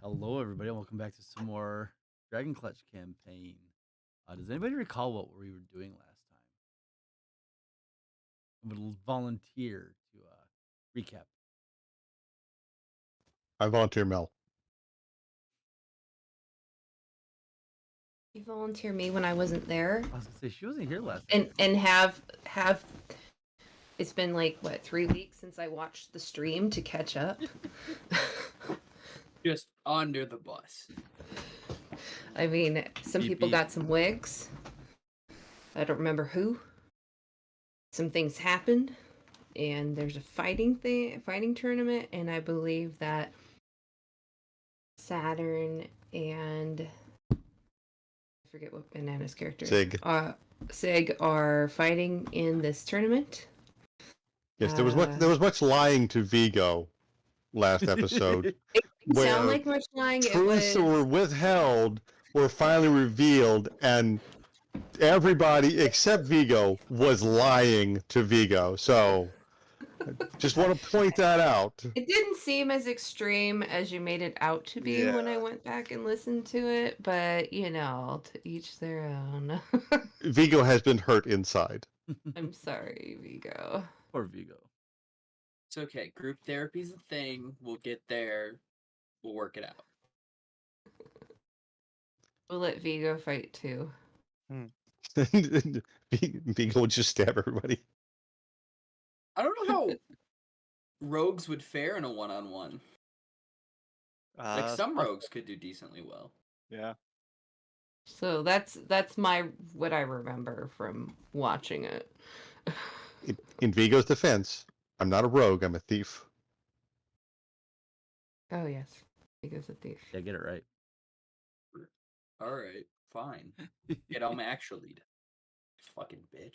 Hello, everybody, and welcome back to some more Dragon Clutch campaign. Does anybody recall what we were doing last time? I would volunteer to recap. I volunteer, Mel. You volunteer me when I wasn't there, I was gonna say she wasn't here last time. and have it's been like what 3 weeks since I watched the stream to catch up. Just under the bus. I mean, some Beep, people beep. got some wigs. I don't remember who. Some things happened, and there's a fighting tournament, and I believe that Saturn and I forget what Banana's character Sig. Sig are fighting in this tournament. Yes, there was much lying to Vigo last episode. It didn't where sound like much lying. truths that were withheld were finally revealed, and everybody except Vigo was lying to Vigo. So, just want to point that out. It didn't seem as extreme as you made it out to be when I went back and listened to it, but to each their own. Vigo has been hurt inside. I'm sorry, Vigo. Poor Vigo. It's okay. Group therapy's a thing. We'll get there. We'll work it out. We'll let Vigo fight too. Vigo would just stab everybody. I don't know how rogues would fare in a one-on-one. Like some rogues could do decently well. Yeah. So that's what I remember from watching it. In Vigo's defense, I'm not a rogue, I'm a thief. Oh yes, Vigo's a thief. Yeah, get it right. Alright, fine. Get on my actual lead. Fucking bitch.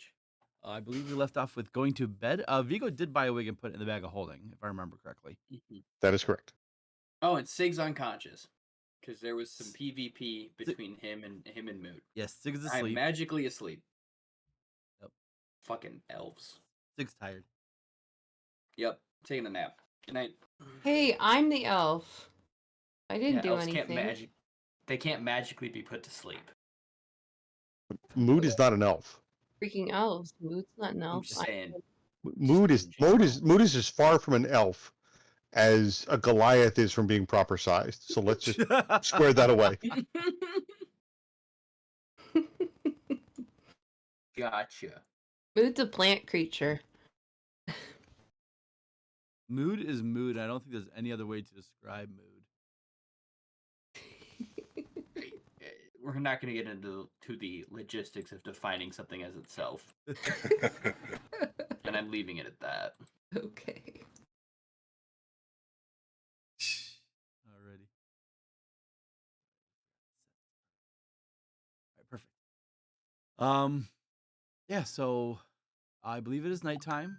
I believe we left off with going to bed. Vigo did buy a wig and put it in the bag of holding, if I remember correctly. That is correct. Oh, and Sig's unconscious. Because there was some PvP between him and Mood. Yes, Sig's I'm asleep. magically asleep. Yep. Fucking elves. Sig's tired. Yep, taking a nap. Good night. Hey, I'm the elf. I didn't do elves anything. They can't magically be put to sleep. Mood is not an elf. Freaking elves. Mood's not an elf. I'm just saying. Mood is as far from an elf as a Goliath is from being proper sized. So let's just square that away. Gotcha. Mood's a plant creature. Mood is mood. I don't think there's any other way to describe mood. We're not going to get into the logistics of defining something as itself. And I'm leaving it at that. Okay. Alrighty. All right, perfect. Yeah, so I believe it is nighttime.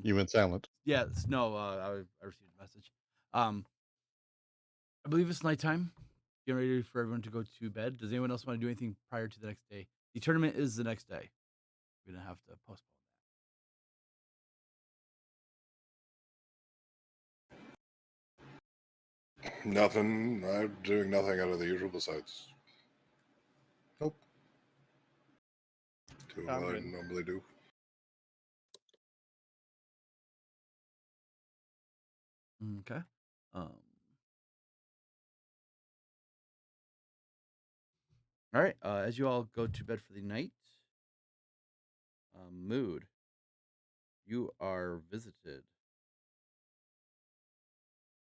You went silent. Yes, no, I received a message. I believe it's nighttime. Getting ready for everyone to go to bed. Does anyone else want to do anything prior to the next day? The tournament is the next day. We're gonna have to postpone that. Nothing. I'm doing nothing out of the usual besides. Nope. Doing what I normally do. Okay. All right. As you all go to bed for the night, Mood, you are visited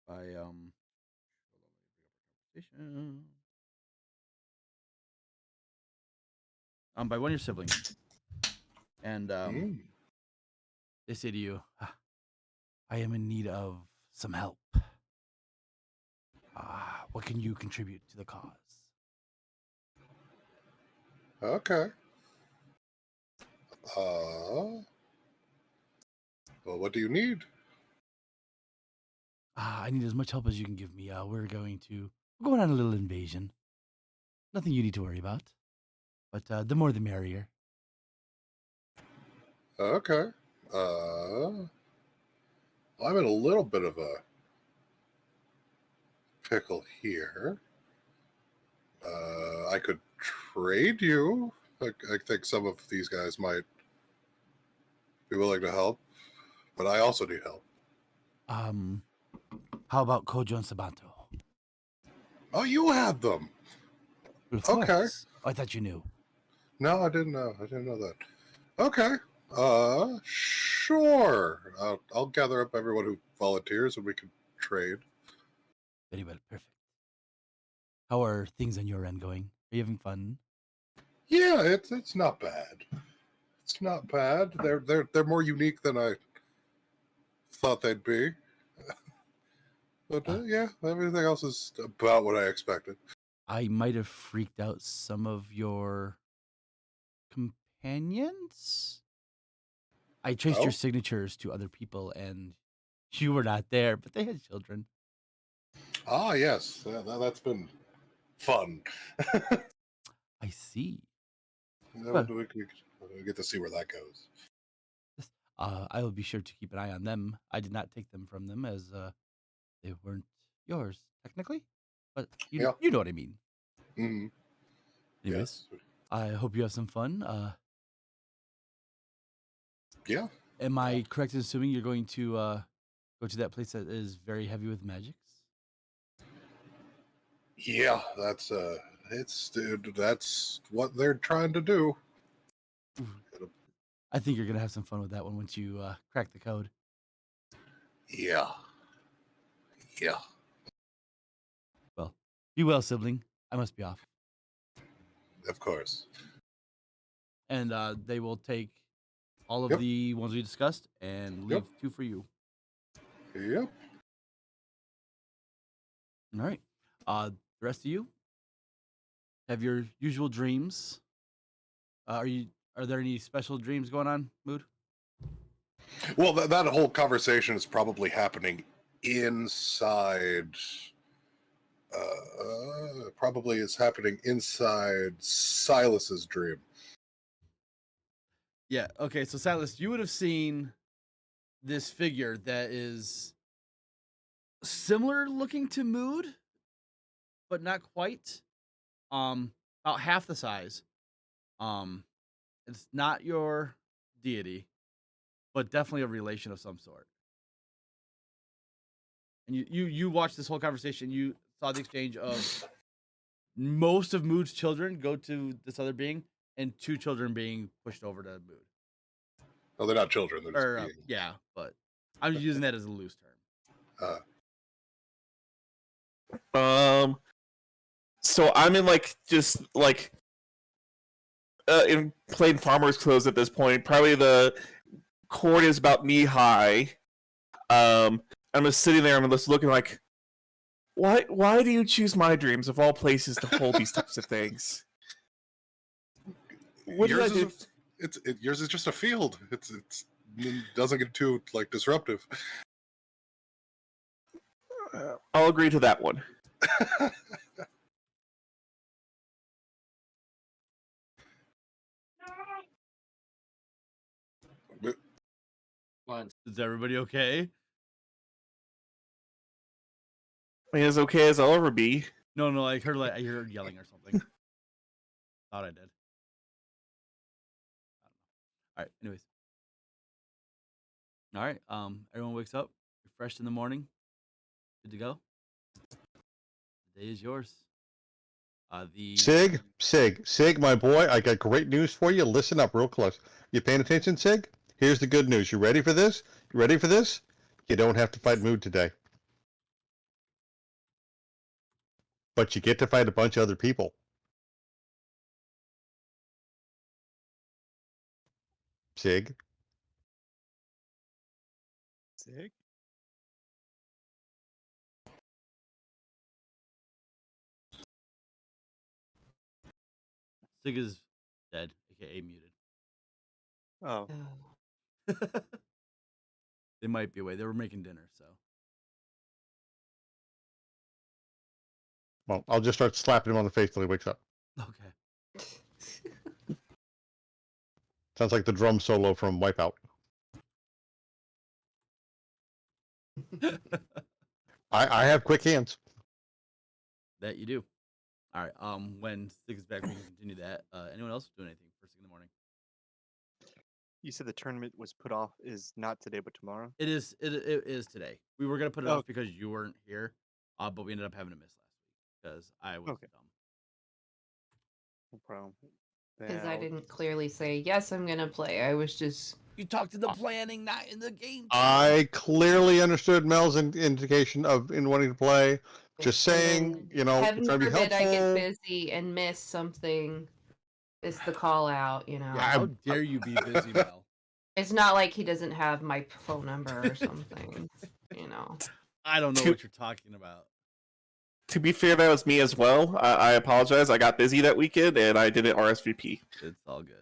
by by one of your siblings, and they say to you, "I am in need of some help. What can you contribute to the cause?" Okay. Well, what do you need? I need as much help as you can give me. We're going on a little invasion. Nothing you need to worry about, but the more the merrier. Okay. I'm in a little bit of a pickle here. I could trade you. I think some of these guys might be willing to help, but I also need help. How about Kojo and Sabato? Oh, you had them. Of Okay. course. Oh, I thought you knew. No, I didn't know. I didn't know that. Okay. Sure. I'll gather up everyone who volunteers and we can trade. Very well, perfect. How are things on your end going? Are you having fun? Yeah, it's not bad. It's not bad. They're more unique than I thought they'd be. But yeah, everything else is about what I expected. I might have freaked out some of your companions. I traced Oh? your signatures to other people, and you were not there, but they had children. Ah, yes. That's been fun. I see. We get to see where that goes. Yes. I will be sure to keep an eye on them. I did not take them from them as they weren't yours technically, but Yeah. you know what I mean. Mm-hmm. Anyways, Yes. I hope you have some fun. Yeah. Am I correct in assuming you're going to go to that place that is very heavy with magics? Yeah, that's that's what they're trying to do. I think you're gonna have some fun with that one once you crack the code. Yeah. Yeah. Well, be well, sibling. I must be off. Of course. And they will take all of Yep. the ones we discussed and leave 2 for you. Yep. All right. The rest of you have your usual dreams. Are there any special dreams going on, Mood? Well, that whole conversation is probably happening inside. Probably is happening inside Silas's dream. Yeah. Okay. So Silas, you would have seen this figure that is similar looking to Mood, but not quite. About half the size. Um, it's not your deity, but definitely a relation of some sort. And you watched this whole conversation. You saw the exchange of most of Mood's children go to this other being, and 2 children being pushed over to Mood. Oh, they're not children. They're just Or beings. yeah, but I'm using that as a loose term. So I'm in in plain farmer's clothes at this point. Probably the cord is about knee high. I'm just sitting there and I'm just looking like, why do you choose my dreams of all places to hold these types of things? What did I do? Yours is just a field. It doesn't get too disruptive. I'll agree to that one. Once. Is everybody okay? I mean, as okay as I'll ever be. No, I heard yelling or something. Thought I did. All right. Anyways. All right. Everyone wakes up, refreshed in the morning, good to go. The day is yours. Sig, my boy, I got great news for you. Listen up real close. You paying attention, Sig? Here's the good news. You ready for this? You ready for this? You don't have to fight Mood today. But you get to fight a bunch of other people. Sig? Sig? Sig is dead, aka muted. Oh. They might be away. They were making dinner, so. Well, I'll just start slapping him on the face till he wakes up. Okay. Sounds like the drum solo from Wipeout. I have quick hands. That you do. All right. When Sig is back, we can continue that. Anyone else doing anything first thing in the morning? You said the tournament was put off is not today but tomorrow. It is. It is today. We were gonna put it Oh. off because you weren't here, but we ended up having to miss last week because I was Okay. dumb. No problem. Because Then I I'll- didn't clearly say yes, I'm gonna play. I was just You talked to the planning, not in the game. I clearly understood Mel's indication in wanting to play. Just and saying, then you know, it's heaven gonna be forbid I get helpful. busy and miss something. It's the call out, you know. Yeah, how dare you be busy, Mel? It's not like he doesn't have my phone number or something, you know. I don't know what you're talking about. To be fair, that was me as well. I apologize. I got busy that weekend and I didn't RSVP. It's all good.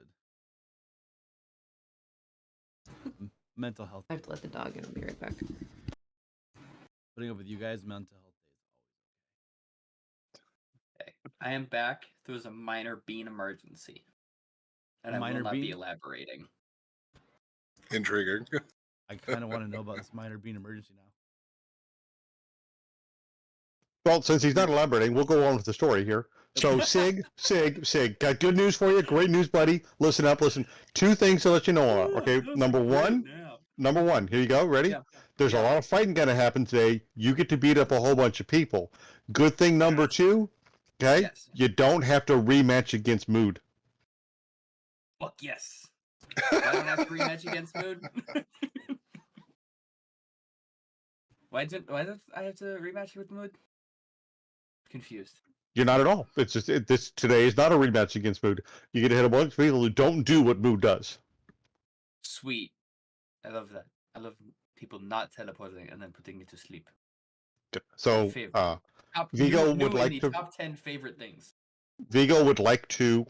Mental health. I have to let the dog in. I'll be right back. Putting up with you guys, mental health days. Okay. I am back. There was a minor bean emergency. And I Minor will not be bean? elaborating. Intriguing. I kind of want to know about this minor bean emergency now. Well, since he's not elaborating, we'll go on with the story here. So, Sig, got good news for you. Great news, buddy. Listen up, listen. Two things to let you know about. Okay, number one, here you go. Ready? Yeah. There's a lot of fighting going to happen today. You get to beat up a whole bunch of people. Good thing number two, okay, Yes. you don't have to rematch against Mood. Fuck yes. Why don't I have to rematch against Mood? Why don't I have to rematch with Mood? Confused. You're not at all. It's just this today is not a rematch against Mood. You get to hit a bunch of people who don't do what Mood does. Sweet. I love that. I love people not teleporting and then putting me to sleep. So, Favorite. Vigo Vigo would like to- top 10 favorite things. Vigo would like to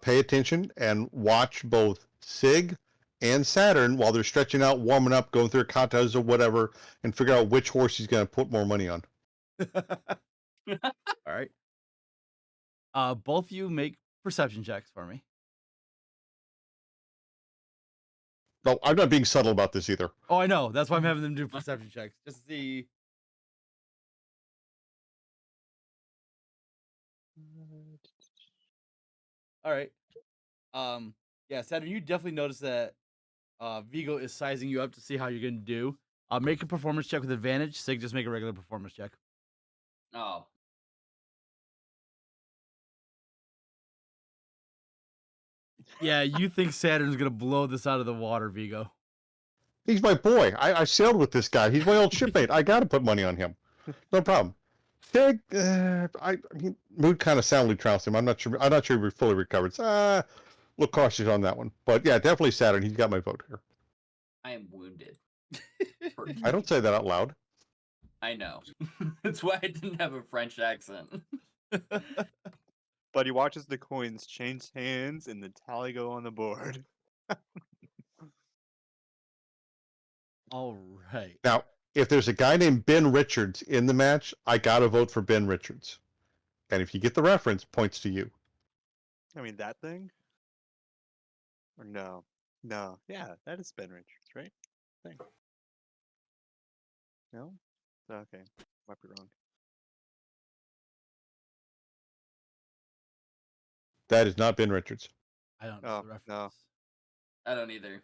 pay attention and watch both Sig and Saturn while they're stretching out, warming up, going through katas or whatever, and figure out which horse he's going to put more money on. All right. Both of you make perception checks for me. No, I'm not being subtle about this either. Oh, I know. That's why I'm having them do perception checks. Just to see. All right. Yeah, Saturn, you definitely notice that Vigo is sizing you up to see how you're gonna do. Make a performance check with advantage. Sig, just make a regular performance check. Oh. Yeah, you think Saturn's gonna blow this out of the water, Vigo. He's my boy. I sailed with this guy. He's my old shipmate. I got to put money on him. No problem. Sig, Mood kind of soundly trounced him. I'm not sure he fully recovered. So, look cautious on that one. But yeah, definitely Saturn. He's got my vote here. I am wounded. I don't say that out loud. I know. That's why I didn't have a French accent. But he watches the coins change hands and the tally go on the board. All right. Now, if there's a guy named Ben Richards in the match, I got to vote for Ben Richards. And if you get the reference, points to you. I mean, that thing? Or no? No. Yeah, that is Ben Richards, right? Thing. No? Okay. Might be wrong. That is not Ben Richards. I don't know Oh, the reference. no. I don't either.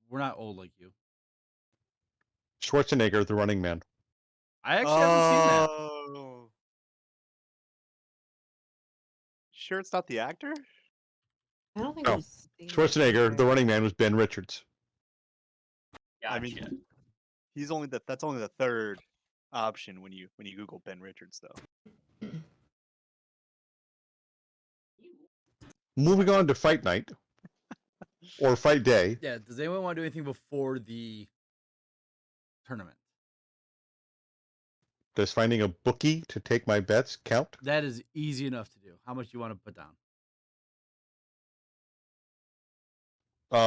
We're not old like you. Schwarzenegger, the running man. I actually haven't seen that. Oh. Sure it's not the actor? I don't think No. I've seen it Schwarzenegger, the either. running man, was Ben Richards. Gotcha. I mean, he's only that's only the third option when you Google Ben Richards though. Moving on to fight night or fight day. Yeah. Does anyone want to do anything before the tournament? Does finding a bookie to take my bets count? That is easy enough to do. How much you want to put down?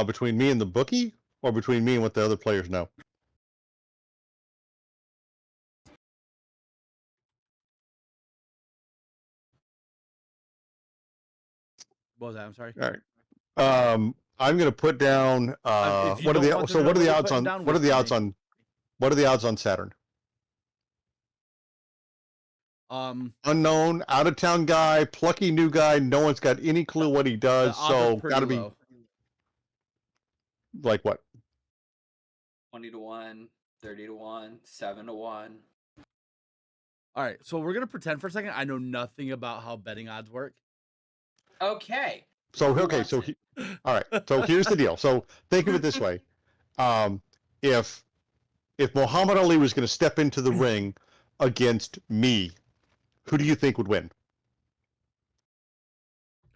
Between me and the bookie, or between me and what the other players know? What was that? I'm sorry. All right. I'm gonna put down. If you don't want to know What are what the you're odds putting on? down, What are the whisper odds me. on? What are the odds on Saturn? Unknown, out of town guy, plucky new guy. No one's got any clue what he the does. odds are So pretty gotta be low. like what? 20-1, 30-1, 7-1. All right, so we're gonna pretend for a second I know nothing about how betting odds work. Okay. So Who okay, wants so it? all right. So here's the deal. So think of it this way: if Muhammad Ali was going to step into the ring against me, who do you think would win?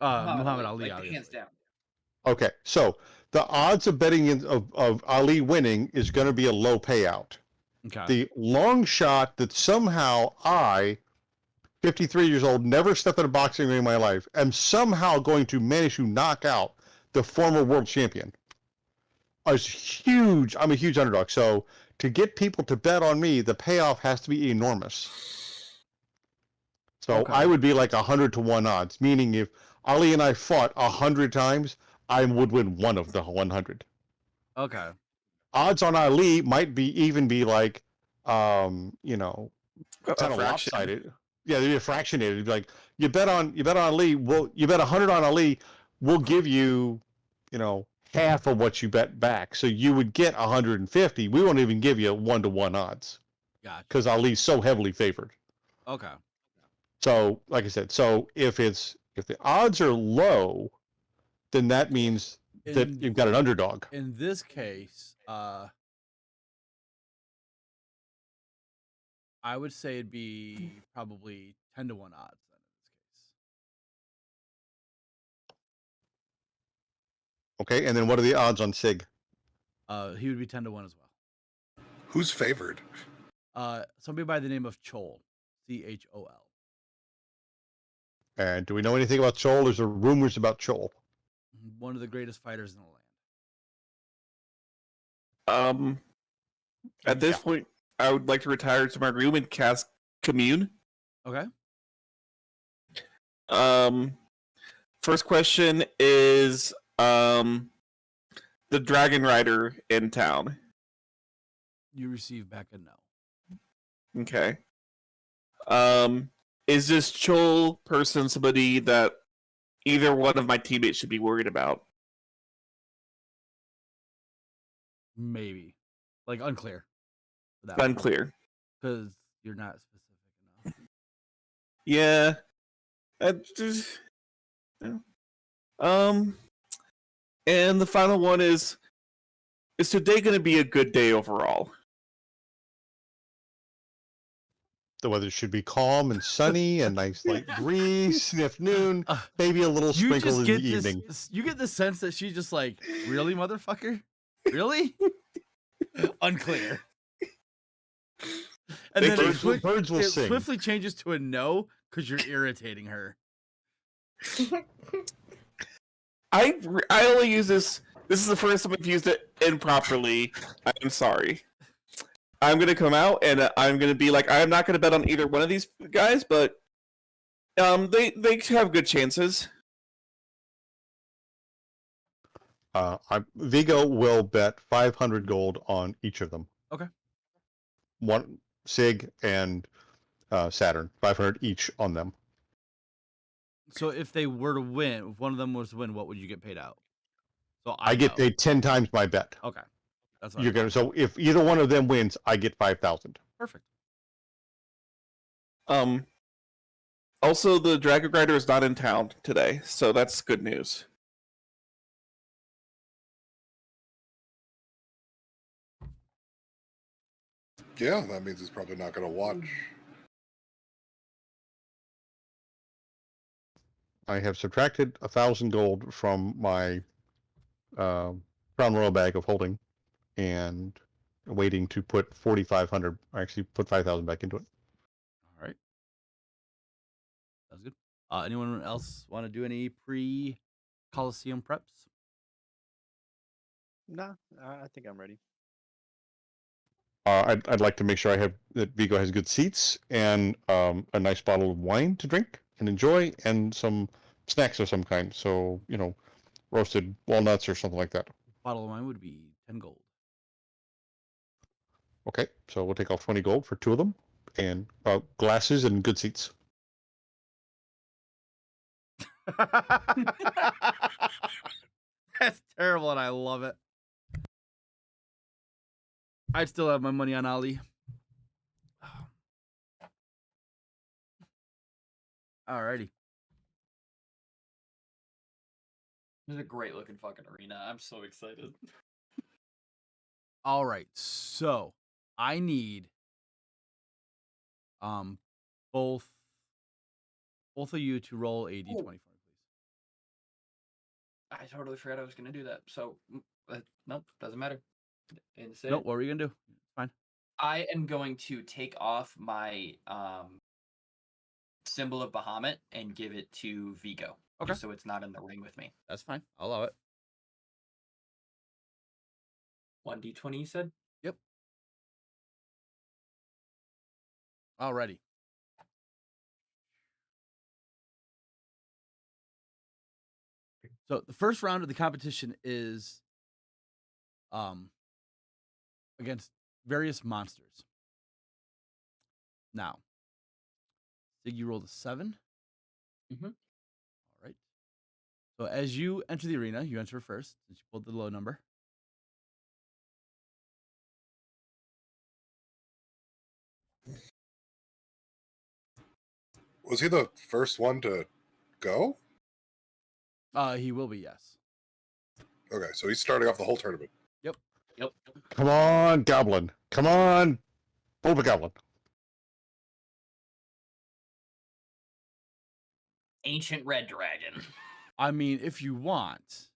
Muhammad Ali, like obviously. hands down. Okay, so the odds of of Ali winning is going to be a low payout. Okay. The long shot that somehow I, 53 years old, never stepped in a boxing ring in my life, am somehow going to manage to knock out the former world champion is huge. I'm a huge underdog. So to get people to bet on me, the payoff has to be enormous. So Okay. I would be like 100-1 odds, meaning if Ali and I fought 100 times, I would win one of the 100. Okay. Odds on Ali might even be like, you know, A kind of fraction. lopsided. Yeah, they'd be fractionated. It'd be like you bet on Ali. Well, you bet 100 on Ali. We'll give you, you know, half of what you bet back. So you would get 150. We won't even give you 1-1 odds Gotcha. because Ali's so heavily favored. Okay. So, like I said, so if the odds are low, then that means that you've got an underdog. In this case, I would say it'd be probably 10-1 odds then in this case. Okay, and then what are the odds on Sig? He would be 10-1 as well. Who's favored? Somebody by the name of Chol, Chol. And do we know anything about Chol? Is there rumors about Chol? One of the greatest fighters in the land. At this point, I would like to retire to my room and cast Commune. Okay. First question is the Dragon Rider in town. You receive back a no. Okay. Is this Chol person somebody that either one of my teammates should be worried about? Maybe. Like unclear. Unclear. Because you're not specific enough. Yeah. And the final one is today going to be a good day overall? The weather should be calm and sunny, a nice light breeze, sniff noon, maybe a little sprinkle in the evening. You get the sense that she's just like, really, motherfucker? Really? Unclear. And then birds will it sing. swiftly changes to a no because you're irritating her. I only use this. This is the first time I've used it improperly. I'm sorry. I'm gonna come out and I'm gonna be like, I'm not gonna bet on either one of these guys, but they have good chances. Vigo will bet 500 gold on each of them. Okay. One Sig and Saturn, 500 each on them. So if they were to win, if one of them was to win, what would you get paid out? So I get know. paid 10 times my bet. Okay. That's what You're gonna. So if either one of them wins, I get 5,000. Perfect. Also, the Dragon Rider is not in town today, so that's good news. Yeah, that means he's probably not going to watch. I have subtracted 1,000 gold from my Crown Royal bag of holding, and waiting to put 4,500. I actually put 5,000 back into it. All right. That's good. Anyone else want to do any pre-Coliseum preps? No, I think I'm ready. I'd like to make sure that Vigo has good seats and a nice bottle of wine to drink and enjoy, and some snacks of some kind. So roasted walnuts or something like that. Bottle of wine would be 10 gold. Okay, so we'll take off 20 gold for 2 of them, and glasses and good seats. That's terrible, and I love it. I'd still have my money on Ali. Alrighty. This is a great looking fucking arena. I'm so excited. All right. So I need both of you to roll a d20 for me, please. I totally forgot I was gonna do that. So nope, doesn't matter. Nope, what were you gonna do? Fine. I am going to take off my symbol of Bahamut and give it to Vigo. Okay. Just so it's not in the ring with me. That's fine. I'll allow it. 1d20, you said? Yep. Alrighty. So the first round of the competition is against various monsters. Now, Sig, you rolled a 7. Mm-hmm. All right. So as you enter the arena, you enter first, since you pulled the low number. Was he the first one to go? He will be, yes. Okay, so he's starting off the whole tournament. Yep. Come on, Goblin. Come on, Boba Goblin. Ancient Red Dragon. I mean, if you want,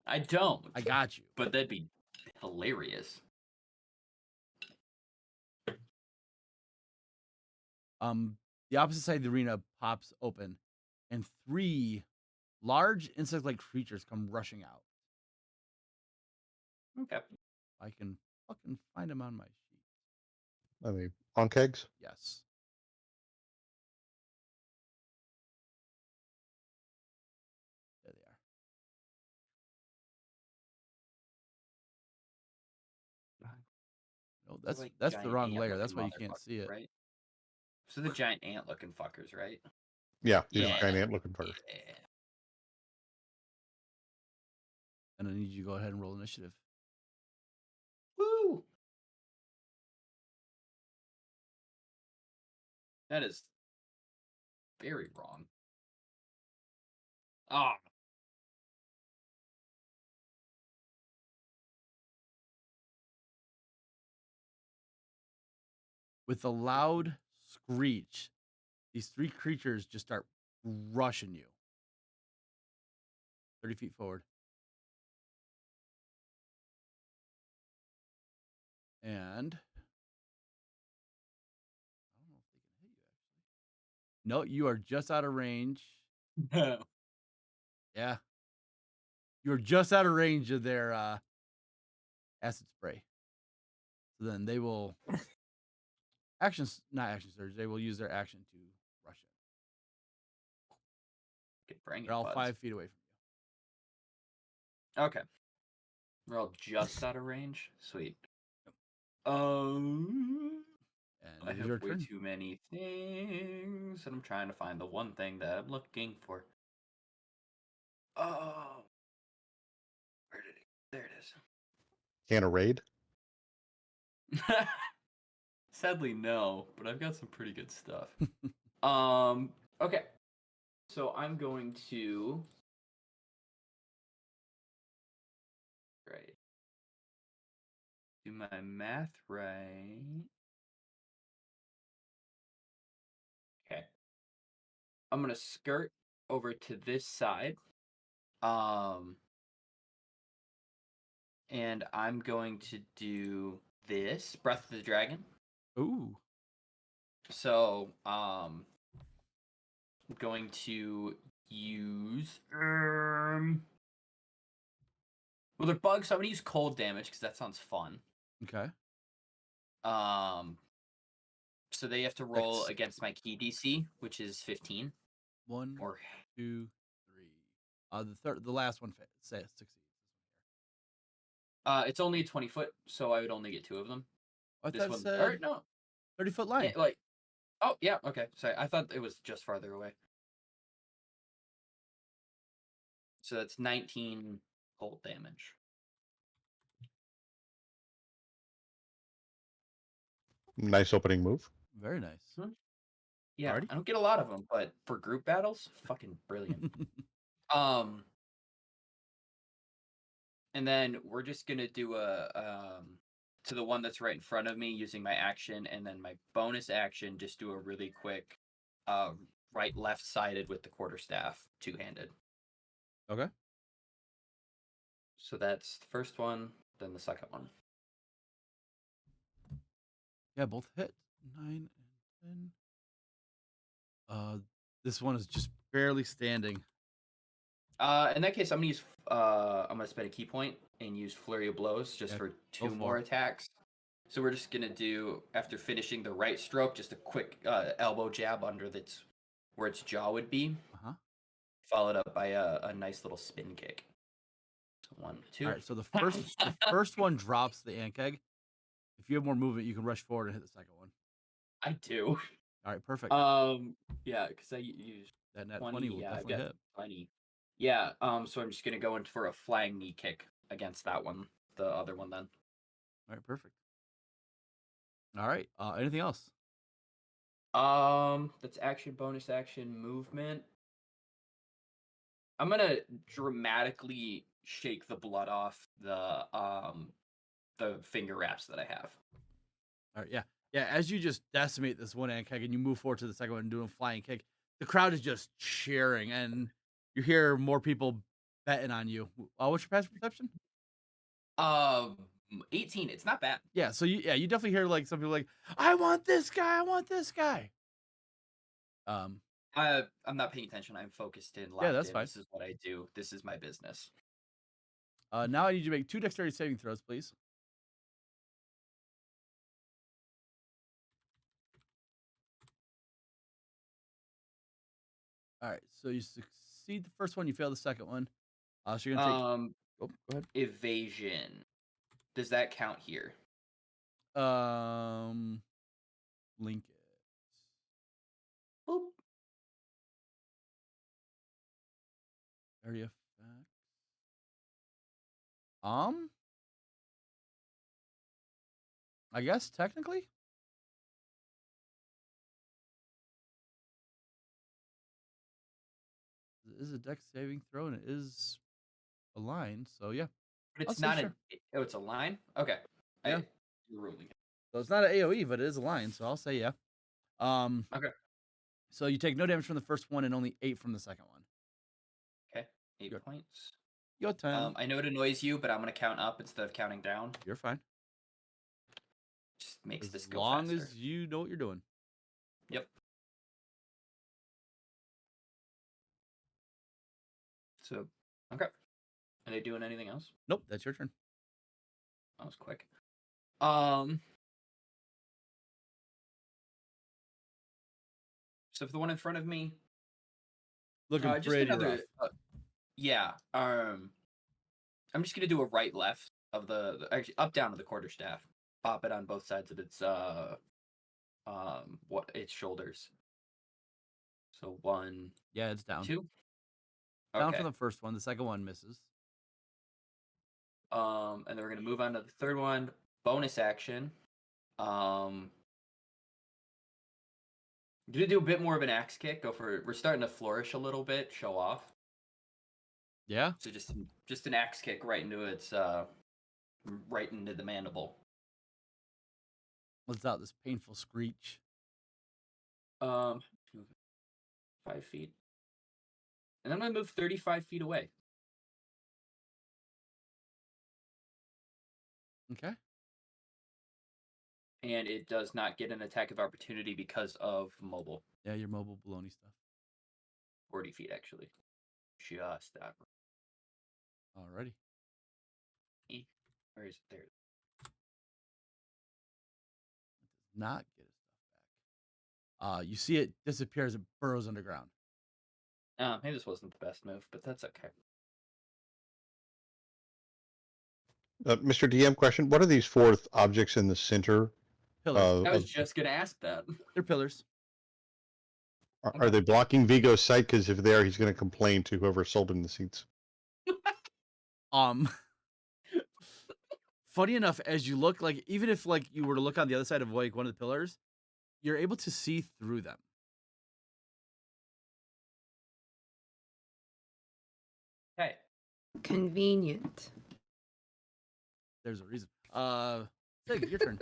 I don't. I got you. But that'd be hilarious. The opposite side of the arena pops open, and 3 large insect-like creatures come rushing out. Okay. I can fucking find them on my sheet. I mean, on kegs. Yes. There they are. No, They're like that's the giant wrong layer. ant-looking That's why you can't see it. Right? So the giant ant-looking fuckers, right? Yeah, these Yeah. are giant ant-looking fuckers. Yeah. And I need you to go ahead and roll initiative. Woo! That is very wrong. Ah. With a loud screech, these 3 creatures just start rushing you. 30 feet forward. And I don't know if they can hit you, actually. No, you are just out of range. Yeah. You're just out of range of their acid spray. So then they will not action surge. They will use their action to rush in. Bring it, They're all buds. 5 feet away from Okay. We're all just out of range. Sweet. you. I And it is your have way turn. too many things, and I'm trying to find the one thing that I'm looking for. Oh, where did it? There it Can a raid? is. Sadly, no, but I've got some pretty good stuff. Okay. So I'm going to. Right. Do my math right. Okay. I'm gonna skirt over to this side. And I'm going to do this Breath of the Dragon. Ooh. So, I'm going to use well, they're bugs, so I'm gonna use cold damage because that sounds fun. Okay. So they have to roll Six. against my key DC, which is 15. 1, Or 2, The last one succeeds. It's only a 20-foot, so I would only get 2 of them. I This thought it one, said or no, 30-foot line. like, oh yeah, okay. Sorry, I thought it was just farther away. So that's 19 cold damage. Nice opening move. Very nice. Yeah, Alrighty. I don't get a lot of them, but for group battles, fucking brilliant. And then we're just gonna do a to the one that's right in front of me using my action, and then my bonus action, just do a really quick right left sided with the quarterstaff, 2-handed. Okay. So that's the first one, then the second one. Yeah, both hit 9 and 10. This one is just barely standing. In that case, I'm gonna spend a key point and use Flurry of Blows just for 2 for more it. attacks. So we're just gonna do, after finishing the right stroke, just a quick elbow jab under where its jaw would be, followed up by a nice little spin kick. 1, 2. All right, so the first one drops the ant keg. If you have more movement, you can rush forward and hit the second one. I do. All right, perfect. Yeah, because I used that net 20. 20 will Yeah, I've definitely got hit. 20. Yeah. So I'm just gonna go in for a flying knee kick against that one, the other one then. All right, perfect. All right. Anything else? That's action, bonus action, movement. I'm gonna dramatically shake the blood off the finger wraps that I have. All right, yeah. Yeah, as you just decimate this one ant keg and you move forward to the second one and do a flying kick, the crowd is just cheering, and you hear more people betting on you. What's your passive perception? 18. It's not bad. Yeah, so you definitely hear like some people like, I want this guy, I want this guy. I'm not paying attention. I'm focused in. Yeah, that's in. fine. This is what I do. This is my business. Now I need you to make 2 dexterity saving throws, please. All right, so you succeed the first one, you fail the second one. So you're gonna take. Oh, go ahead. Evasion. Does that count here? Link it. Boop. Area facts. I guess technically. It is a dex saving throw and it is a line, so yeah. But I'll it's say not sure. Oh, it's a line? Okay. Yeah. You're ruling it. So it's not an AoE, but it is a line, so I'll say yeah. Okay. So you take no damage from the first one and only 8 from the second one. Okay. 8 Good. points. Your turn. I know it annoys you, but I'm gonna count up instead of counting down. You're fine. Just makes this As go long faster. as you know what you're doing. Yep. So, okay. Are they doing anything else? Nope, that's your turn. That was quick. So for the one in front of me, Looking just pretty another. rough. Yeah. I'm just gonna do a right left of the actually up down to the quarterstaff. Pop it on both sides of its its shoulders. So 1, Yeah, it's down. 2. Down Okay. for the first one. The second one misses. And then we're gonna move on to the third one. Bonus action. Gonna do a bit more of an axe kick. We're starting to flourish a little bit. Show off. Yeah. So just an axe kick right into its right into the mandible. Let's out this painful screech. 5 feet. And I'm gonna move 35 feet away. Okay. And it does not get an attack of opportunity because of mobile. Yeah, your mobile baloney stuff. 40 feet actually. Just that. Alrighty. Where is it? There. It does not get his stuff back. You see it disappear as it burrows underground. Maybe this wasn't the best move, but that's okay. Mr. DM, question: what are these four objects in the center? Pillars. I was just gonna ask that. They're pillars. Are they blocking Vigo's sight? Because if they are, he's going to complain to whoever sold him the seats. Um, funny enough, as you look, like even if like you were to look on the other side of like one of the pillars, you're able to see through them. Okay. Convenient. There's a reason. Sig, your turn.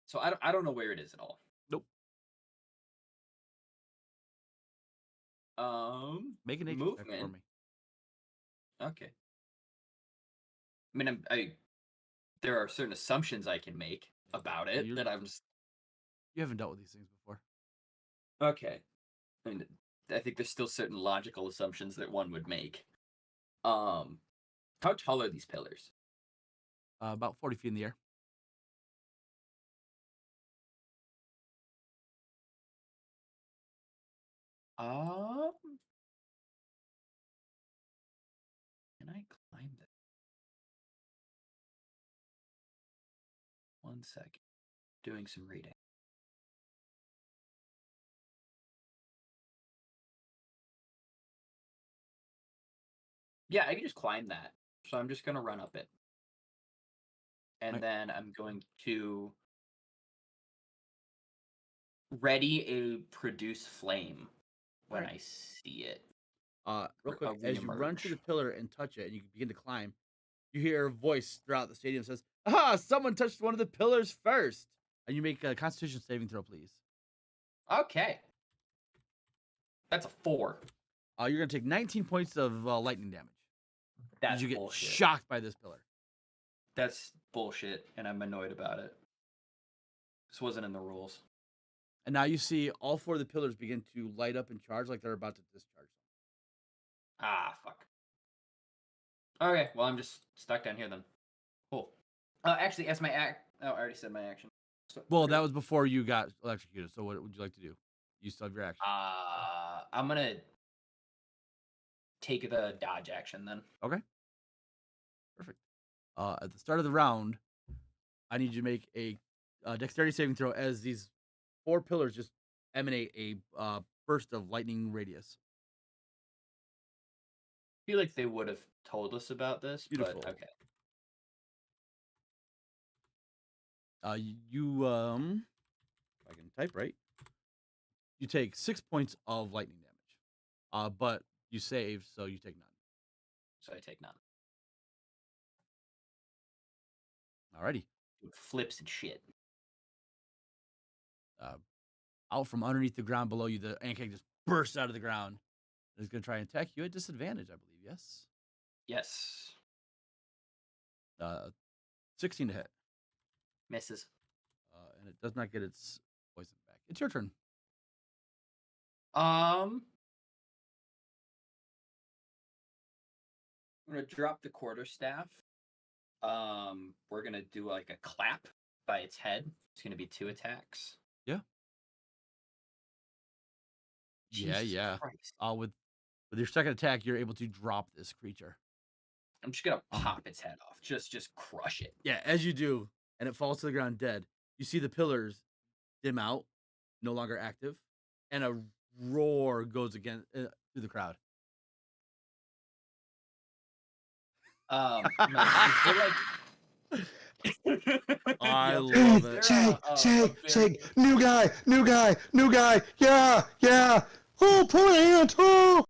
So I don't know where it is at all. Nope. Make a nature check for Movement. me. Okay. I mean, there are certain assumptions I can make about it You're- that I'm just You haven't dealt with these things before. okay. I mean, I think there's still certain logical assumptions that one would make. How tall are these pillars? About 40 feet in the air. Can I climb that? 1 second. Doing some reading. Yeah, I can just climb that. So I'm just gonna run up it. And Right. then I'm going to ready a produce flame when Alright. I see it. Real quick, A as you run to reemerge. the pillar and touch it and you begin to climb, you hear a voice throughout the stadium says, "Ah, someone touched one of the pillars first." And you make a Constitution saving throw, please. Okay. That's a 4. You're gonna take 19 points of lightning damage. That's You get bullshit. shocked by this pillar. That's bullshit, and I'm annoyed about it. This wasn't in the rules. And now you see all four of the pillars begin to light up and charge like they're about to discharge. Ah, fuck. Okay, well, I'm just stuck down here then. Cool. Actually, as my I already said my action. So, Well, that was before you got electrocuted. So what would you like to do? You still have your action. I'm gonna take the dodge action then. Okay. Perfect. At the start of the round, I need you to make a dexterity saving throw as these four pillars just emanate a burst of lightning radius. I feel like they would have told us about this, Beautiful. but okay. If I can type right, you take 6 points of lightning damage. But you saved, so you take none. So I take none. Alrighty. Dude, flips and shit. Out from underneath the ground below you, the ant just bursts out of the ground. It's going to try and attack you at disadvantage, I believe. Yes. Yes. 16 to hit. Misses. And it does not get its poison back. It's your turn. I'm gonna drop the quarterstaff. We're gonna do like a clap by its head. It's gonna be 2 attacks. Yeah. Jesus Yeah. Christ. With your second attack, you're able to drop this creature. I'm just gonna pop its head off. Just crush it. Yeah, as you do, and it falls to the ground dead. You see the pillars dim out, no longer active, and a roar goes again through the crowd. No, is there like I Yep. love Is it. there Sig, new guy, yeah. Oh, poor ant, oh!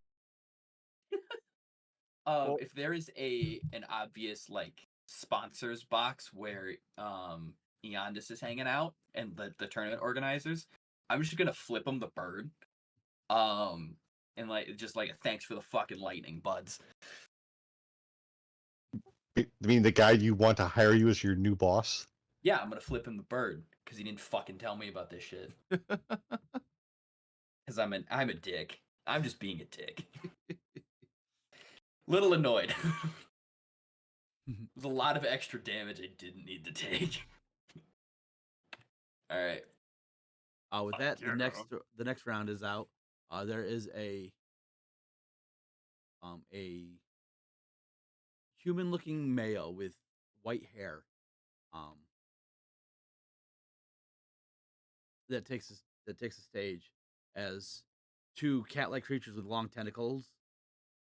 If there is an obvious like sponsors box where Eondis is hanging out and the tournament organizers, I'm just gonna flip them the bird. And like just like a thanks for the fucking lightning, buds. I mean, the guy you want to hire you as your new boss? Yeah, I'm gonna flip him the bird because he didn't fucking tell me about this shit. Because I'm a dick. I'm just being a dick. Little annoyed. There's a lot of extra damage I didn't need to take. All right. With that, the next round is out. There is a a human-looking male with white hair, um, that takes the stage as two cat-like creatures with long tentacles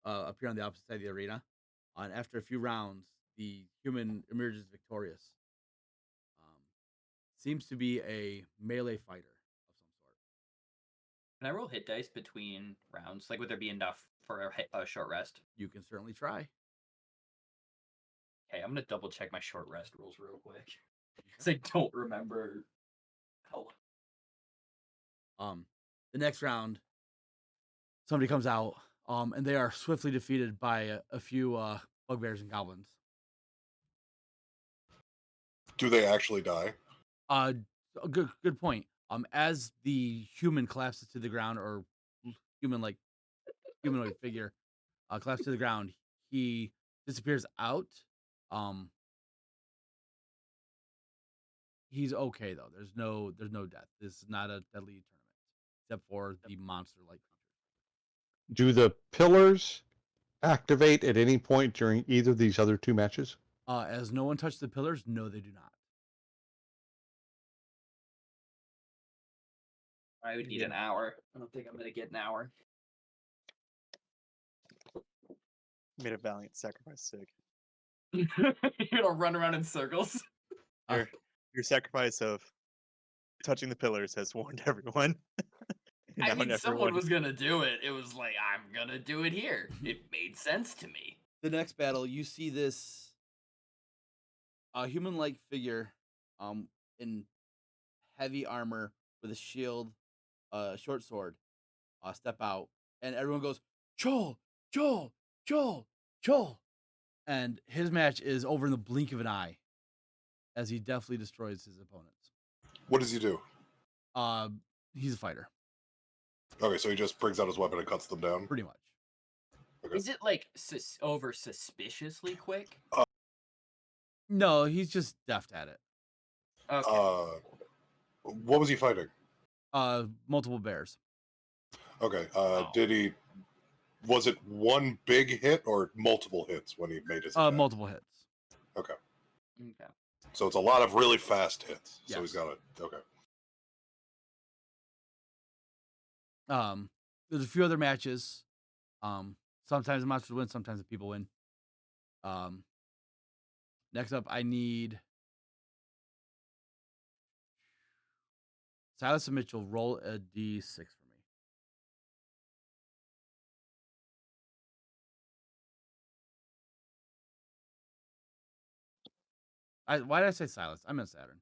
appear on the opposite side of the arena. And after a few rounds, the human emerges victorious. Um, Seems to be a melee fighter of some sort. Can I roll hit dice between rounds? Like, would there be enough for a short rest? You can certainly try. Okay, I'm gonna double check my short rest rules real quick because I don't remember. How... The next round, somebody comes out, and they are swiftly defeated by a few bugbears and goblins. Do they actually die? Good point. As the human collapses to the ground, or humanoid figure collapses to the ground, he disappears out. He's okay though. There's no death. This is not a deadly tournament, except for the monster-like creatures. Do the pillars activate at any point during either of these other two matches? As no one touched the pillars, no, they do not. I would need an hour. I don't think I'm gonna get an hour. Made a valiant sacrifice, Sig. You're gonna run around in circles. Your sacrifice of touching the pillars has warned everyone. I Now mean, someone everyone- was gonna do it. It was like, I'm gonna do it here. It made sense to me. The next battle, you see this human-like figure, in heavy armor with a shield, short sword, step out, and everyone goes, Joel, Joel, Joel, Joel, and his match is over in the blink of an eye, as he definitely destroys his opponents. What does he do? He's a fighter, Okay, so he just brings out his weapon and cuts them down. pretty much. Okay. Is it like over suspiciously quick? No, he's just deft at it. Okay. What was he fighting? Multiple bears. Okay. Oh. Was it one big hit or multiple hits when he made his attack? Multiple hits. Okay. Okay. So it's a lot of really fast hits. So Yes. he's got it. Okay. There's a few other matches. Sometimes the monsters win, sometimes the people win. Next up, I need Silas and Mitchell. Roll a d6 for me. Why did I say Silas? I meant Saturn.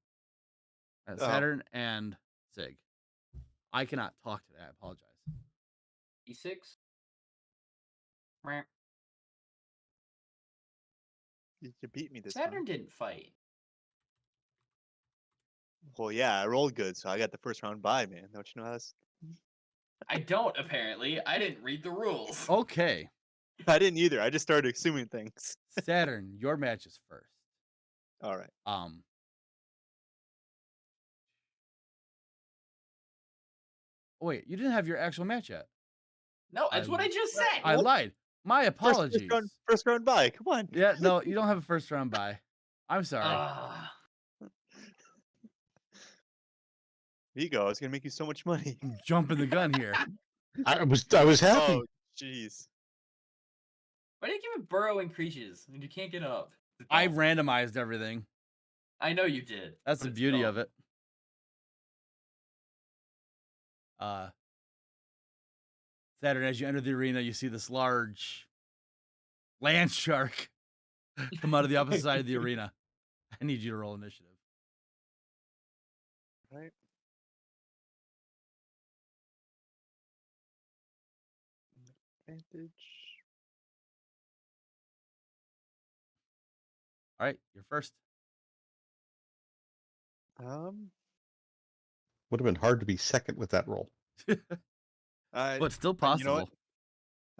Saturn and Sig. I cannot talk today. I apologize. E6. Meh. You beat me this Saturn time. didn't fight. Well, yeah, I rolled good, so I got the first round bye, man. Don't you know how this? I don't apparently. I didn't read the rules. Okay, I didn't either. I just started assuming things. Saturn, your match is first. All right. Oh, wait, you didn't have your actual match yet. No, that's what I just said. I lied. My apologies. First round bye. Come on. Yeah, no, you don't have a first round bye. I'm sorry. Ah. Vigo, it's gonna make you so much money. I'm jumping the gun here. I was happy. Oh, jeez. Why do you give it burrowing creatures when you can't get up? I randomized everything. I know you did. That's but the it's beauty dumb. of it. Saturn, as you enter the arena, you see this large land shark come out of the opposite side of the arena. I need you to roll initiative. Right. Advantage. All right, you're first. Would have been hard to be second with that roll. But still You possible. know what?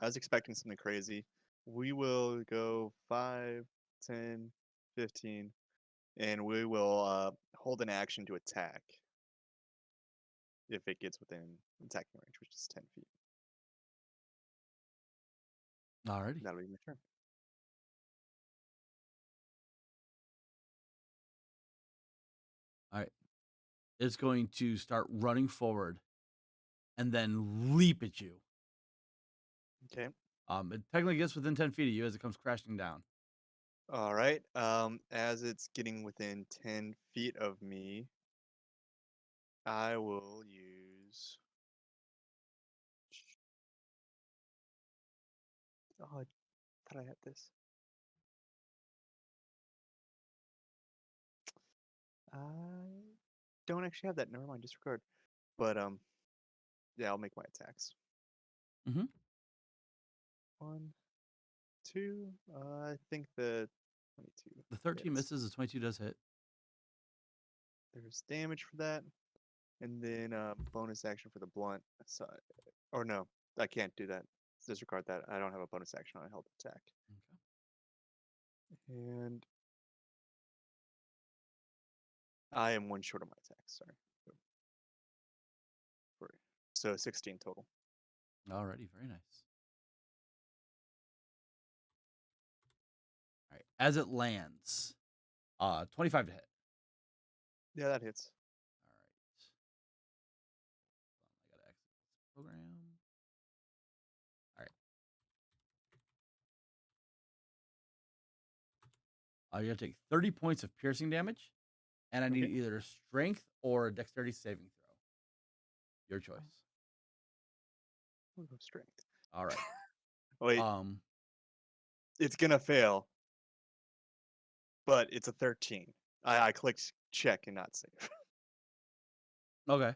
I was expecting something crazy. We will go 5, 10, 15, and we will hold an action to attack if it gets within attacking range, which is 10 feet. Alrighty. That'll be my turn. It's going to start running forward and then leap at you. Okay. It technically gets within 10 feet of you as it comes crashing down. All right. As it's getting within 10 feet of me, I will use. Oh, I thought I had this. I don't actually have that. Never mind. Disregard. But yeah, I'll make my attacks. Mhm. 1, 2. I think the 22. The 13 hits. misses, the 22 does hit. There's damage for that, and then bonus action for the blunt. So, or no, I can't do that. Disregard that. I don't have a bonus action on a held attack. Okay. And I am 1 short of my attack. Sorry. So 16 total. Alrighty, very nice. All right, as it lands, 25 to hit. Yeah, that hits. All right. I gotta exit this program. All right. You're gonna take 30 points of piercing damage, and I need Okay. either a strength or a dexterity saving throw. Your choice. We'll go strength. All right. Wait, it's gonna fail, but it's a 13. I clicked check and not save. Okay.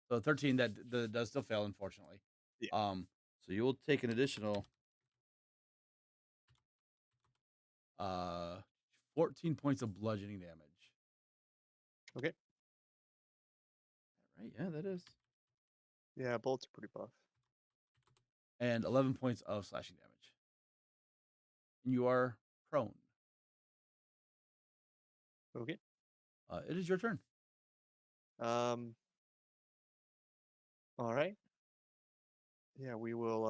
So 13 that does still fail, unfortunately. Yeah. So you will take an additional 14 points of bludgeoning damage. Okay. All right, yeah, that is. Yeah, bolts are pretty buff. And 11 points of slashing damage. And you are prone. Okay. It is your turn. All right. Yeah, we will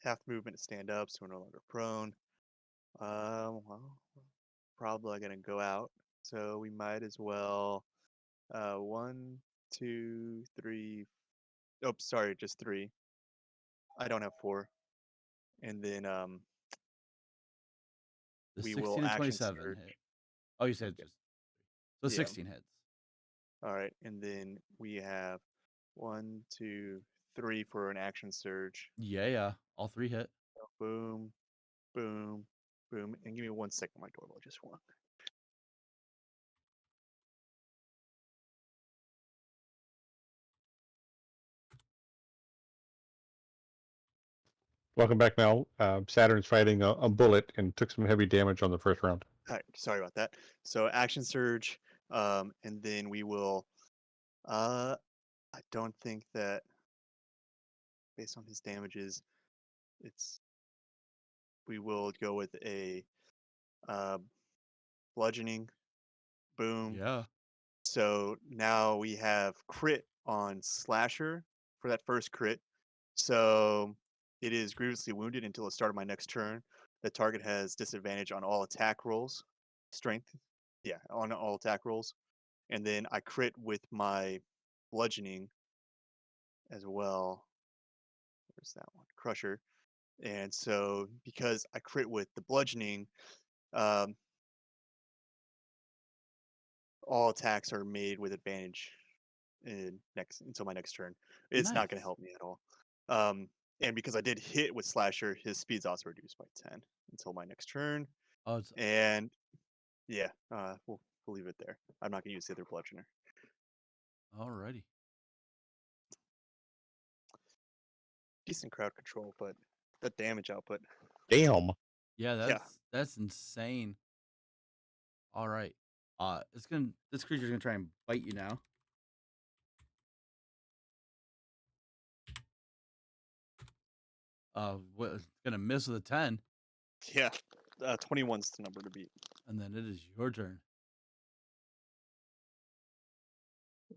half movement to stand up, so we're no longer prone. Well, probably gonna go out, so we might as well. 1, 2, 3. Oh, sorry, just 3. I don't have 4. And then The we 16 will and action 27 surge. hit. Oh, you said Okay. just. So Yeah. 16 hits. All right, and then we have 1, 2, 3 for an action surge. Yeah. All 3 hit. Boom, boom, boom. And give me 1 second, my doorbell just won. Welcome back, Mel. Saturn's fighting a bullet and took some heavy damage on the first round. All right, sorry about that. So action surge, and then we will. I don't think that based on his damages, it's. We will go with a bludgeoning, boom. Yeah. So now we have crit on slasher for that first crit. So it is grievously wounded until the start of my next turn. The target has disadvantage on all attack rolls. Strength. Yeah, on all attack rolls. And then I crit with my bludgeoning as well. Where's that one? Crusher. And so because I crit with the bludgeoning, um, all attacks are made with advantage until my next turn. It's not going Nice. to help me at all. And because I did hit with slasher, his speed's also reduced by 10 until my next turn. Oh, it's And yeah, we'll leave it there. I'm not going to use the other bludgeoner. alrighty. Decent crowd control, but the damage output. Damn. Yeah, that's insane. All right. This creature's gonna try and bite you now. It's gonna miss with a 10, Yeah, 21's the number to beat. and then it is your turn.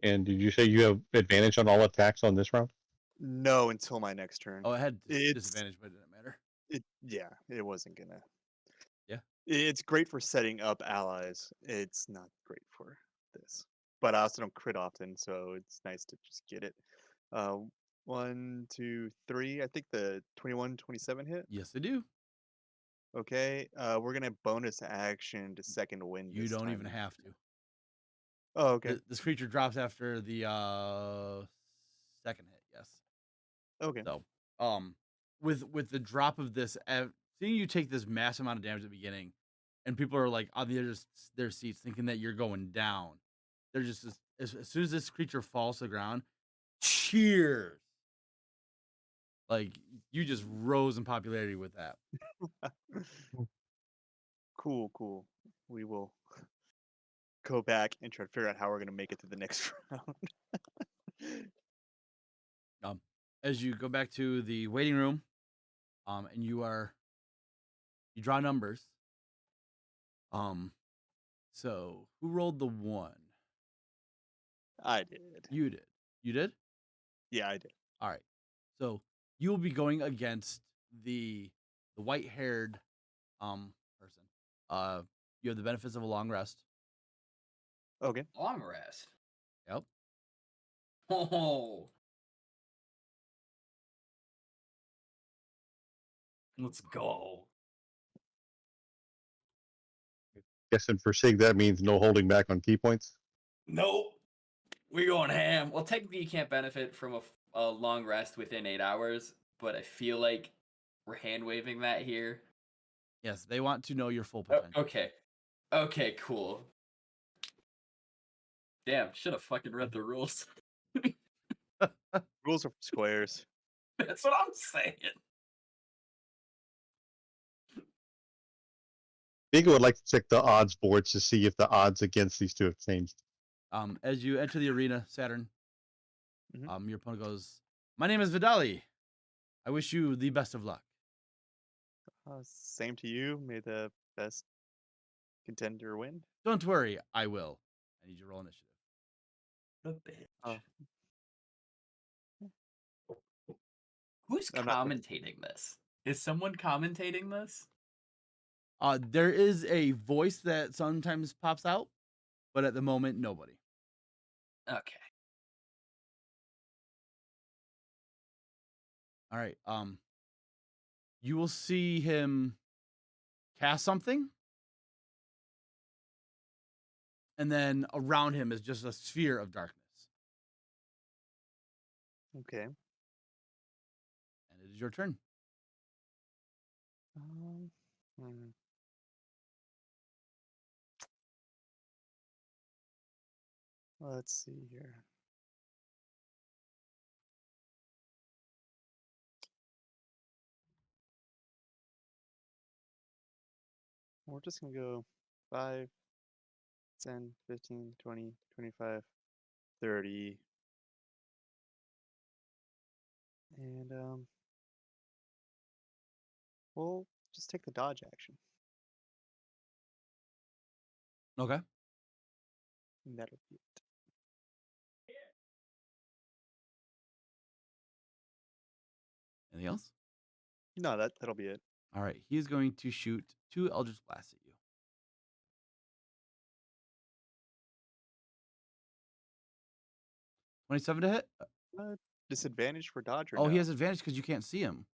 And did you say you have advantage on all attacks on this round? No, until my next turn. Oh, I had It's disadvantage, but it didn't It wasn't gonna. Yeah. It's great for setting up allies. It's not great for this. But I also don't crit often, so it's nice to just get it. Uh, 1, 2, 3. I think the 21, 27 hit. Yes, they do. Okay. We're gonna bonus action to second wind. You this don't time. even have to. Oh, okay. This creature drops after the second hit. Yes. Okay. So, with the drop of this, seeing you take this massive amount of damage at the beginning, and people are like on the edge of their seats, thinking that you're going down. They're just as soon as this creature falls to the ground, cheers. Like you just rose in popularity with that. Cool. We will go back and try to figure out how we're gonna make it to the next round. As you go back to the waiting room, and you draw numbers. So who rolled the 1? I did. You did. You did? Yeah, I did. All right. So you will be going against the white-haired person. You have the benefits of a long rest. Okay. Long rest. Yep. Oh. Let's go. Guessing for Sig that means no holding back on key points. Nope. We're going ham. Well, technically, you can't benefit from a long rest within 8 hours, but I feel like we're hand waving that here. Yes, they want to know your full potential. Okay. Okay, cool. Damn, should have fucking read the rules. Rules are for squares. That's what I'm saying. Vigo would like to check the odds boards to see if the odds against these two have changed. As you enter the arena, Saturn, Mhm. your opponent goes, "My name is Vidali. I wish you the best of luck." Same to you. May the best contender win. Don't worry, I will. I need you to roll initiative. The bitch. Oh. Who's I'm not- commentating this? Is someone commentating this? There is a voice that sometimes pops out, but at the moment, nobody. Okay. All right. You will see him cast something, and then around him is just a sphere of darkness. Okay. And it is your turn. Hmm. Let's see here. We're just going to go 5, 10, 15, 20, 25, 30. And we'll just take the dodge action. Okay. And that'll be it. Anything else? No, that'll be it. All right. He is going to shoot 2 Eldritch Blasts at you. 27 to hit? Disadvantage for dodge or Oh, no? he has advantage because you can't see him.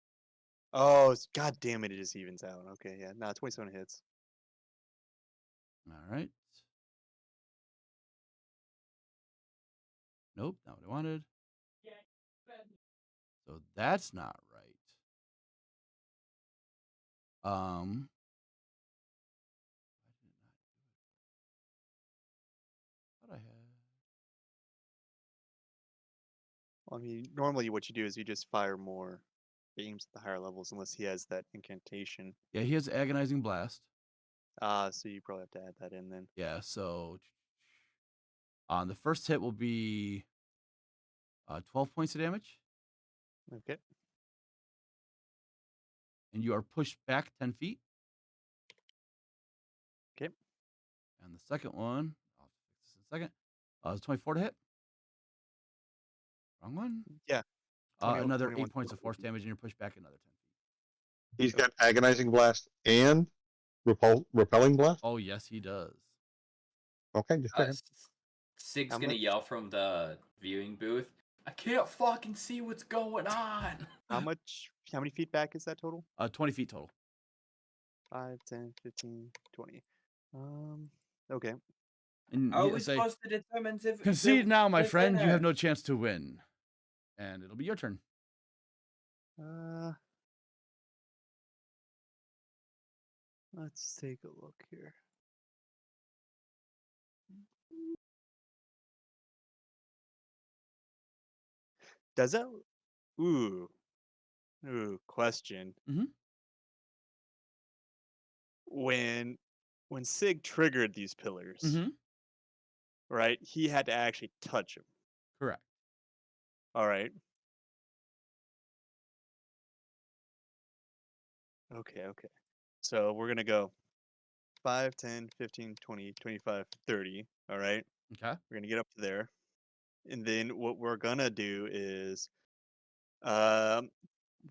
Oh, god damn it, it just evens out. Okay, yeah. No, 27 hits. All right. Nope, not what I wanted. So that's not right. What I have? Well, I mean, normally what you do is you just fire more aims at the higher levels unless he has that incantation. Yeah, he has Agonizing Blast. So you probably have to add that in then. Yeah, so the first hit will be 12 points of damage, Okay. and you are pushed back 10 feet. Okay. And the second one, I'll fix this in a second, is 24 to hit. Wrong one. Yeah. 20 Another 21 8 points of force damage, and you're pushed back another 10 feet. He's got agonizing blast and repelling blast. Oh yes, he does. Okay, just checking. Sig's How gonna much? yell from the viewing booth. I can't fucking see what's going on. How many feet back is that total? 20 feet total. 5, 10, 15, 20. Okay. And How are he'll we say, supposed to determine if concede now, my the friend. You have winner? no chance to win. And it'll be your turn. Let's take a look here. Does that? Ooh, question. Mhm. When Sig triggered these pillars, Mm-hmm. right? He had to actually touch them. Correct. All right. Okay. So we're gonna go 5, 10, 15, 20, 25, 30. All right. Okay. We're gonna get up to there. And then what we're gonna do is, um,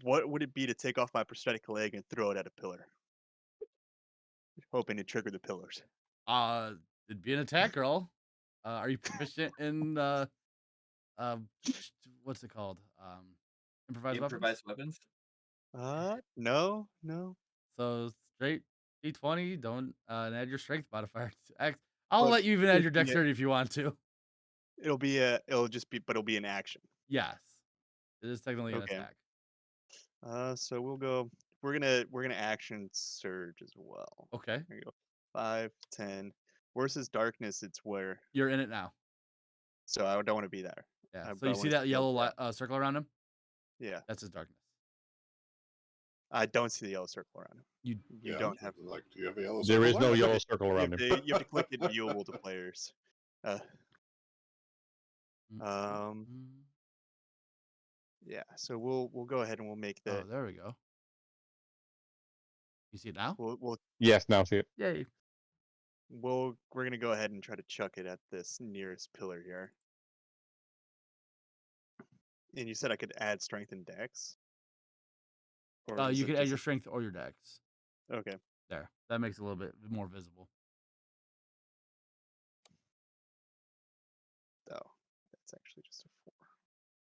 what would it be to take off my prosthetic leg and throw it at a pillar, hoping to trigger the pillars? It'd be an attack roll. Are you proficient in what's it called? Improvised weapons. Improvised weapons. No. So straight D20. Don't and add your strength modifier. I'll Well, let you even add your it'd be a- dexterity if you want to. It'll be an action. Yes, it is technically an Okay. attack. So we'll go. We're gonna action surge as well. Okay, There you go. 5, 10. Versus darkness, it's where. you're in it now. So I don't want to be there. Yeah. So But I you see wanna that be able yellow to- circle around him? Yeah. That's his darkness. I don't see the yellow circle around him. You You don't have. Like, do you have a yellow There is circle no around it? yellow circle You around have, him. you have to click it viewable to players. Mm. Yeah. So we'll go ahead and we'll make Oh, that. there we go. You see it now? We'll Yes, now see it. Yay. we're gonna go ahead and try to chuck it at this nearest pillar here. And you said I could add strength and dex? Or is You it can add just your strength or your dex. Okay. There. That makes it a little bit more visible. Oh, that's actually just a 4.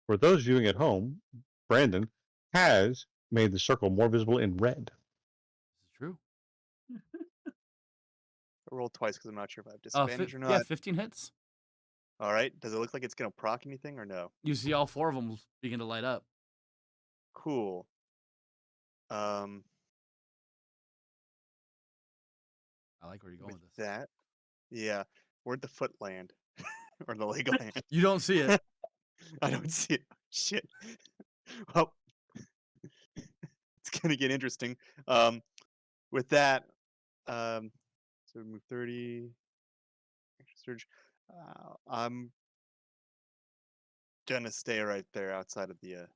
For those viewing at home, Brandon has made the circle more visible in red. This is true. I rolled twice because I'm not sure if I have disadvantage or Yeah, not. 15 hits. All right. Does it look like it's gonna proc anything or no? You see all 4 of them begin to light up. Cool. I like where you're going With with this. that, yeah. Where'd the foot land? Or the leg land? You don't see it. I don't see it. Shit. Well, it's gonna get interesting. With that, so we move 30. Action surge. I'm gonna stay right there outside of the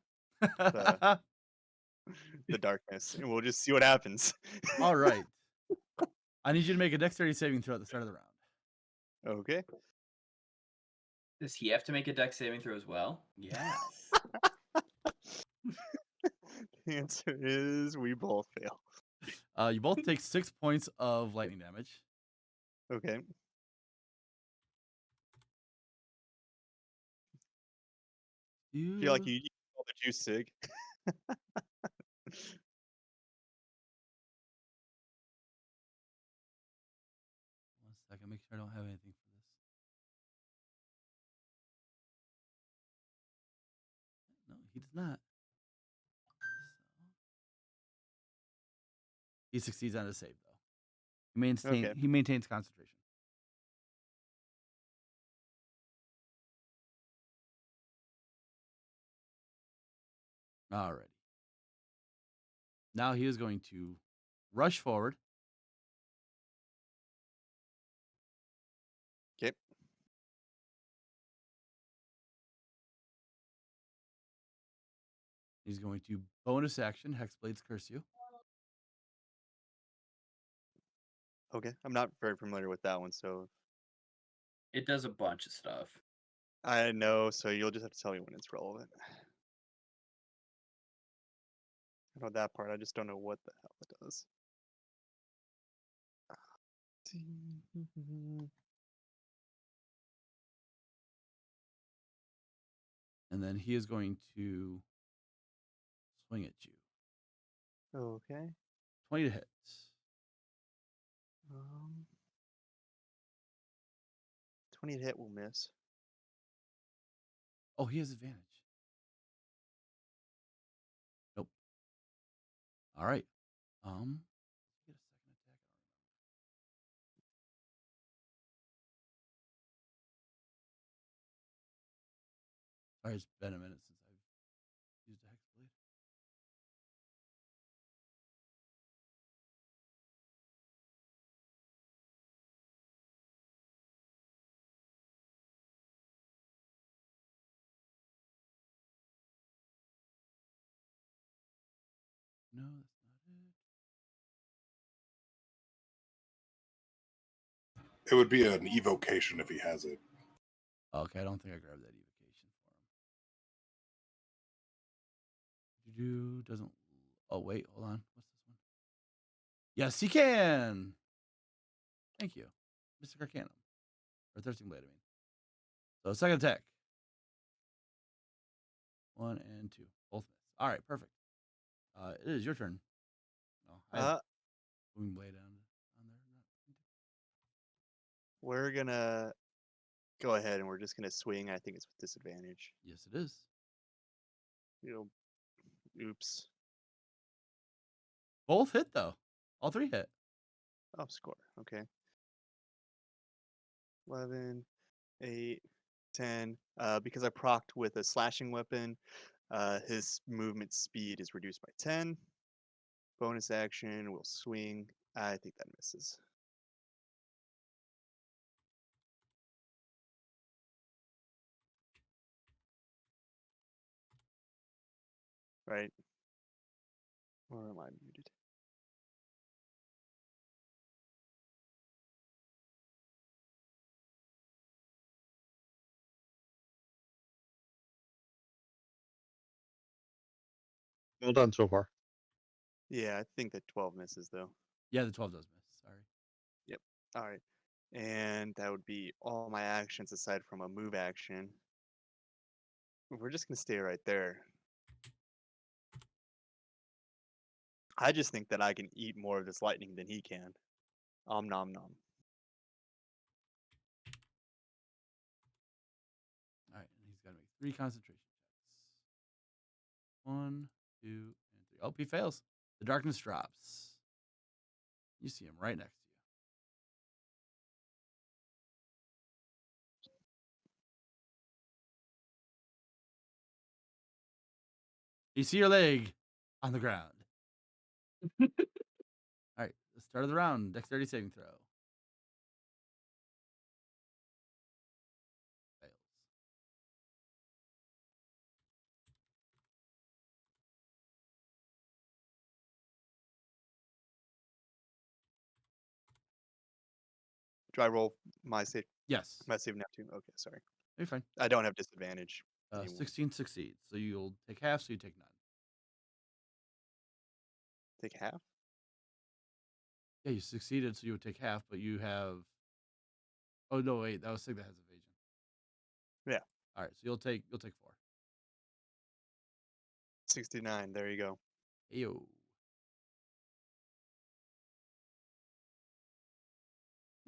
darkness, and we'll just see what happens. All right. I need you to make a dexterity saving throw at the start of the round. Okay. Does he have to make a dex saving throw as well? Yes. The answer is we both fail. You both take 6 points of lightning damage. Okay. You Feel like you all the juice, Sig. One second, make sure I don't have anything for this. No, he does not. So... He succeeds on his save, though. He maintains concentration. Alrighty. Now he is going to rush forward. Okay. He's going to bonus action Hexblade's Curse You. Okay. I'm not very familiar with that one, so It does a bunch of stuff. I know, so you'll just have to tell me when it's relevant. I know that part. I just don't know what the hell it does. And then he is going to swing at you. Okay. 20 to hit. 20 to hit will miss. Oh, he has advantage. Nope. All right. Get a second attack. Sorry, it's been a minute since I've used a hex blade. No, that's not it. It would be an evocation if he has it. Okay, I don't think I grabbed that evocation for him. Doesn't. Oh wait, hold on. What's this one? Yes, he can. Thank you, Mr. Arcanum, or Thirsting Blade. I mean. So second attack. 1 and 2, both miss. All right, perfect. It is your turn. No, I have Booming Blade on there. We're gonna go ahead and we're just gonna swing. I think it's with disadvantage. Yes, it is. Oops. Both hit though. All 3 hit. Oh, score. Okay. 11, 8, 10. Because I procced with a slashing weapon, his movement speed is reduced by 10. Bonus action will swing. I think that misses. Right? Or am I muted? Well done so far. Yeah, I think that 12 misses though. Yeah, the 12 does miss. Sorry. Yep. All right. And that would be all my actions aside from a move action. We're just going to stay right there. I just think that I can eat more of this lightning than he can. Om nom nom. All right, and he's got to make 3 concentration checks. 1, 2, and 3. Oh, he fails. The darkness drops. You see him right next to you. You see your leg on the ground. All right, the start of the round. Dexterity saving throw. Fails. Do I roll my save? Yes. My save now too? Okay, sorry. You're fine. I don't have disadvantage. anymore. 16 succeeds. So you'll take half, so you take none. Take half? Yeah, you succeeded, so you would take half, but you have. Oh no, wait, that was Sig that has evasion. Yeah. All right, so you'll take 4. 69. There you go. Ayo.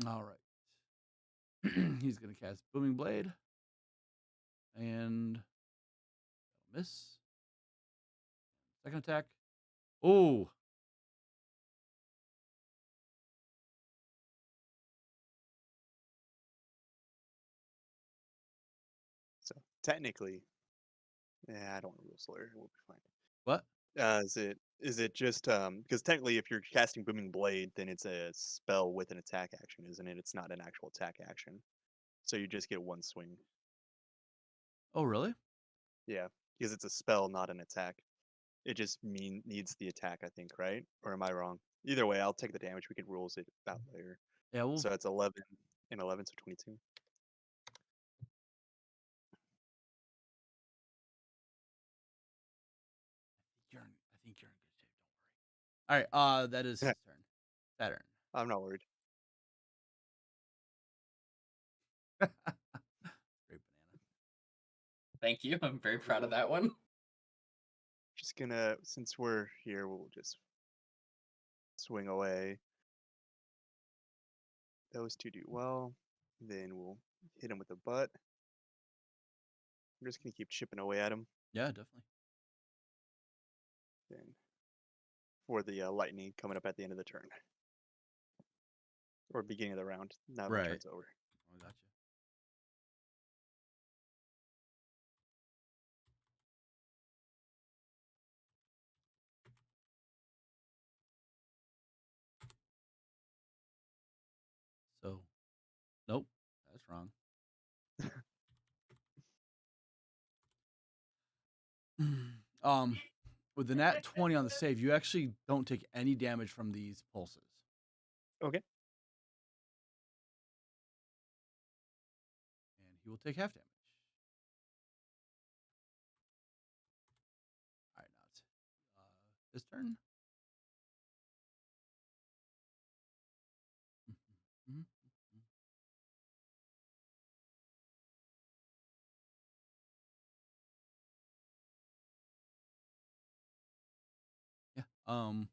All right. He's gonna cast Booming Blade, and that'll miss. Second attack. Oh. So technically, yeah, I don't want to rule Slayer. We'll be fine. What? Is it just because technically if you're casting Booming Blade, then it's a spell with an attack action, isn't it? It's not an actual attack action. So you just get one swing. Oh, really? Yeah, because it's a spell, not an attack. It just needs the attack, I think, right? Or am I wrong? Either way, I'll take the damage. We can rules it out later. Yeah. Well. So it's 11 and 11, so 22. I think you're in good All right. That is his turn. Saturn. I'm not worried. Great banana. Thank you. I'm very proud of that one. Just gonna, since we're here, we'll just swing away. Those two do well. Then we'll hit him with the butt. I'm just gonna keep chipping away at him. Yeah, definitely. Then for the lightning coming up at the end of the turn. Or beginning of the round. Now my Right. turn's over. I gotcha. So, nope, that's wrong. With the nat 20 on the save, you actually don't take any damage from these pulses. Okay. And he will take half damage. All right, now it's his turn. Mhm. Yeah.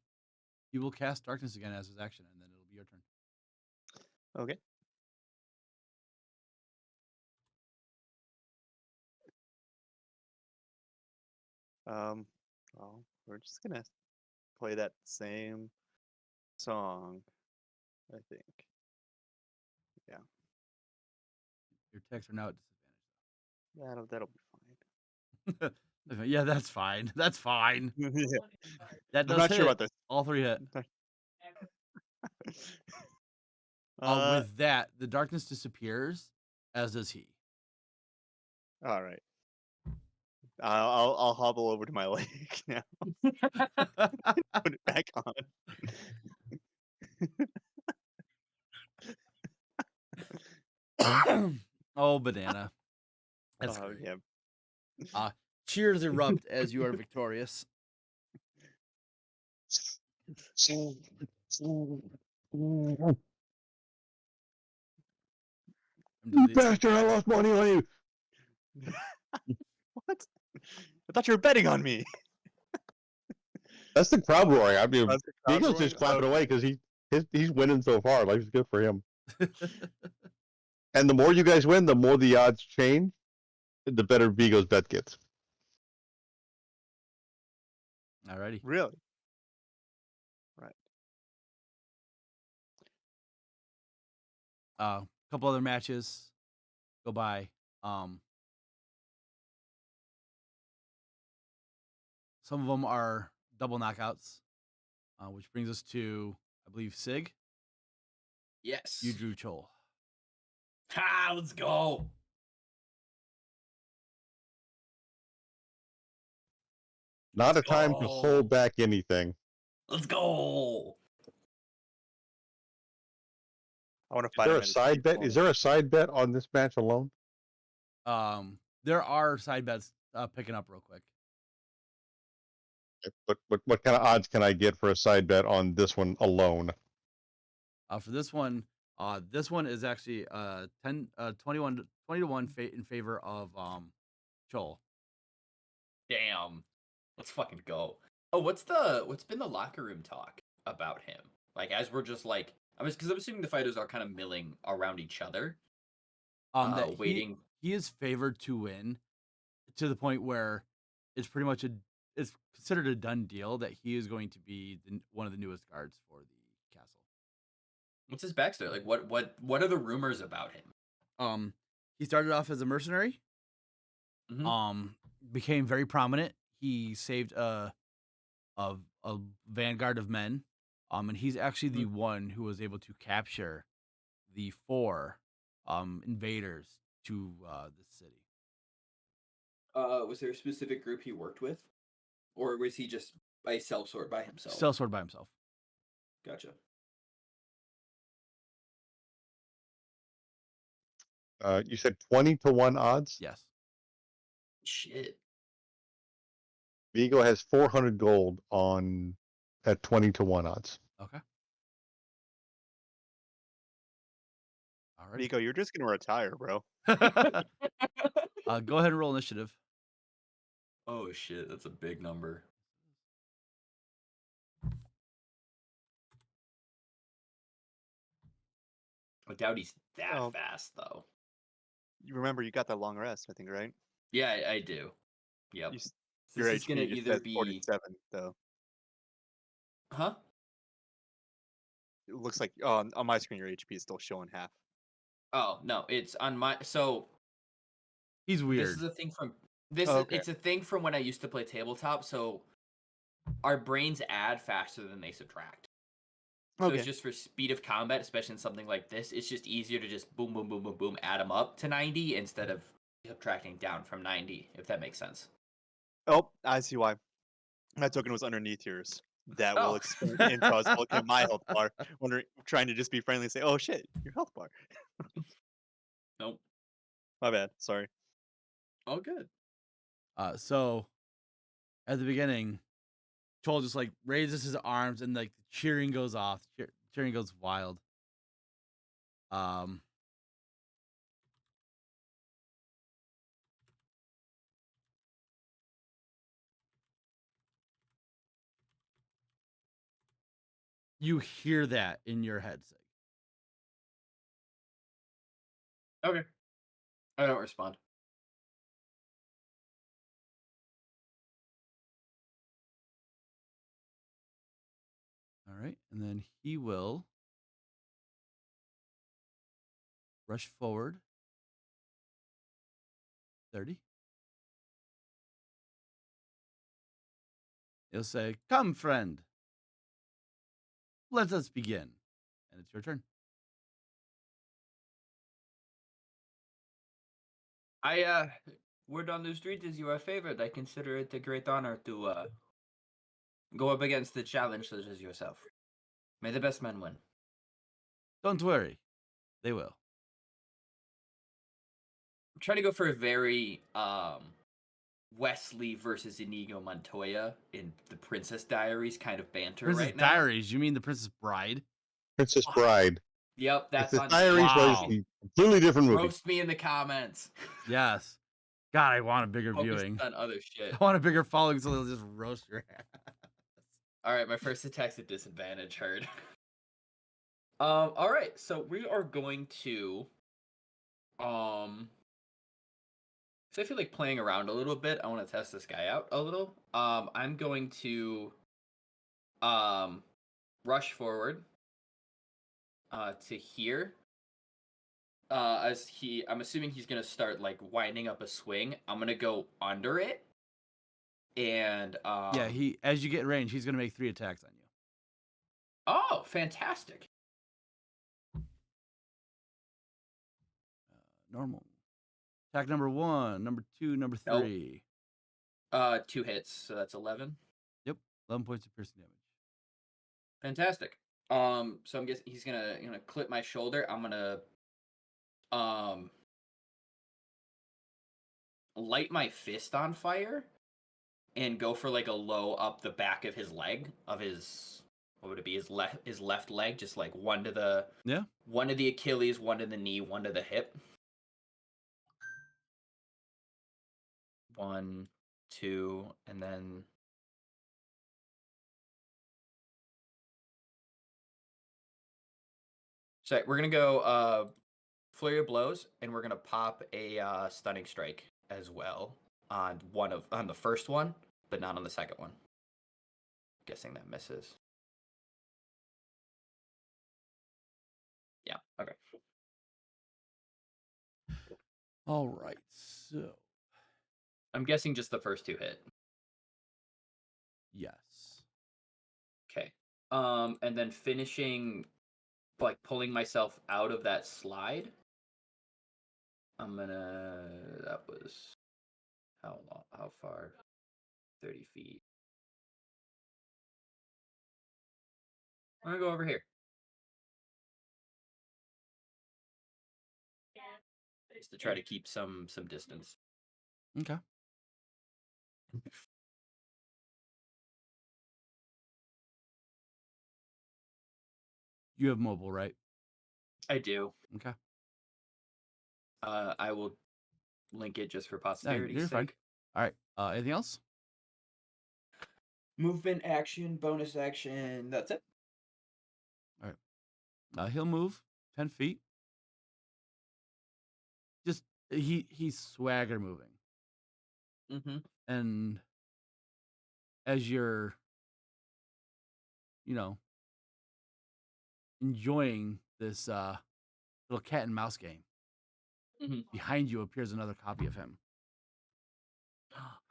He will cast darkness again as his action, and then it'll be your turn. Okay. Well, we're just gonna play that same song, I think. Yeah, Your attacks are now at disadvantage. that'll be fine. Yeah, that's fine. That's fine. Yeah. That I'm does not hit. sure about this. All three hit. Uh, With that, the darkness disappears, as does he. all right. I'll hobble over to my leg now. Put it back on. Oh, banana. That's Oh great. yeah. Cheers erupt as you are victorious. You bastard! I lost money on you. What? I thought you were betting on me. That's the crowd roaring. I mean, That's the crowd Eagles roaring? just clapping away because he's winning so far. Life's good for him. And the more you guys win, the more the odds change, the better Vigo's bet gets. Alrighty. Really? Right. A couple other matches go by. Some of them are double knockouts, which brings us to, I believe, Sig. Yes. You drew Chol. Ha! Let's go. Not Let's a time to go. hold back anything. Let's go. I want to Is fight there him a at his side peak bet? moment. Is there a side bet on this match alone? There are side bets picking up real quick. What kind of odds can I get for a side bet on this one alone? For this one is actually 20 to 1 in favor of Chol. Damn. Let's fucking go. Oh, what's been the locker room talk about him? Like, as we're just like, because I'm assuming the fighters are kind of milling around each other, That waiting. he is favored to win to the point where it's pretty much it's considered a done deal that he is going to be one of the newest guards for the castle. What's his backstory? Like, what are the rumors about him? He started off as a mercenary. Mhm. Became very prominent. He saved a vanguard of men. And he's actually the one who was able to capture the 4 invaders to the city. Was there a specific group he worked with, or was he just a sellsword by himself? Sellsword by himself. Gotcha. You said 20 to 1 odds? Yes. Shit. Vigo has 400 gold on at 20-1 odds. Okay. All right. Nico, you're just gonna retire, bro. Go ahead and roll initiative. Oh shit, that's a big number. I doubt he's that Oh. fast though. You remember you got that long rest, I think, right? Yeah, I do. Yep. You, So your this is HP gonna just either says be 47, though. huh? It looks like on my screen your HP is still showing half. Oh no, it's on my so He's this weird. is a thing from this Oh, is okay. it's a thing from when I used to play tabletop, so our brains add faster than they subtract. So Okay. it's just for speed of combat, especially in something like this, it's just easier to just boom, boom, boom, boom, boom, add them up to 90 instead of subtracting down from 90, if that makes sense. Oh, I see why. My token was underneath yours. That will Oh. explain into us looking at my health bar, trying to just be friendly and say, "Oh shit, your health bar." Nope. My bad. Sorry. Oh, good. So at the beginning, Troll just like raises his arms and like cheering goes off. Cheering goes wild. You hear that in your head. Okay. I don't respond. All right, and then he will rush forward 30. He'll say, "Come, friend. Let us begin." And it's your turn. Word on the street is you are favored. I consider it a great honor to go up against the challenge such as yourself. May the best man win. Don't worry. They will. I'm trying to go for a very Wesley versus Inigo Montoya in the Princess Diaries kind of banter Princess right now. Diaries? You mean the Princess Bride? Princess Bride. Yep, that's Princess on Diaries Wow. was a completely different movie. Roast me in the comments. Yes. God, I want a bigger Focus viewing. on other shit. I want a bigger following so they'll just roast your ass. All right, my first attack's a disadvantage. Heard. All right, so we are going to so I feel like playing around a little bit. I want to test this guy out a little. I'm going to rush forward to here. I'm assuming he's gonna start like winding up a swing. I'm gonna go under it, and Yeah, as you get in range, he's gonna make 3 attacks on you. Oh, fantastic! Normal. Attack number 1, number 2, number 3. 2 hits, so that's 11. Yep, 11 points of piercing damage. Fantastic. So I'm guessing he's gonna clip my shoulder. I'm gonna light my fist on fire and go for like a low up the back of his leg, of his, what would it be, his left leg, just like one to the Achilles, one to the knee, one to the hip. 1, 2, and then so we're gonna go flurry of blows, and we're gonna pop a stunning strike as well on the first one, but not on the second one. Guessing that misses. Yeah. Okay. All right. So, I'm guessing just the first 2 hit. yes. Okay. And then finishing, like pulling myself out of that slide. That was how long? How far? 30 feet. I'm gonna go over here. Just to try to keep some distance. Okay. You have mobile, right? I do. Okay. I will link it just for Yeah, posterity's you're fine. sake. All right. Anything else? Movement, action, bonus action. That's it. He'll move 10 feet. Just he's swagger moving, Mm-hmm. and as you're, you know, enjoying this little cat and mouse game, Mhm. behind you appears another copy of him.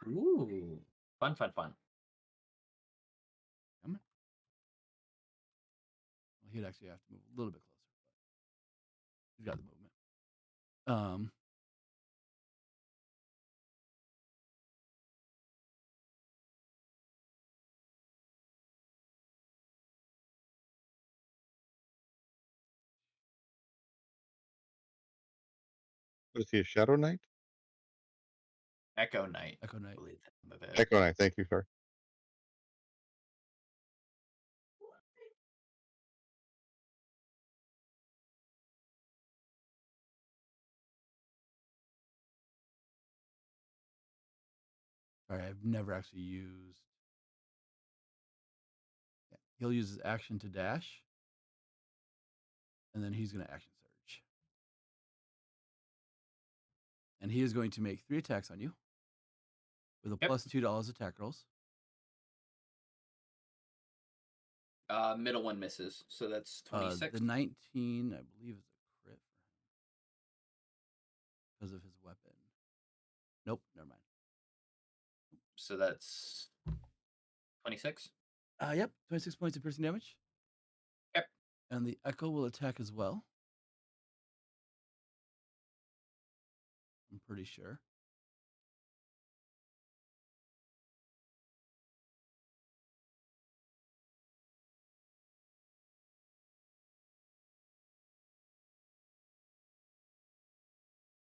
Ooh. Fun. Come on. Well, he'd actually have to move a little bit closer, but he's got the movement. What is he, a Shadow Knight? Echo Knight. Echo I Knight. believe the name of it. Echo Knight, thank you, sir. All right, I've never actually used. Yeah, he'll use his action to dash, and then he's going to action surge, and he is going to make 3 attacks on you with a Yep. plus $2 attack rolls. Middle one misses, so that's 26. The 19, I believe, is a crit for him because of his weapon. Nope, never mind. So that's 26. Yep, 26 points of piercing damage. Yep. And the Echo will attack as well. I'm pretty sure.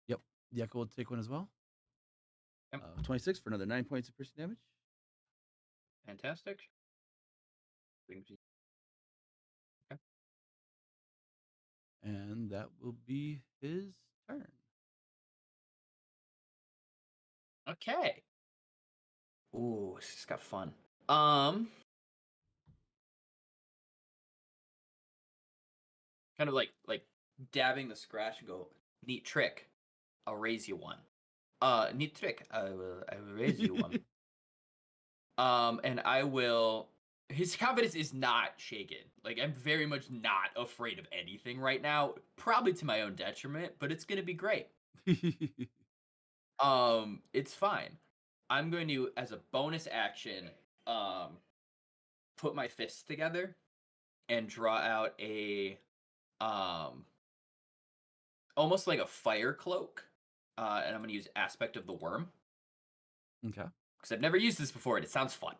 Yep, the Echo will take one as well. Yep. 26 for another 9 points of piercing damage. Fantastic. Okay. And that will be his turn. Okay. Ooh, this just got fun. Kind of like dabbing the scratch and go, neat trick. I'll raise you one. Neat trick. I will raise you one. And I will. His confidence is not shaken. Like, I'm very much not afraid of anything right now. Probably to my own detriment, but it's gonna be great. It's fine. I'm going to, as a bonus action, put my fists together and draw out a almost like a fire cloak. And I'm gonna use Aspect of the Worm. Okay. Because I've never used this before and it sounds fun.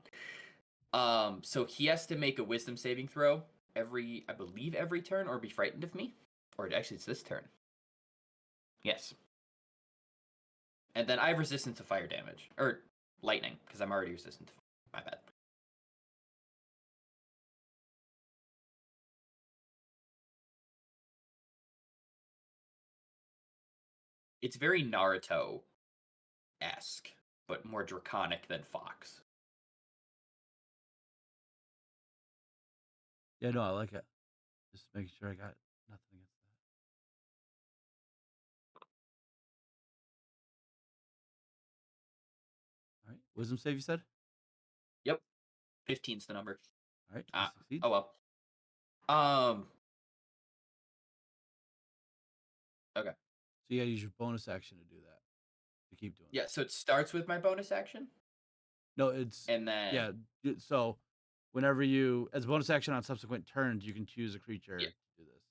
So he has to make a wisdom saving throw I believe every turn, or be frightened of me. Or actually, it's this turn. Yes. And then I have resistance to fire damage. Or lightning, because I'm already resistant to my bad. It's very Naruto-esque, but more draconic than Fox. Yeah, no, I like it. Just making sure I got nothing against that. All right. Wisdom save, you said? Yep. 15's the number. All right. He succeeds. Oh well. Okay. So you gotta use your bonus action to do that. To keep doing Yeah, that. so it starts with my bonus action. No, it's And then yeah. So whenever you, as a bonus action on subsequent turns, you can choose a creature Yeah. to do this.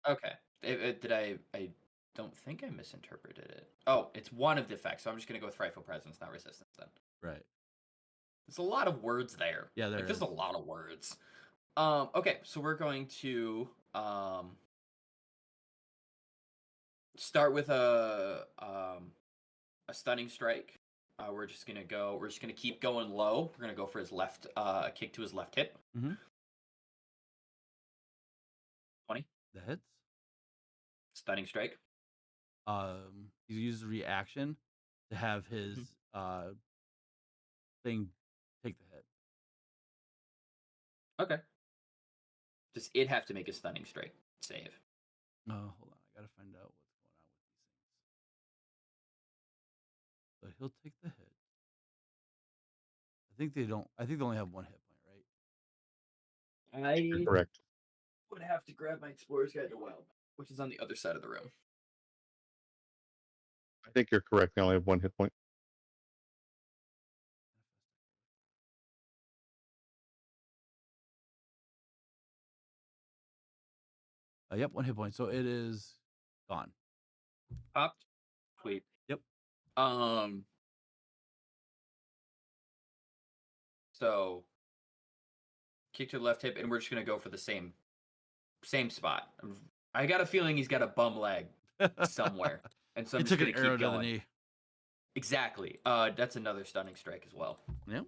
Okay. Did I don't think I misinterpreted it. Oh, it's one of the effects, so I'm just gonna go with frightful presence, not resistance then. Right. There's a lot of words there. Yeah, there's a lot of words. Okay, so we're going to start with a stunning strike. We're just gonna keep going low. We're gonna go for his left kick to his left hip. Mm-hmm. That hits. Stunning strike. He uses reaction to have his thing take the hit. Okay. Does it have to make a stunning strike save? Oh, hold on. I gotta find out what's going on with these things. But he'll take the hit. I think they don't. I think they only have one hit point, right? I Correct. would have to grab my Explorer's Guide to Wild, which is on the other side of the room. I think you're correct. They only have one hit point. Yep, one hit point. So it is gone. Popped. Sweet. Yep. So kick to the left hip, and we're just gonna go for the same spot. I got a feeling he's got a bum leg somewhere, and so He I'm took just an gonna arrow keep to the going. knee. Exactly. That's another stunning strike as well. Yep.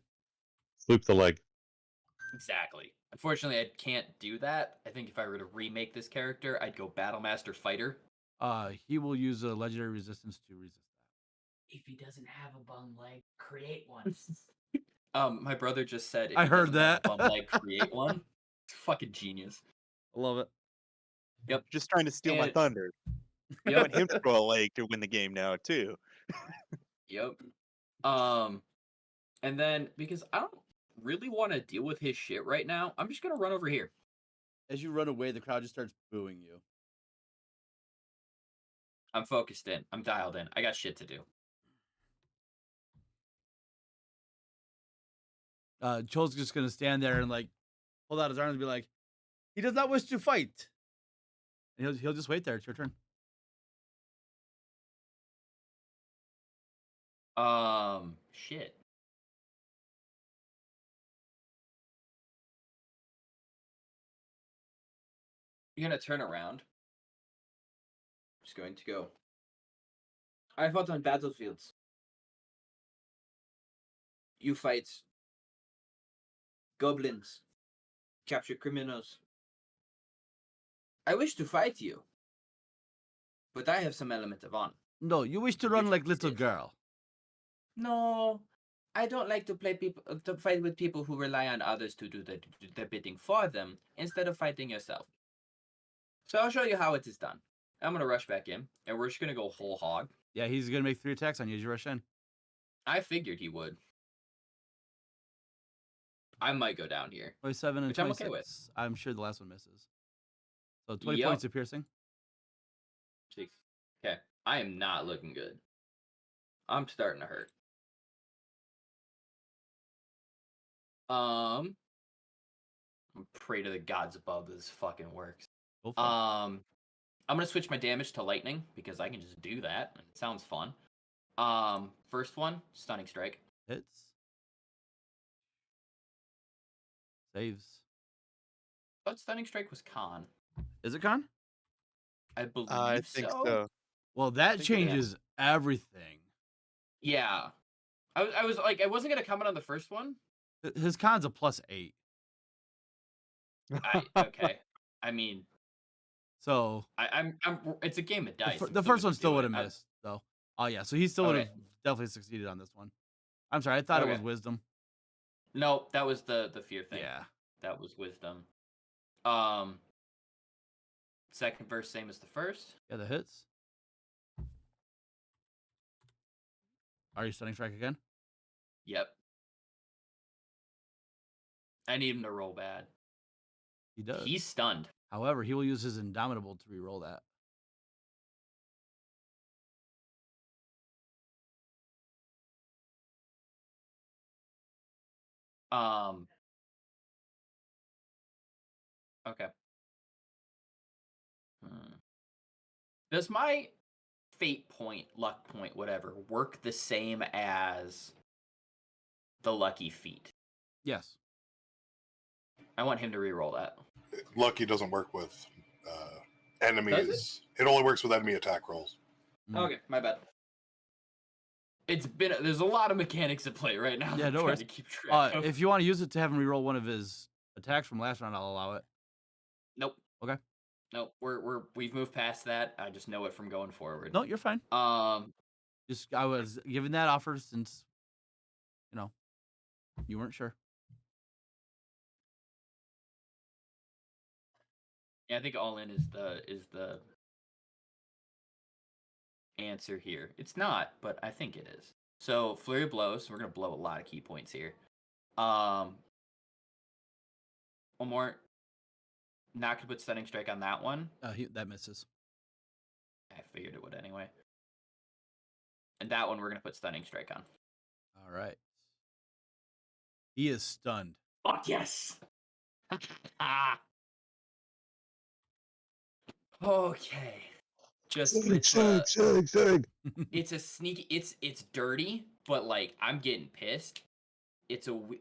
Loop the leg. Exactly. Unfortunately, I can't do that. I think if I were to remake this character, I'd go Battlemaster Fighter. He will use a legendary resistance to resist that. If he doesn't have a bum leg, create one. My brother just said, if I he heard doesn't have that. a bum leg, create one. It's fucking genius. I love it. Yep. Just trying to steal my And- thunder. I Yep. want him to grow a leg to win the game now too. Yep. And then because I don't really want to deal with his shit right now, I'm just gonna run over here. As you run away, the crowd just starts booing you. I'm focused in. I'm dialed in. I got shit to do. Joel's just gonna stand there and like hold out his arms and be like, "He does not wish to fight." And he'll just wait there. It's your turn. Shit. You're gonna turn around. Just going to go. I fought on battlefields. You fight goblins, capture criminals. I wish to fight you, but I have some element of honor. No, you wish to run Which like little is- girl. No, I don't like to to fight with people who rely on others to do the bidding for them instead of fighting yourself. So I'll show you how it is done. I'm gonna rush back in, and we're just gonna go whole hog. Yeah, he's gonna make 3 attacks on you as you rush in. I figured he would. I might go down here. 27 and Which I'm 26. okay with. I'm sure the last one misses. So 20 Yup. points of piercing. 6. Okay, I am not looking good. I'm starting to hurt. Pray to the gods above this fucking works. Go for it. I'm gonna switch my damage to lightning because I can just do that. And it sounds fun. First one, stunning strike. Hits. Saves. But stunning strike was con. Is it con? I believe I think so. so. Well, that think it is. changes everything. Yeah. I was like, I wasn't gonna comment on the first one. His con's a +8. Okay. I mean, So I'm. It's a game of dice. the I'm first gonna one still do would it. have missed, though. Oh yeah, so he still would have Okay. definitely succeeded on this one. I'm sorry, I thought it was Okay. wisdom. No, that was the fear thing. Yeah. That was wisdom. Second verse, same as the first. Yeah, the hits. Are you stunning strike again? Yep. I need him to roll bad. He does. He's stunned. However, he will use his Indomitable to re-roll that. Okay. Does my fate point, luck point, whatever, work the same as the lucky feat? Yes. I want him to re-roll that. Lucky doesn't work with enemies. It only works with enemy attack rolls. Mm. Okay, my bad. There's a lot of mechanics at play right now. Yeah, I'm no trying worries. to keep track of. If you want to use it to have him re-roll one of his attacks from last round, I'll allow it. Nope. Okay. Nope, we've moved past that. I just know it from going forward. No, you're fine. Just I was giving that offer since you weren't sure. Yeah, I think all in is the answer here. It's not, but I think it is. So flurry of blows. We're gonna blow a lot of key points here. One more. Not gonna put stunning strike on that one. That misses. I figured it would anyway. And that one we're gonna put stunning strike on. All right. He is stunned. Fuck yes. Okay. Just it's a sneaky. It's dirty, but like I'm getting pissed.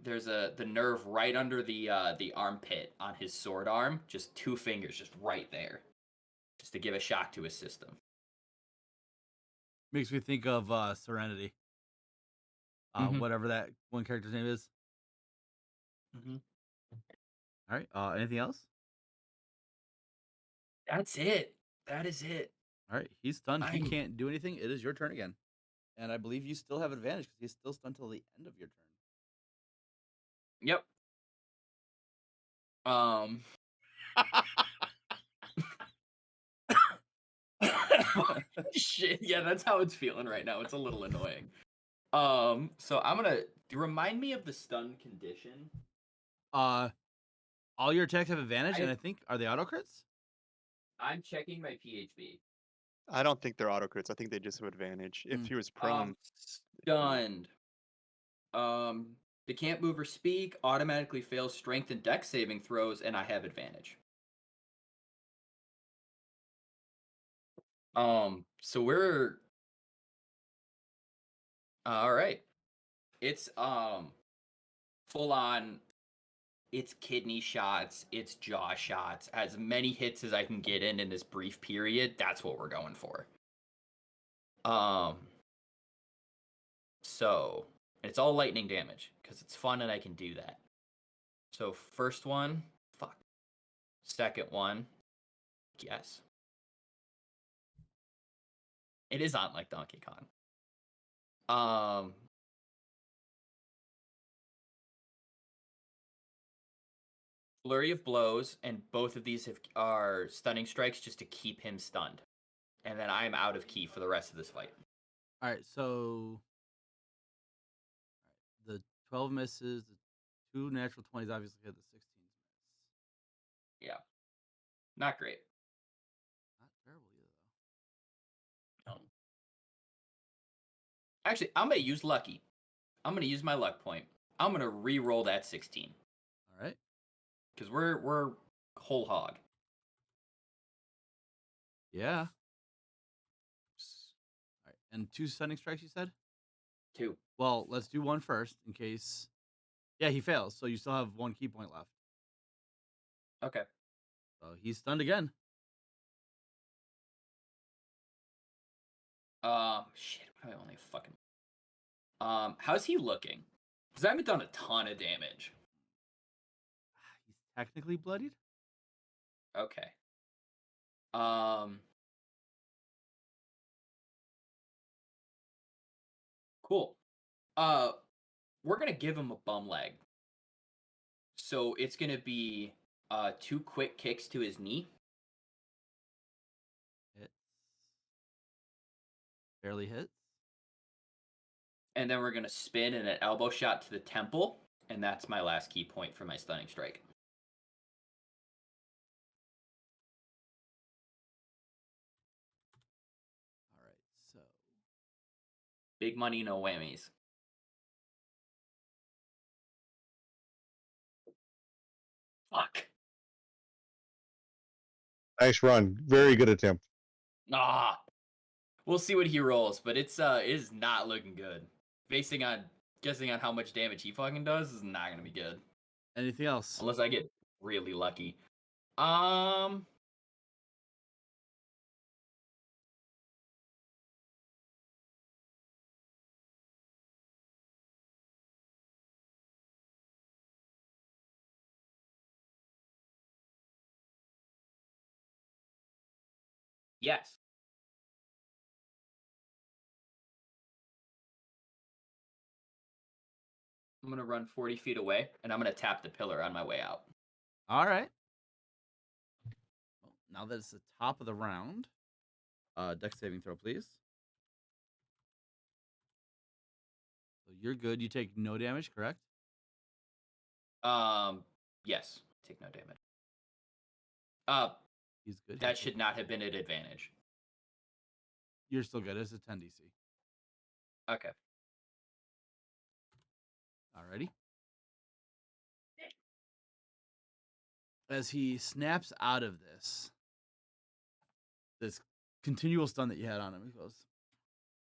There's the nerve right under the armpit on his sword arm. Just 2 fingers, just right there, just to give a shock to his system. Makes me think of Serenity. Whatever that one character's name is. Mm-hmm. All right. Anything else? That's it. That is it. All right. He's stunned. He I'm- can't do anything. It is your turn again. And I believe you still have advantage because he's still stunned till the end of your turn. Yep. Shit. Yeah, that's how it's feeling right now. It's a little annoying. So I'm gonna remind me of the stun condition. All your attacks have advantage, and I think are they auto crits? I'm checking my PHB. I don't think they're auto crits. I think they just have advantage. If he was prone, Stunned. They can't move or speak. Automatically fails strength and dex saving throws, and I have advantage. So we're all right. It's full on. It's kidney shots. It's jaw shots. As many hits as I can get in this brief period. That's what we're going for. So it's all lightning damage because it's fun and I can do that. So first one, fuck. Second one, yes. It is on like Donkey Kong. Flurry of blows, and both of these are stunning strikes just to keep him stunned. And then I'm out of key for the rest of this fight. All right. So the 12 misses. The 2 natural 20s obviously had the 16s miss. Yeah. Not great. Not terrible either, though. No. Actually, I'm going to use lucky. I'm going to use my luck point. I'm going to re-roll that 16. All right. Because we're whole hog. Yeah. All right. And 2 stunning strikes, you said? 2. Well, let's do one first in case. Yeah, he fails. So you still have 1 key point left. Okay. So he's stunned again. Shit. What do I only fucking... how's he looking? Because I haven't done a ton of damage. He's technically bloodied. Okay. Cool. We're gonna give him a bum leg. So it's gonna be 2 quick kicks to his knee. Hits. Barely hits. And then we're gonna spin and an elbow shot to the temple. And that's my last key point for my stunning strike. All right. So Big money, no whammies. Fuck. Nice run. Very good attempt. Ah. We'll see what he rolls, but it is not looking good. Guessing on how much damage he fucking does is not gonna be good. anything else? Unless I get really lucky. Yes. I'm gonna run 40 feet away, and I'm gonna tap the pillar on my way out. All right. Well, now that it's the top of the round, dex saving throw, please. So you're good. You take no damage, correct? Yes. Take no damage. He's good. That He's should good. not have been an advantage. You're still good. It's a 10 DC. Okay. Alrighty. As he snaps out of this continual stun that you had on him, he goes,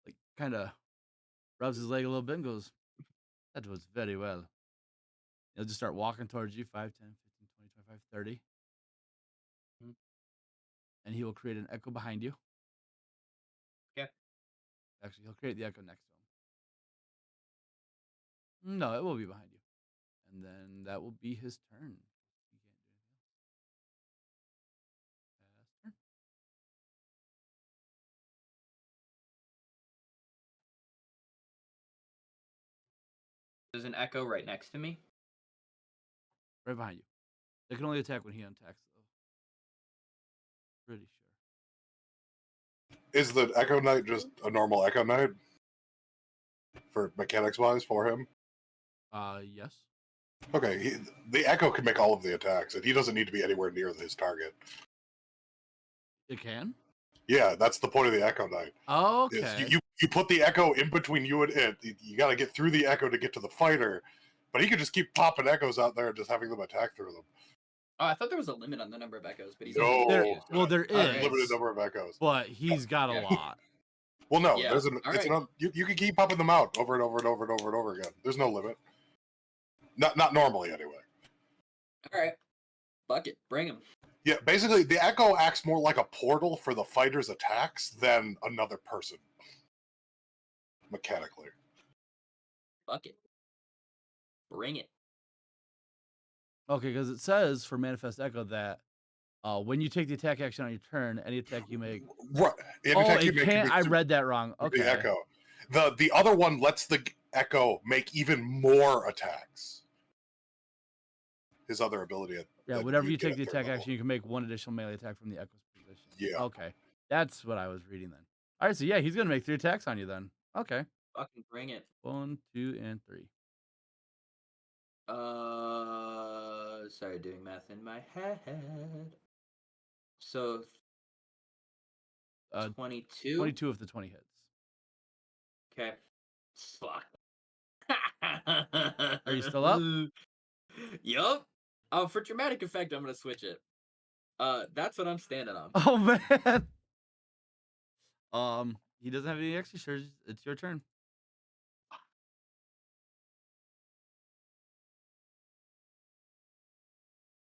like, kind of rubs his leg a little bit and goes, that was very well. He'll just start walking towards you, 5, 10, 15, 20, 25, 30. Mhm. And he will create an echo behind you. Okay. Actually, he'll create the echo next to him. No, it will be behind you. And then that will be his turn. He can't do anything else. Pass turn. There's an echo right next to me. Right behind you. They can only attack when he untacks, though. Pretty sure. Is the Echo Knight just a normal Echo Knight? For mechanics wise, for him? Yes. Okay, the Echo can make all of the attacks, and he doesn't need to be anywhere near his target. It can? Yeah, that's the point of the Echo Knight. Okay. Is you put the Echo in between you and it. You got to get through the Echo to get to the fighter, but he could just keep popping Echoes out there and just having them attack through them. Oh, I thought there was a limit on the number of echoes, but he's No. only There, used well, there All right. is, Limited number of Echoes. but he's got a Yeah. lot. Well, no, Yeah, there's all right. you can keep popping them out over and over and over and over and over again. There's no limit. Not normally, anyway. All right. Fuck it. Bring him. Yeah, basically, the Echo acts more like a portal for the fighter's attacks than another person. Mechanically. Fuck it. Bring it. Okay, because it says for Manifest Echo that when you take the attack action on your turn, any attack you make. Right. Any Oh, attack you it make, you can't. make I through read that wrong. Okay. the Echo. The other one lets the Echo make even more attacks. His other ability. Yeah, that whenever you get take at the third attack level. action, you can make one additional melee attack from the Echo's position. Yeah. Okay. That's what I was reading then. All right, so yeah, he's going to make 3 attacks on you then. Okay. Fucking bring it. 1, 2, and 3. Sorry, doing math in my head. So, 22? 22 of the 20 hits. Okay. Fuck. Are you still up? Yup. Oh, for dramatic effect, I'm gonna switch it. That's what I'm standing on. Oh, man. He doesn't have any extra surges. It's your turn.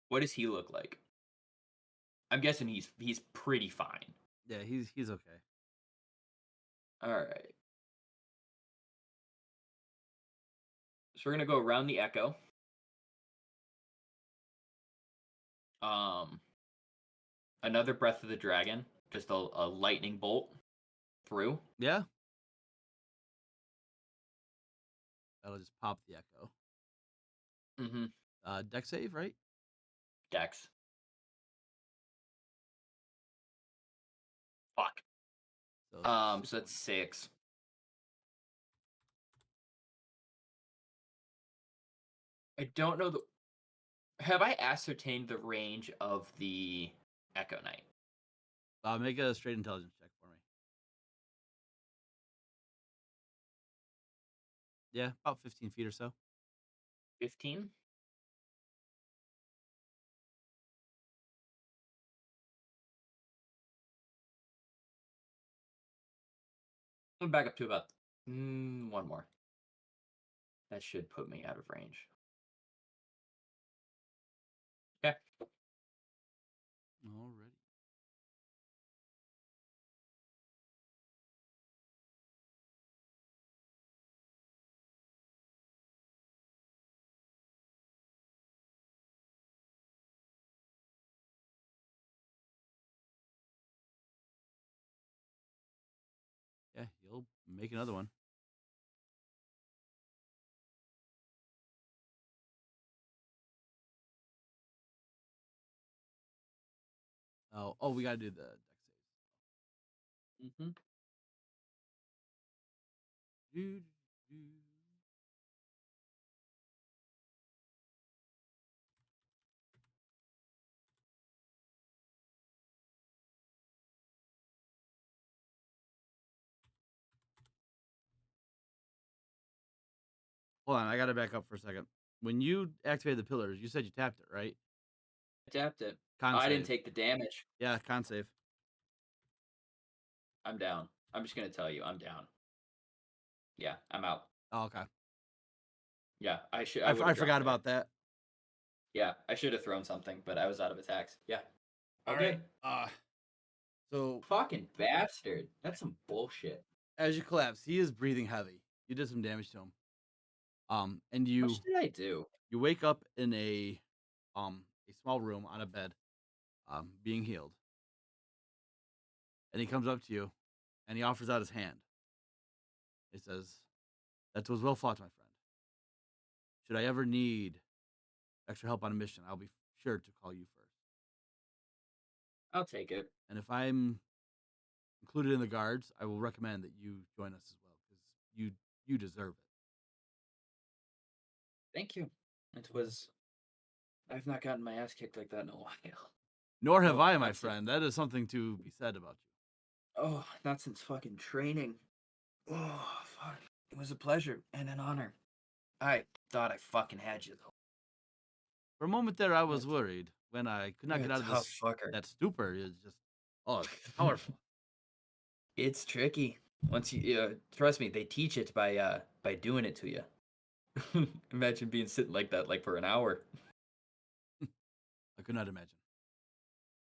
What does he look like? I'm guessing he's pretty fine. Yeah, he's okay. All right. So we're gonna go around the echo. Another breath of the dragon, just a lightning bolt through. Yeah. That'll just pop the echo. Mm-hmm. Dex save, right? Dex. Fuck. So that's 6. I don't know have I ascertained the range of the Echo Knight? Make a straight intelligence check for me. Yeah, about 15 feet or so. 15? I'm back up to about one more. That should put me out of range. Okay. Alrighty. Make another one. Oh, we gotta do the deck saves. Mm-hmm. Do, do. Hold on, I gotta back up for a second. When you activated the pillars, you said you tapped it, right? I tapped it. Con I didn't save. take the damage. Yeah, con save. I'm down. I'm just gonna tell you, I'm down. Yeah, I'm out. Oh, okay. Yeah, I should. I would've forgot dropped about there. that. Yeah, I should have thrown something, but I was out of attacks. Yeah. All Okay. right. So Fucking bastard. That's some bullshit. as you collapse, he is breathing heavy. You did some damage to him. And What you did I do? wake up in a small room on a bed, being healed. And he comes up to you, and he offers out his hand. He says, "That was well fought, my friend. Should I ever need extra help on a mission, I'll be sure to call you first. I'll take it. And if I'm included in the guards, I will recommend that you join us as well, because you deserve it." Thank you. It was. I've not gotten my ass kicked like that in a while. Nor have Oh, I, my that's it. friend. That is something to be said about you. Oh, not since fucking training. Oh, fuck. It was a pleasure and an honor. I thought I fucking had you, though. For a moment there, I was worried when I could not You're get a out of tough this fucker. that stupor. It's just, it's powerful. It's tricky. Once you trust me, they teach it by doing it to you. Imagine being sitting like that, like for an hour. I could not imagine.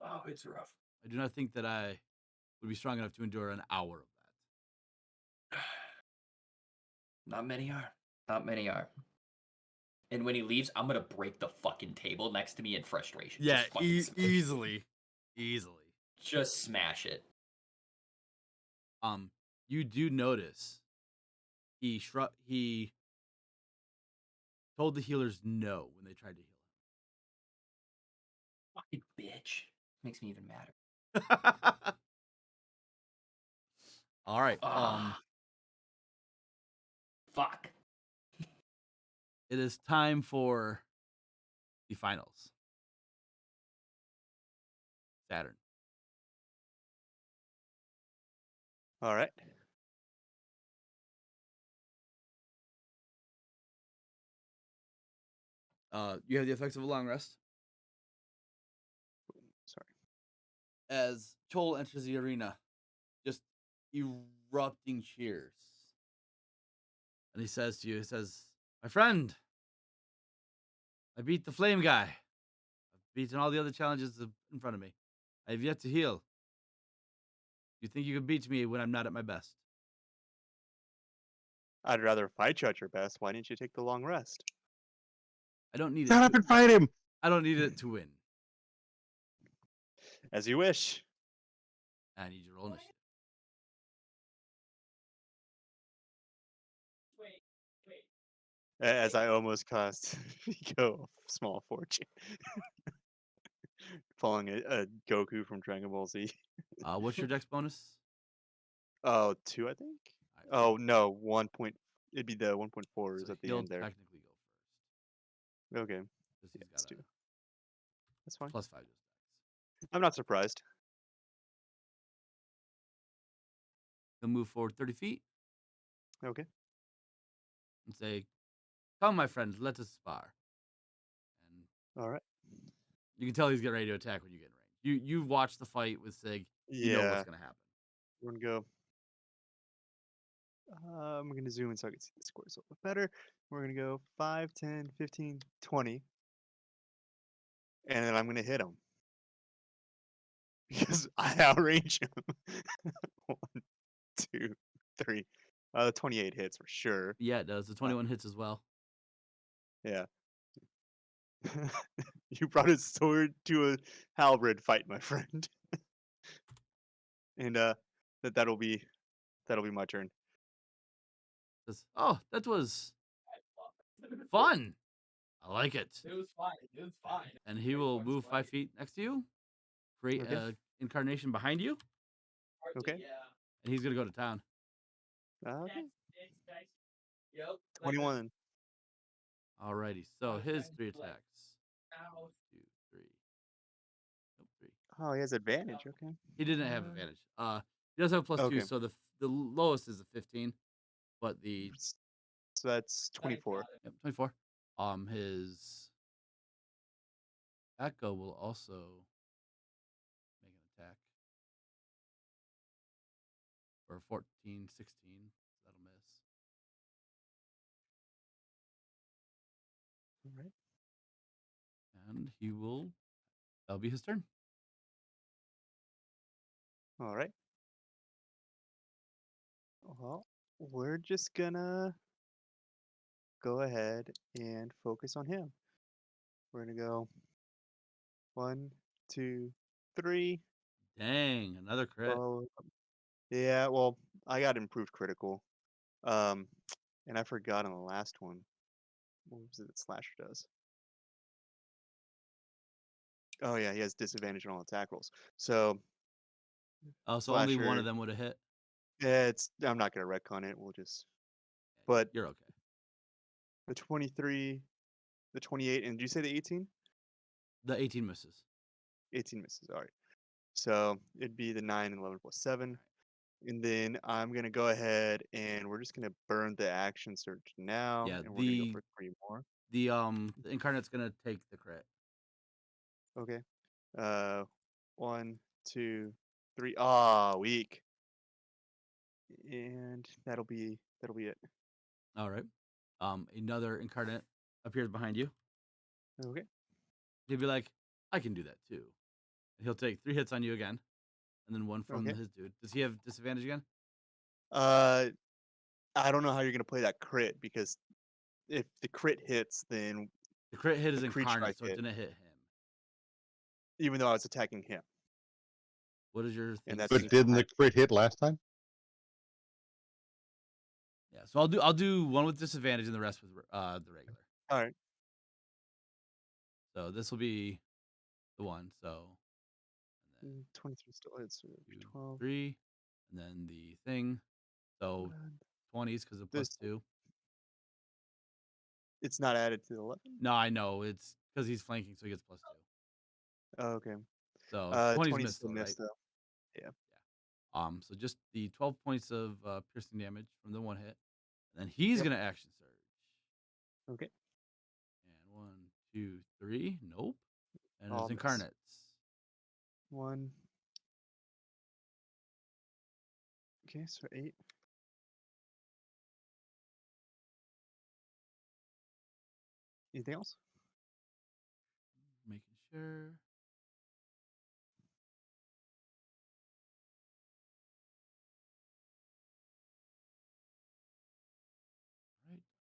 Oh, it's rough. I do not think that I would be strong enough to endure an hour of that. Not many are. Not many are. And when he leaves, I'm gonna break the fucking table next to me in frustration. Yeah, Just fucking easily. Just smash it. You do notice he told the healers no when they tried to heal Fucking bitch. Makes me even madder. him. All right. Fuck. It is time for the finals. Saturn. All right. You have the effects of a long rest. Sorry. As Chol enters the arena, just erupting cheers. And he says to you, "My friend, I beat the flame guy. I've beaten all the other challenges in front of me. I have yet to heal. You think you can beat me when I'm not at my best?" I'd rather fight you at your best. Why didn't you take the long rest? I don't need it. Shut up and fight him. I don't need it to win. As you wish. I need your roll initiative. As I almost cost Vigo a small fortune. Following a Goku from Dragon Ball Z. What's your dex bonus? Oh, 2, I think? All right, Oh, no, 1 point. It'd be the 1.4 is so at the he'll end there. technically go first. Okay. 'Cause Yeah, he's let's got do. That's fine. +5 to his dex. I'm not surprised. He'll move forward 30 feet Okay. and say, "Come, my friend, let us spar." And All right. you can tell he's getting ready to attack when you get in range. You've watched the fight with Sig. You know Yeah. what's going to happen. We're going to go. I'm going to zoom in so I can see the scores a little bit better. We're going to go 5, 10, 15, 20. And then I'm going to hit him. Because I outrange him. 1, 2, 3. 28 hits for sure. Yeah, it does. The 21 hits as well. Yeah. You brought a sword to a halberd fight, my friend. And that'll be my turn. Says, "Oh, that was fun. I like it." It was fine. It was fine. And he will move 5 feet next to you, create Okay. a incarnation behind you, Okay. Yeah. and he's gonna go to town. Okay. Yep. 21. Alrighty. So his 3 attacks. 2, 3. Nope, 3. Oh, he has advantage. Okay. He didn't have advantage. He does have +2, Okay. so the lowest is a 15, but the So that's 24. 24. His echo will also make an attack for 14, 16. That'll miss. All right. And that'll be his turn. All right. Well, we're just gonna go ahead and focus on him. We're gonna go 1, 2, 3. Dang, another crit. Oh, yeah. Well, I got improved critical. Um, and I forgot on the last one. What was it that Slasher does? Oh yeah, he has disadvantage on all attack rolls. So Oh, so only one Slasher, of them would have hit. yeah, I'm not gonna retcon it. We'll just. But You're okay. the 23, the 28, and did you say the 18? The 18 misses. 18 misses. All right. So it'd be the 9 and 11 plus 7. And then I'm going to go ahead and we're just going to burn the action surge now. Yeah, And we're going to go for 3 more. The incarnate's gonna take the crit. Okay. 1, 2, 3. Ah, weak. And that'll be it. All right. Another incarnate appears behind you. Okay. He'll be like, "I can do that too." And he'll take 3 hits on you again, and then 1 from Okay. his dude. Does he have disadvantage again? I don't know how you're going to play that crit because if the crit hits, then The crit hit is The creature I incarnate, so it hit. didn't hit him. even though I was attacking him, What is your thing? and that But thing's didn't the behind. crit hit last time? Yeah, so I'll do 1 with disadvantage and the rest with the regular. All right. So this will be the one. So and then 23 still hits. So 2, 12. 3, and then the thing. So 20s because of This- +2. It's not added to the 11. No, I know it's because he's flanking, so he gets +2. Oh, okay. So 20s 20 missed, still though, missed right? though. So just the 12 points of piercing damage from the 1 hit, and then he's Yep. gonna action surge. Okay. And 1, 2, 3, nope. And All it's miss. incarnates. 1. Okay, so 8. Anything else? Making sure.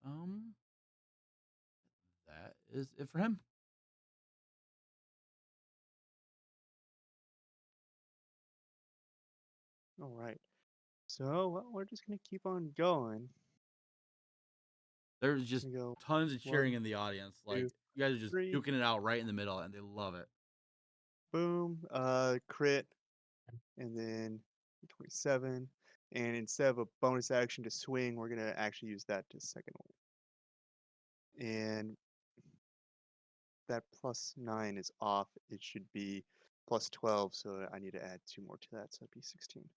Right. That is it for him. All right. So well, we're just gonna keep on going. There's just We go tons of cheering 1, in the audience. Like 2, you guys are just 3. duking it out right in the middle, and they love it. Boom. Crit, and then 27. And instead of a bonus action to swing, we're gonna actually use that to second one. And that +9 is off. It should be +12, so I need to add 2 more to that, so it'd be 16.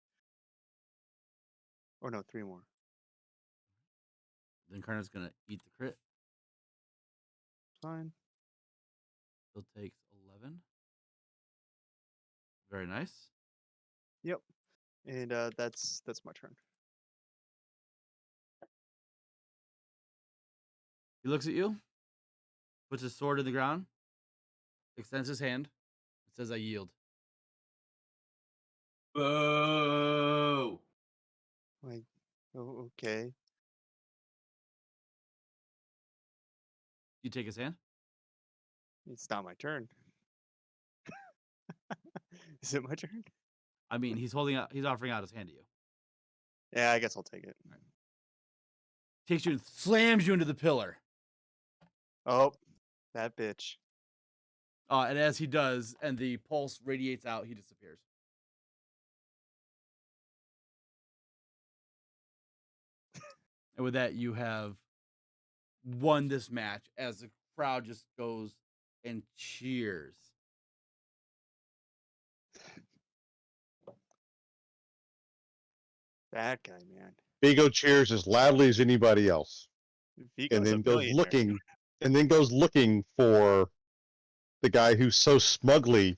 Or no, 3 more. The incarnate's gonna eat the crit. Fine. Still takes 11. Very nice. Yep. And that's my turn. He looks at you, puts his sword in the ground, extends his hand, and says, "I yield." Boo! Like, oh, okay. You take his hand. It's not my turn. Is it my turn? I mean, he's offering out his hand to you. Yeah, I guess I'll take it. takes you and slams you into the pillar. Oh, that bitch. And as he does, and the pulse radiates out, he disappears. And with that, you have won this match as the crowd just goes and cheers. That guy, man. Vigo cheers as loudly as anybody else, Vigo's and a then goes millionaire. looking for the guy who so smugly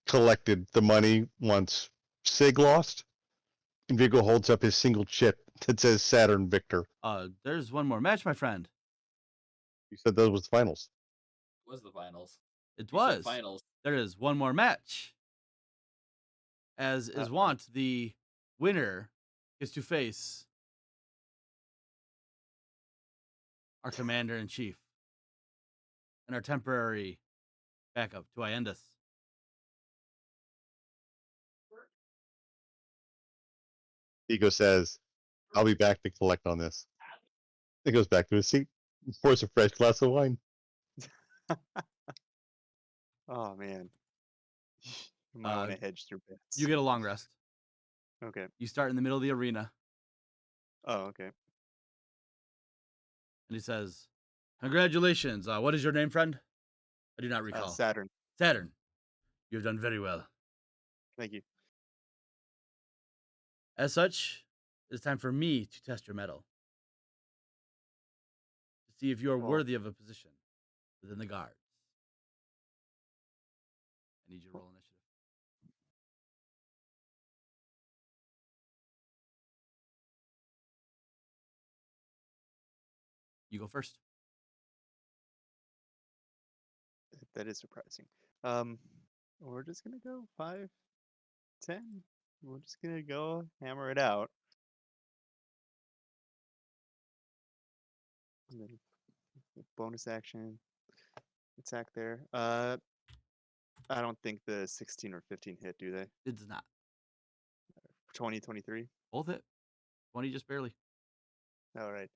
collected the money once Sig lost. And Vigo holds up his single chip that says Saturn Victor. There's one more match, my friend. You said that was the finals. Was the finals? It You said was. finals. There is one more match. As is wont, the winner is to face our commander-in-chief and our temporary backup to Iendus. Vigo says, I'll be back to collect on this. He goes back to his seat, pours a fresh glass of wine. Oh man. You might want to hedge through bets. You get a long rest. Okay. You start in the middle of the arena, Oh, okay. and he says, "Congratulations. What is your name, friend?" I do not recall. Saturn. Saturn. You have done very well. Thank you. As such, it's time for me to test your mettle. To see if you are Oh. worthy of a position within the guards. I need you to roll initiative. You go first. That is surprising. We're just gonna go 5, 10. We're just gonna go hammer it out. And then bonus action, attack there. I don't think the 16 or 15 hit, do they? It does not. 20, 23. Both hit. 20 just barely. All right.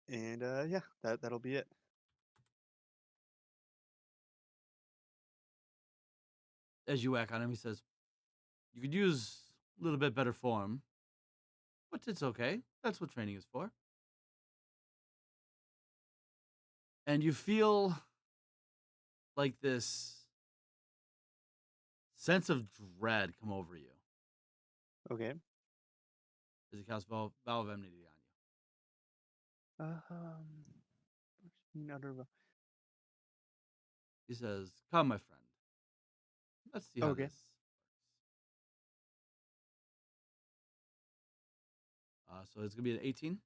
And yeah, that'll be it. As you whack on him, he says, "You could use a little bit better form, but it's okay. That's what training is for." And you feel like this sense of dread come over you Okay. as he casts Vow of Enmity on you. Another. He says, "Come, my friend. Let's see how Okay. this works." So it's gonna be an 18.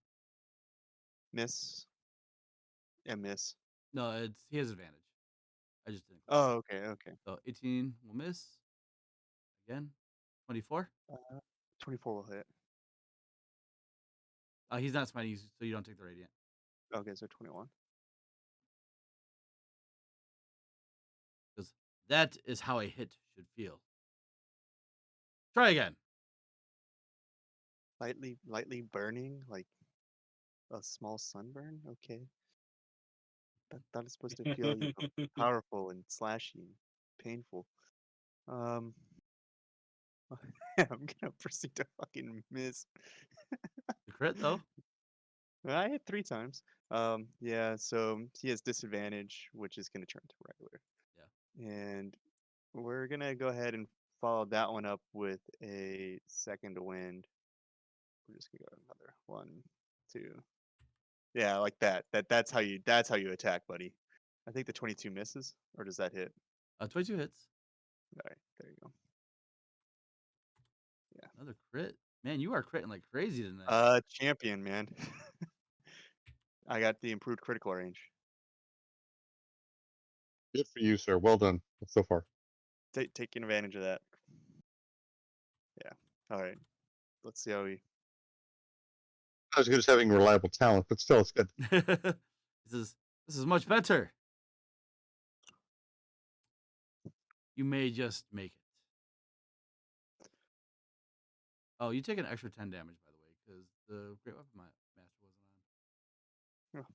Miss. Yeah, miss. No, he has advantage. I just didn't. Oh, okay, okay. So 18 will miss. Again, 24. 24 will hit. He's not smiting you, so you don't take the radiant. Okay, so 21. Because that is how a hit should feel. Try again. Lightly burning, like a small sunburn. Okay. That is supposed to feel, powerful and slashy, and painful. I'm gonna proceed to fucking miss. The crit, though. I hit 3 times. Yeah, so he has disadvantage, which is gonna turn to regular. Yeah. And we're gonna go ahead and follow that one up with a second wind. We're just gonna go another 1, 2. Yeah, like that. That's how you attack, buddy. I think the 22 misses, or does that hit? 22 hits. All right, there you go. Another crit. Man, you are critting like crazy tonight. Champion, man. I got the improved critical range. Good for you, sir. Well done so far. Taking advantage of that. Yeah. All right. Let's see how we. Not as good as having reliable talent, but still, it's good. This is much better. You may just make it. Oh, you take an extra 10 damage, by the way, because the Great Weapon Master wasn't Oh.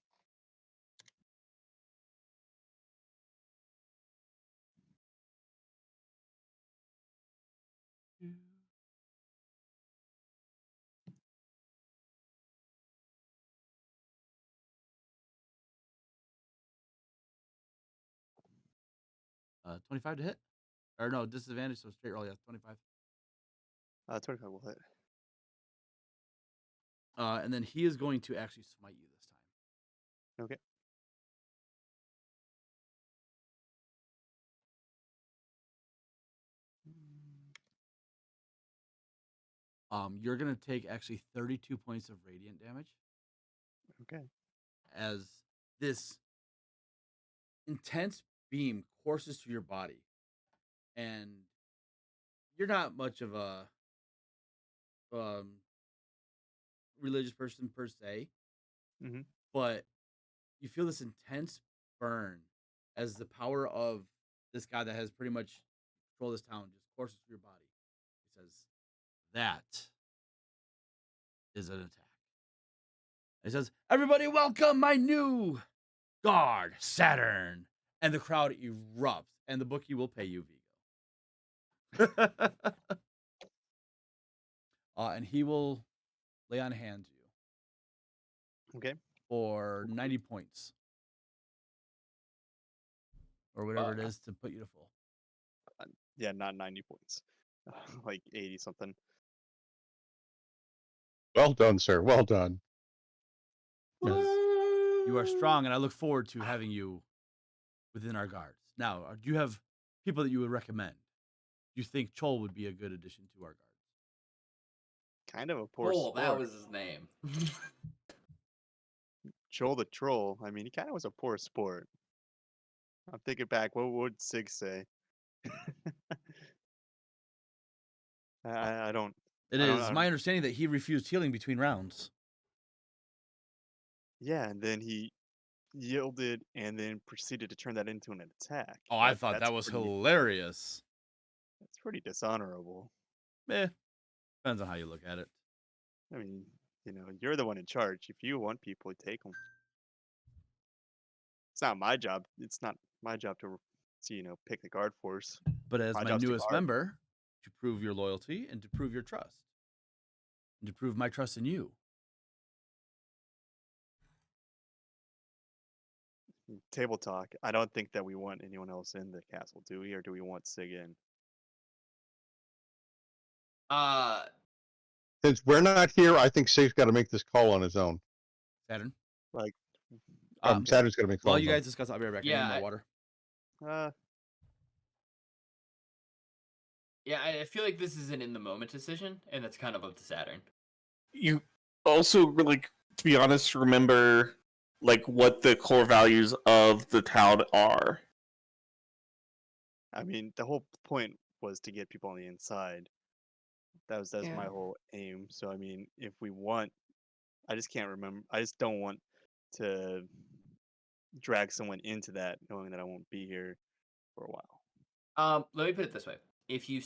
Uh, 25 to hit, or no, disadvantage. So straight roll. Yeah, 25. 25 will hit. And then he is going to actually smite you this time. Okay. You're gonna take actually 32 points of radiant damage Okay. as this intense beam courses through your body, and you're not much of a religious person per se, Mm-hmm. but you feel this intense burn as the power of this guy that has pretty much controlled this town just courses through your body. He says, "That is an attack." He says, "Everybody, welcome my new guard, Saturn," and the crowd erupts. And the bookie will pay you, Vigo. And he will lay on hands you Okay. for 90 points. Or whatever it is to put you to full. Yeah, not 90 points. Like 80 something. Well done, sir. Well done. Because you are strong, and I look forward to having you within our guards. Now, do you have people that you would recommend? Do you think Chol would be a good addition to our guards? Kind of a poor Oh, sport. that was his name. Joel the Troll. I mean, he kind of was a poor sport. I'm thinking back. What would Sig say? I don't. It I don't- is I my don't- understanding that he refused healing between rounds. Yeah, and then he yielded and then proceeded to turn that into an attack. Oh, I thought that's that was pretty, hilarious. That's pretty dishonorable. Depends on how you look at it. I mean, you're the one in charge. If you want people, take them. It's not my job. It's not my job to, pick the guard force. But as My my job's to newest guard. member, to prove your loyalty and to prove your trust, and to prove my trust in you. Table talk. I don't think that we want anyone else in the castle, do we? Or do we want Sig in? Since we're not here, I think Sig's got to make this call on his own. Saturn. Like, Okay. Saturn's got to make a call While on you his own. guys discuss, I'll be right back. I Yeah, need more water. Yeah, I feel like this is an in the moment decision, and that's kind of up to Saturn. You also really, to be honest, remember like what the core values of the town are. I mean, the whole point was to get people on the inside. That's Yeah. my whole aim. So I mean, if we want, I just can't remember. I just don't want to drag someone into that, knowing that I won't be here for a while. Let me put it this way: if you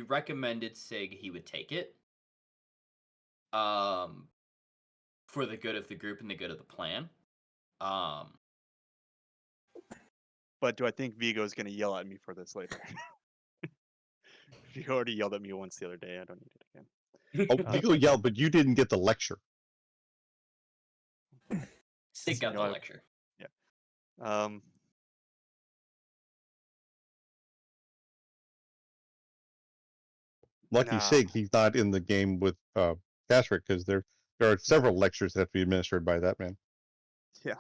recommended Sig, he would take it. For the good of the group and the good of the plan. But do I think Vigo's gonna yell at me for this later? Vigo already yelled at me once the other day. I don't need it again. Oh, Vigo yelled, but you didn't get the lecture. Sig got the No, I- lecture. Lucky Nah. Sig, he's not in the game with Kasric, because there are several lectures that have to be administered by that man. Yeah.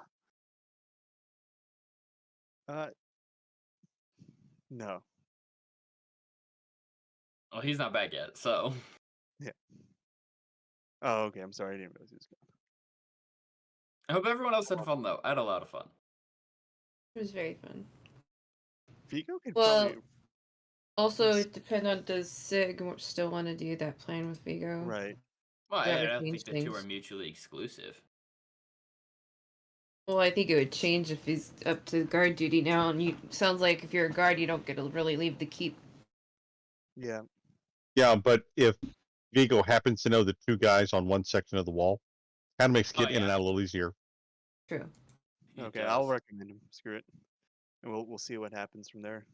No. Well, he's not back yet, so. Oh, okay. I'm sorry. I didn't realize he was gone. I hope everyone else had fun, though. I had a lot of fun. It was very fun. Vigo could Well, probably Also, it depends on does Sig still want to do that plan with Vigo? right. Well, That I would don't think change the two are things. mutually exclusive. Well, I think it would change if he's up to guard duty now, and you sounds like if you're a guard, you don't get to really leave the keep. Yeah, but if Vigo happens to know the two guys on one section of the wall, Kind of makes Oh, getting in and yeah. out a little easier. True. It Okay, I'll does. recommend him. Screw it, and we'll see what happens from there.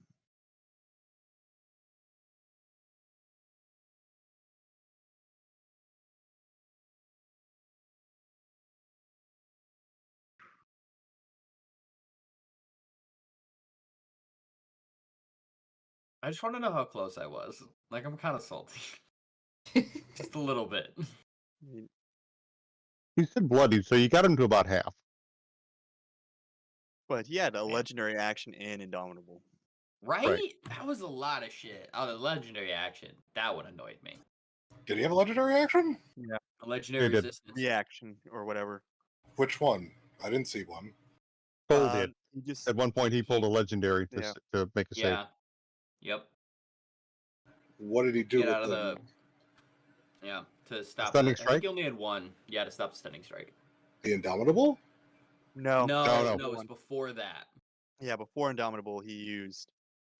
I just want to know how close I was. Like, I'm kind of salty. Just a little bit. He said bloody, so you got him to about half. But he had a legendary action and Indomitable. Right? That was a lot of shit. Oh, the legendary action. That one annoyed me. Did he have a legendary action? A legendary He did. resistance. Reaction or whatever. Which one? I didn't see one. Cole did. He just At one point, he pulled a legendary Yeah. to make a save. Yeah. Yep. What did he do Get with out of the... Yeah. To stop stunning I think strike? he only had one. Yeah, to stop the stunning strike. The Indomitable? no. no. No, it was before that. Yeah, before Indomitable, he used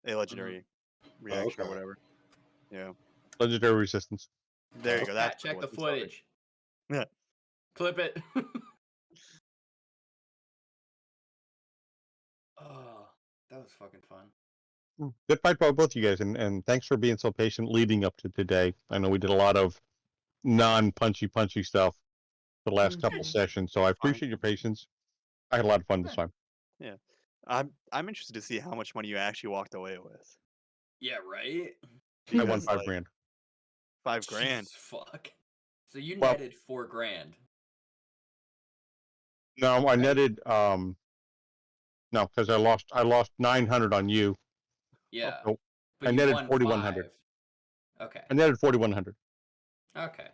a legendary reaction or okay. whatever. Yeah, Legendary resistance. there you go. That's Check what the it was, sorry. footage. Yeah. Clip it. Oh, that was fucking fun. Good fight by both you guys, and thanks for being so patient leading up to today. I know we did a lot of non-punchy stuff the last couple sessions, so I appreciate your patience. I had a lot of fun this time. Yeah, I'm interested to see how much money you actually walked away with. Yeah, right? I won Because, $5 like, grand. $5,000. Jesus, fuck. So you Well- netted $4,000. No, I netted no, because I lost 900 on you. Yeah. Oh, But I you netted won 4,100. 5. Okay. I netted 4,100. Okay.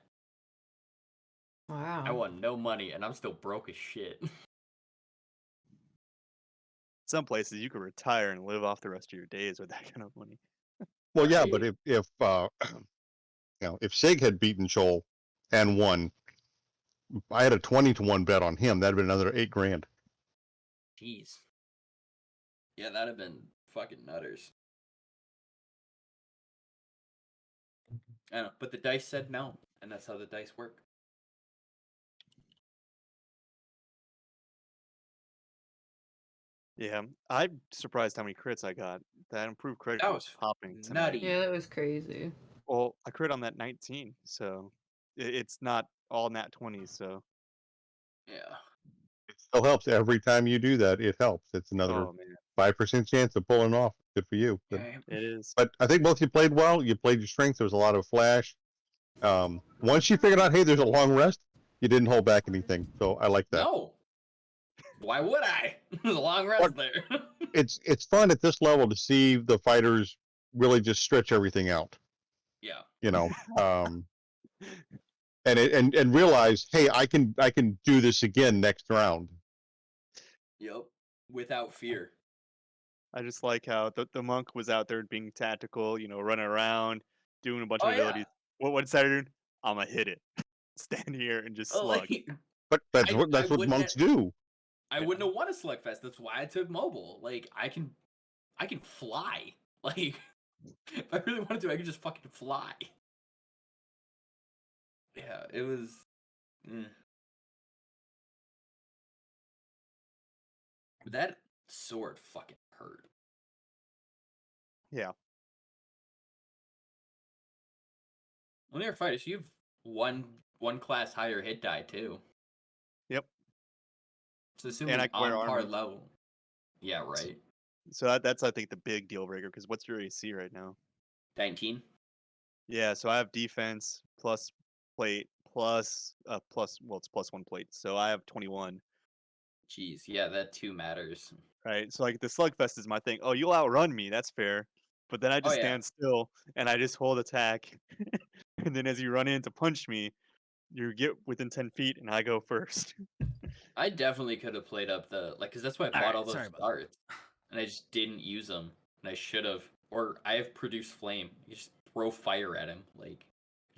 Wow. I won no money and I'm still broke as shit. Some places you could retire and live off the rest of your days with that kind of money. Well, yeah, Right? but if you know, if Sig had beaten Joel and won, I had a 20-1 bet on him. That'd been another $8 grand. Jeez. Yeah, that'd have been fucking nutters. I know, but the dice said no, and that's how the dice work. Yeah, I'm surprised how many crits I got. That improved crit That was was popping tonight. nutty. Yeah, that was crazy. Well, I crit on that 19, so it's not all nat 20s. So Yeah. It still helps every time you do that. It helps. It's another oh man, 5% chance of pulling off. Good for you. But, Yeah. it is. but I think both you played well. You played your strength. There was a lot of flash. Once you figured out, hey, there's a long rest, you didn't hold back anything. So I like that. No. Why would I? There's a long rest What- there. It's fun at this level to see the fighters really just stretch everything out. Yeah. You know, and realize, hey, I can do this again next round. Yep. Without fear. I just like how the monk was out there being tactical, running around, doing a bunch Oh, of yeah. abilities. What decided to do? I'm gonna hit it. Stand here and just Oh, slug. like, But that's I what wouldn't monks do. I wouldn't have won a slugfest. That's why I took mobile. Like I can fly. Like if I really wanted to, I could just fucking fly. Yeah, it was. That sword fucking hurt. Yeah. When you're fighters, you have one class higher hit die too. Yep. So assuming I can wear on par armor. level. Yeah, right. So that's I think the big deal breaker because what's your AC right now? 19. Yeah, so I have defense plus plate plus well it's plus 1 plate, so I have 21. Jeez, yeah, that too matters. Right, so like the slugfest is my thing. Oh, you'll outrun me, that's fair. But then I just Oh, yeah. stand still and I just hold attack, and then as you run in to punch me, you get within 10 feet and I go first. I definitely could have played up the because that's why I bought Alright, all those sorry about that. darts, and I just didn't use them, and I should have. Or I have produced flame. You just throw fire at him, like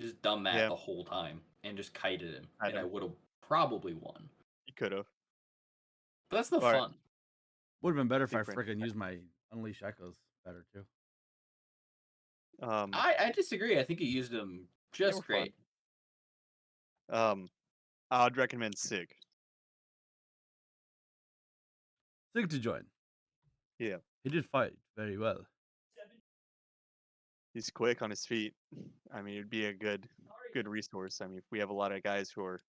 just done that Yeah. the whole time, and just kited him, I and I know. would have probably won. You could have. But that's the Alright. fun. Would have been better if I Different. freaking used my Unleash Echoes better too. Um, I disagree. I think you used them they were just fun. great. I'd recommend Sig. Sig to join. Yeah. He did fight very well. He's quick on his feet. I mean, it'd be a good resource. I mean, if we have a lot of guys who are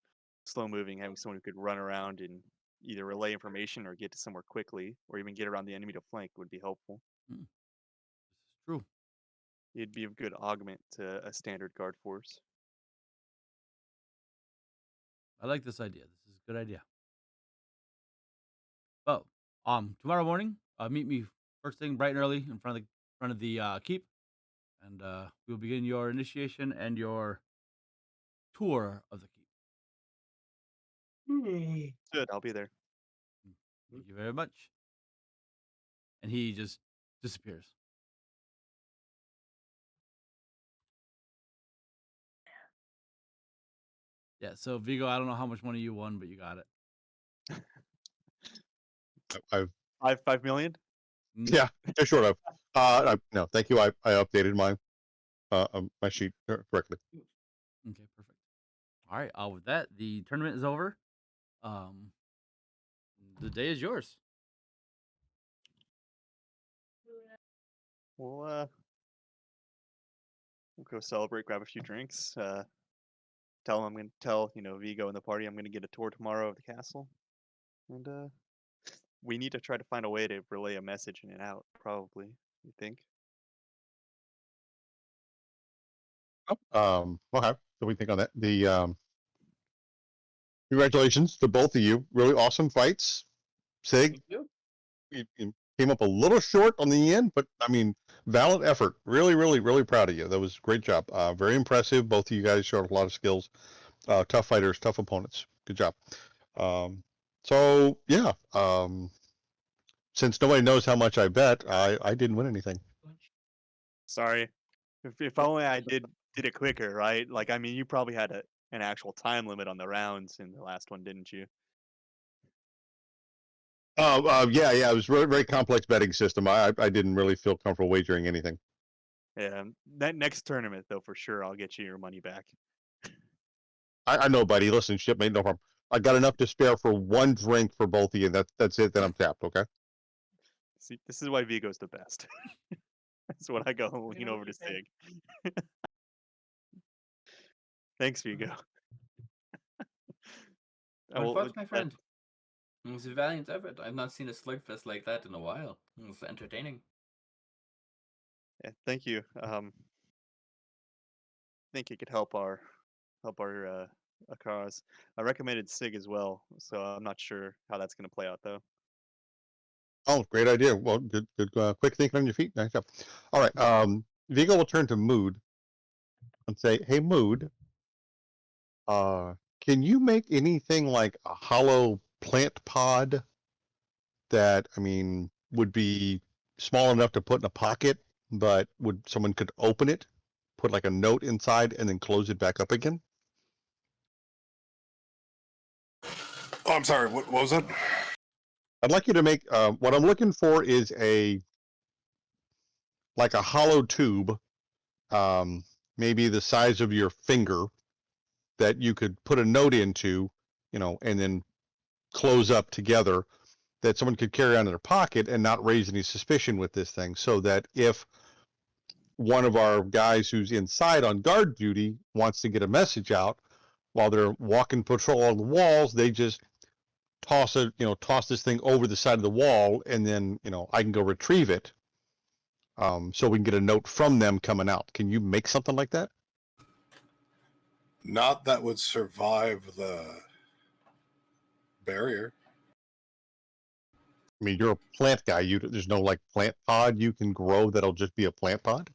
slow moving, having someone who could run around and either relay information or get to somewhere quickly, or even get around the enemy to flank would be helpful. This is true. It'd be a good augment to a standard guard force. I like this idea. This is a good idea. Well, tomorrow morning, meet me first thing bright and early in front of the keep, and we'll begin your initiation and your tour of the keep. Good, I'll be there. Thank you very much. And he just disappears. Yeah, so Vigo, I don't know how much money you won, but you got it. I've 5 million? yeah, just short of. No, thank you. I updated my my sheet correctly. Okay, perfect. All right, with that, the tournament is over. The day is yours. We'll go celebrate, grab a few drinks. Tell him I'm gonna tell Vigo and the party I'm gonna get a tour tomorrow of the castle, and we need to try to find a way to relay a message in and out. Probably, you think? Okay. So we think on that. The congratulations to both of you. Really awesome fights. Sig, you came up a little short on the end, but I mean, valiant effort. Really, really, really proud of you. That was a great job. Very impressive. Both of you guys showed a lot of skills. Tough fighters, tough opponents. Good job. So yeah. Since nobody knows how much I bet, I didn't win anything. Sorry. If only I did it quicker, right? Like, I mean, you probably had an actual time limit on the rounds in the last one, didn't you? Yeah. It was very, very complex betting system. I didn't really feel comfortable wagering anything. Yeah. That next tournament, though, for sure, I'll get you your money back. I know, buddy. Listen, shipmate, no problem. I got enough to spare for one drink for both of you. That's it. Then I'm tapped. Okay. See, this is why Vigo's the best. That's what I go lean over to Sig. Thanks, Vigo. Well fought, my friend. It was a valiant effort. I've not seen a slugfest like that in a while. It was entertaining. Yeah, thank you. Think it could help our cause. I recommended Sig as well, so I'm not sure how that's going to play out though. Oh, great idea. Well, good, quick thinking on your feet. Nice job. All right. Vigo will turn to Mood and say, "Hey, Mood, can you make anything like a hollow plant pod that, I mean, would be small enough to put in a pocket, but someone could open it, put like a note inside, and then close it back up again?" Oh, I'm sorry. What was that? I'd like you to make. What I'm looking for is like a hollow tube, maybe the size of your finger, that you could put a note into, and then close up together, that someone could carry on in their pocket and not raise any suspicion with this thing, so that if one of our guys who's inside on guard duty wants to get a message out while they're walking patrol on the walls, they just toss this thing over the side of the wall, and then I can go retrieve it, so we can get a note from them coming out. Can you make something like that? Not that would survive the barrier. I mean, you're a plant guy. There's no like plant pod you can grow that'll just be a plant pod?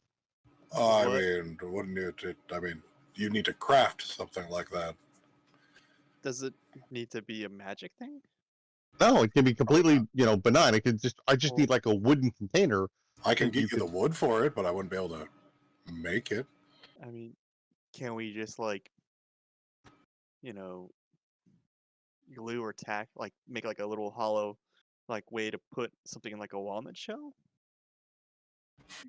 I What? mean, wouldn't you? I mean, you need to craft something like that. Does it need to be a magic thing? No, it can be completely, benign. I just Well, need like a wooden container. I can that get you the wood for it, but I wouldn't be able to make it. I mean, can we just glue or tack, make like a little hollow, way to put something in like a walnut shell?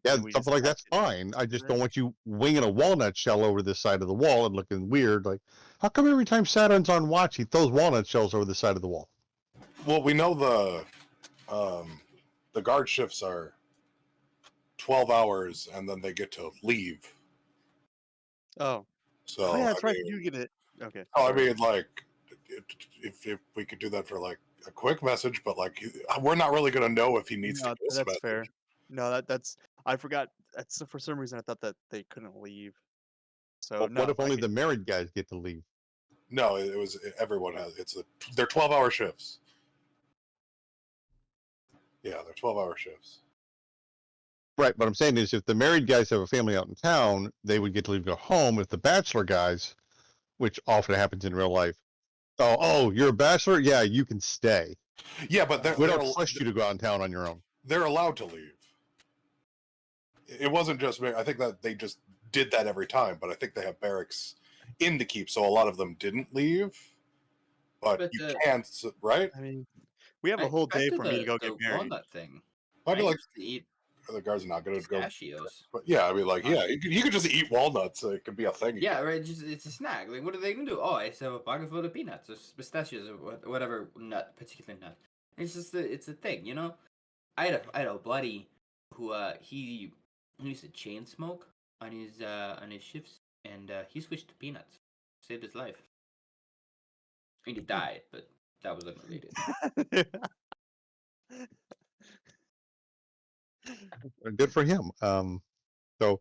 Yeah, and we just something like that's attack it fine. I just together. don't want you winging a walnut shell over the side of the wall and looking weird. Like, how come every time Saturn's on watch, he throws walnut shells over the side of the wall? Well, we know the guard shifts are 12 hours, and then they get to leave. Oh, So oh yeah, that's I right. mean, You get it. Okay. I sorry. mean, like, if we could do that for like a quick message, but like, we're not really gonna know if he needs No, to get a that's message. fair. No, that's I forgot. That's for some reason I thought that they couldn't leave. So Well, no, what if I only can- the married guys get to leave? No, it was everyone has. They're 12-hour shifts. Yeah, they're 12-hour shifts. Right, but I'm saying is if the married guys have a family out in town, they would get to leave, go home. If the bachelor guys, which often happens in real life, oh, you're a bachelor? Yeah, you can stay. Yeah, but We don't trust you to go out in town on your own. they're allowed to leave. It wasn't just me. I think that they just did that every time, but I think they have barracks in the keep, so a lot of them didn't leave. But But you can't, right? I mean, we have a whole Back day to for me to go the get married. walnut thing. I I mean, like, used to eat the guards are not going to go. pistachios. But yeah, I mean, like, yeah, you could just eat walnuts. So it could be a thing. Yeah, right. Just it's a snack. Like, what are they gonna do? Oh, I just have a pocket full of peanuts or pistachios or whatever nut, particular nut. It's just it's a thing, you know. I had a buddy who he used to chain smoke on his shifts, and he switched to peanuts, saved his life. I mean, he died, but that was unrelated. Good for him. So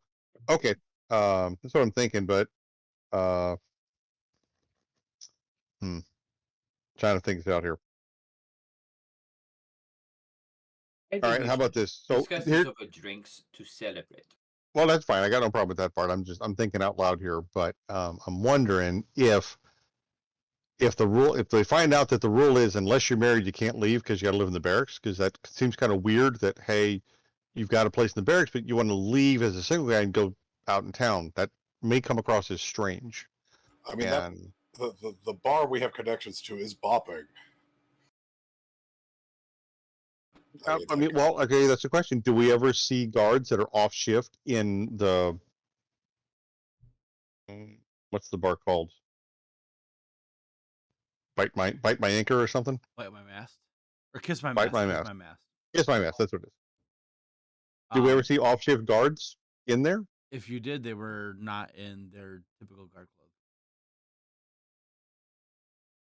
okay, that's what I'm thinking. But uh, trying to think this out here. I All think right, we how about should this? So discuss here, this over drinks to celebrate. well, that's fine. I got no problem with that part. I'm thinking out loud here. But I'm wondering if they find out that the rule is unless you're married you can't leave because you got to live in the barracks, because that seems kind of weird that hey, you've got a place in the barracks but you want to leave as a single guy and go out in town. That may come across as strange. I mean, And the bar we have connections to is bopping. I mean, well, okay, that's the question. Do we ever see guards that are off shift in the what's the bar called? Bite my anchor or something? Bite my mast. Or kiss my Bite mast. my Kiss mast. my mast. Yes, my mess. That's what it is. Do we ever see off shift guards in there? If you did, they were not in their typical guard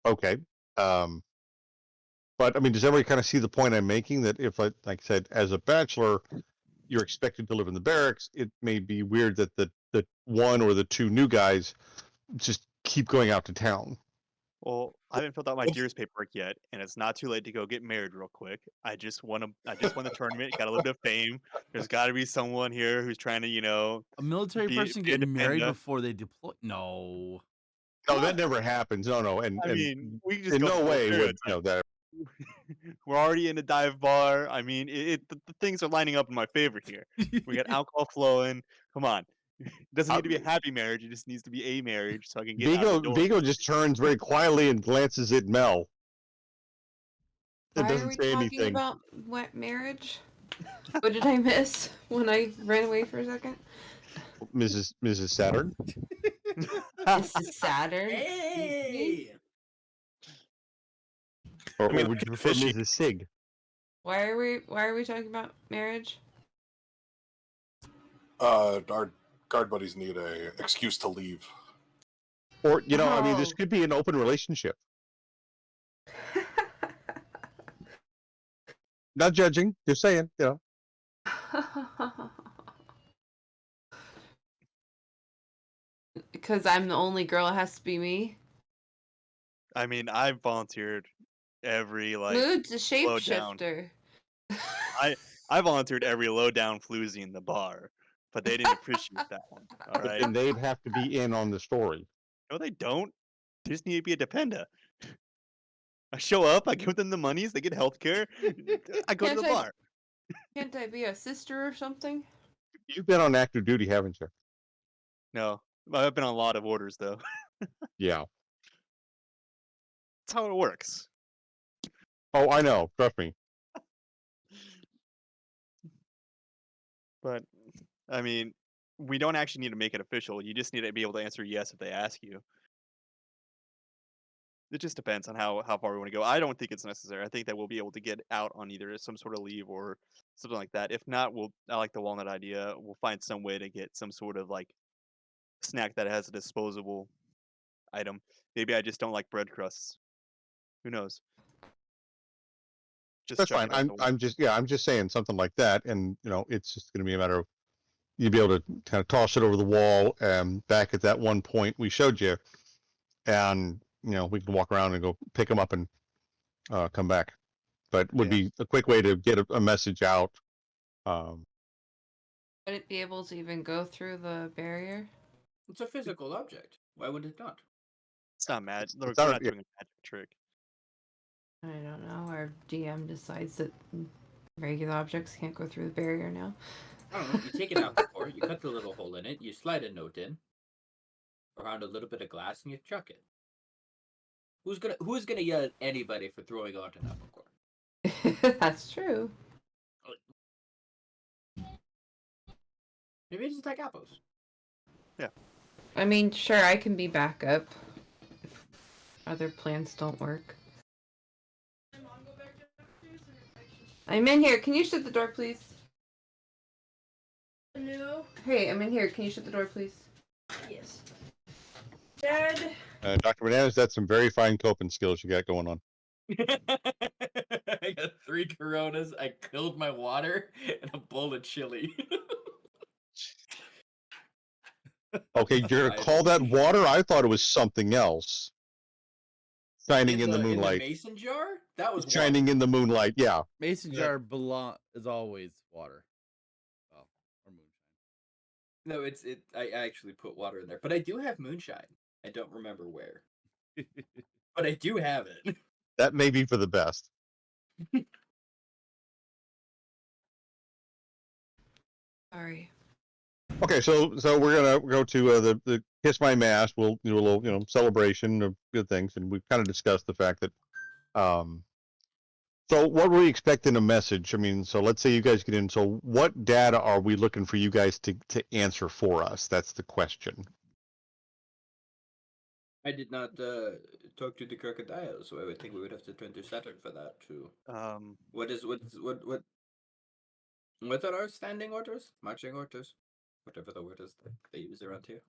clothes. Okay. But I mean, does everybody kind of see the point I'm making? That if, like I said, as a bachelor, you're expected to live in the barracks, it may be weird that the one or the two new guys just keep going out to town. Well, I haven't filled out my Gears paperwork yet, and it's not too late to go get married real quick. I just won the tournament, got a little bit of fame. There's got to be someone here who's trying to, A military person be getting married independent. before they deploy? No. No, that never happens. No, and I mean, we can just in go no full way would stereotype. that. We're already in a dive bar. I mean, the things are lining up in my favor here. We got alcohol flowing. Come on. It doesn't need to be a happy marriage. It just needs to be a marriage so I can get out the door. Vigo just turns very quietly and glances at Mel. It Why are doesn't we say talking anything. about what marriage? What did I miss when I ran away for a second? Mrs. Saturn. This is Saturn. Hey! Or, I mean, or would you prefer fishy. Mrs. Sig? Why are we talking about marriage? Our guard buddies need a excuse to leave. Or I mean, this Oh. could be an open relationship. Not judging, just saying. Because I'm the only girl, it has to be me. I mean, I volunteered every Mood's a low down. shapeshifter. I volunteered every low down floozy in the bar, but they didn't appreciate that one. All But right. then they'd have to be in on the story. No, they don't. They just need to be a dependa. I show up, I give them the monies, they get healthcare. I go to the bar. Can't I be a sister or something? You've been on active duty, haven't you? No, I've been on a lot of orders though. Yeah. That's how it works. Oh, I know. Trust me. But I mean, we don't actually need to make it official. You just need to be able to answer yes if they ask you. It just depends on how far we want to go. I don't think it's necessary. I think that we'll be able to get out on either some sort of leave or something like that. If not, I like the walnut idea. We'll find some way to get some sort of like snack that has a disposable item. Maybe I just don't like bread crusts. Who knows? Just That's chuck fine. it out the window. I'm just saying something like that, and it's just going to be a matter of you'll be able to kind of toss it over the wall back at that one point we showed you, and we can walk around and go pick them up and come back. But would be a quick way to get a message out. Would it be able to even go through the barrier? It's a physical object. Why would it not? It's not magic. We're It's not- not doing a magic trick. I don't know. Our DM decides that regular objects can't go through the barrier now. I don't know. You take it out the core, you cut the little hole in it, you slide a note in around a little bit of glass, and you chuck it. Who's gonna yell at anybody for throwing out an apple core? That's true. Maybe it's just like apples. I mean, sure, I can be backup if other plans don't work. I'm in here. Can you shut the door, please? No. Hey, I'm in here. Can you shut the door, please? Yes. Dad. Dr. Bananas, that's some very fine coping skills you got going on. I got 3 Coronas, I killed my water, and a bowl of chili. Okay, you're gonna call that water? I thought it was something else. Shining in the moonlight. In the mason jar? That was Shining in the moonlight, yeah. Mason jar is always water. Well, or moonshine. No, I actually put water in there, but I do have moonshine. I don't remember where, but I do have it. That may be for the best. Sorry. Okay, so we're gonna go to the Kiss My Mast. We'll do a little celebration of good things, and we've kind of discussed the fact that so what were we expecting a message? I mean, so let's say you guys get in. So what data are we looking for you guys to answer for us? That's the question. I did not talk to the crocodile, so I would think we would have to turn to Saturn for that too. What are our standing orders? Marching orders? Whatever the word is that they use around here.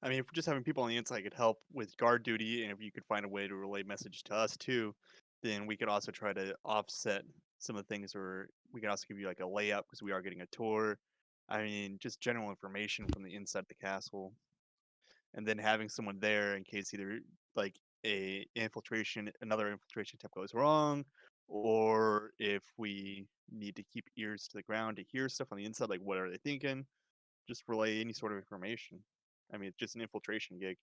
I mean, if we're just having people on the inside could help with guard duty, and if you could find a way to relay message to us too, then we could also try to offset some of the things, or we could also give you like a layup because we are getting a tour. I mean, just general information from the inside of the castle, and then having someone there in case either like another infiltration tip goes wrong, or if we need to keep ears to the ground to hear stuff on the inside, like what are they thinking? Just relay any sort of information. I mean, it's just an infiltration gig.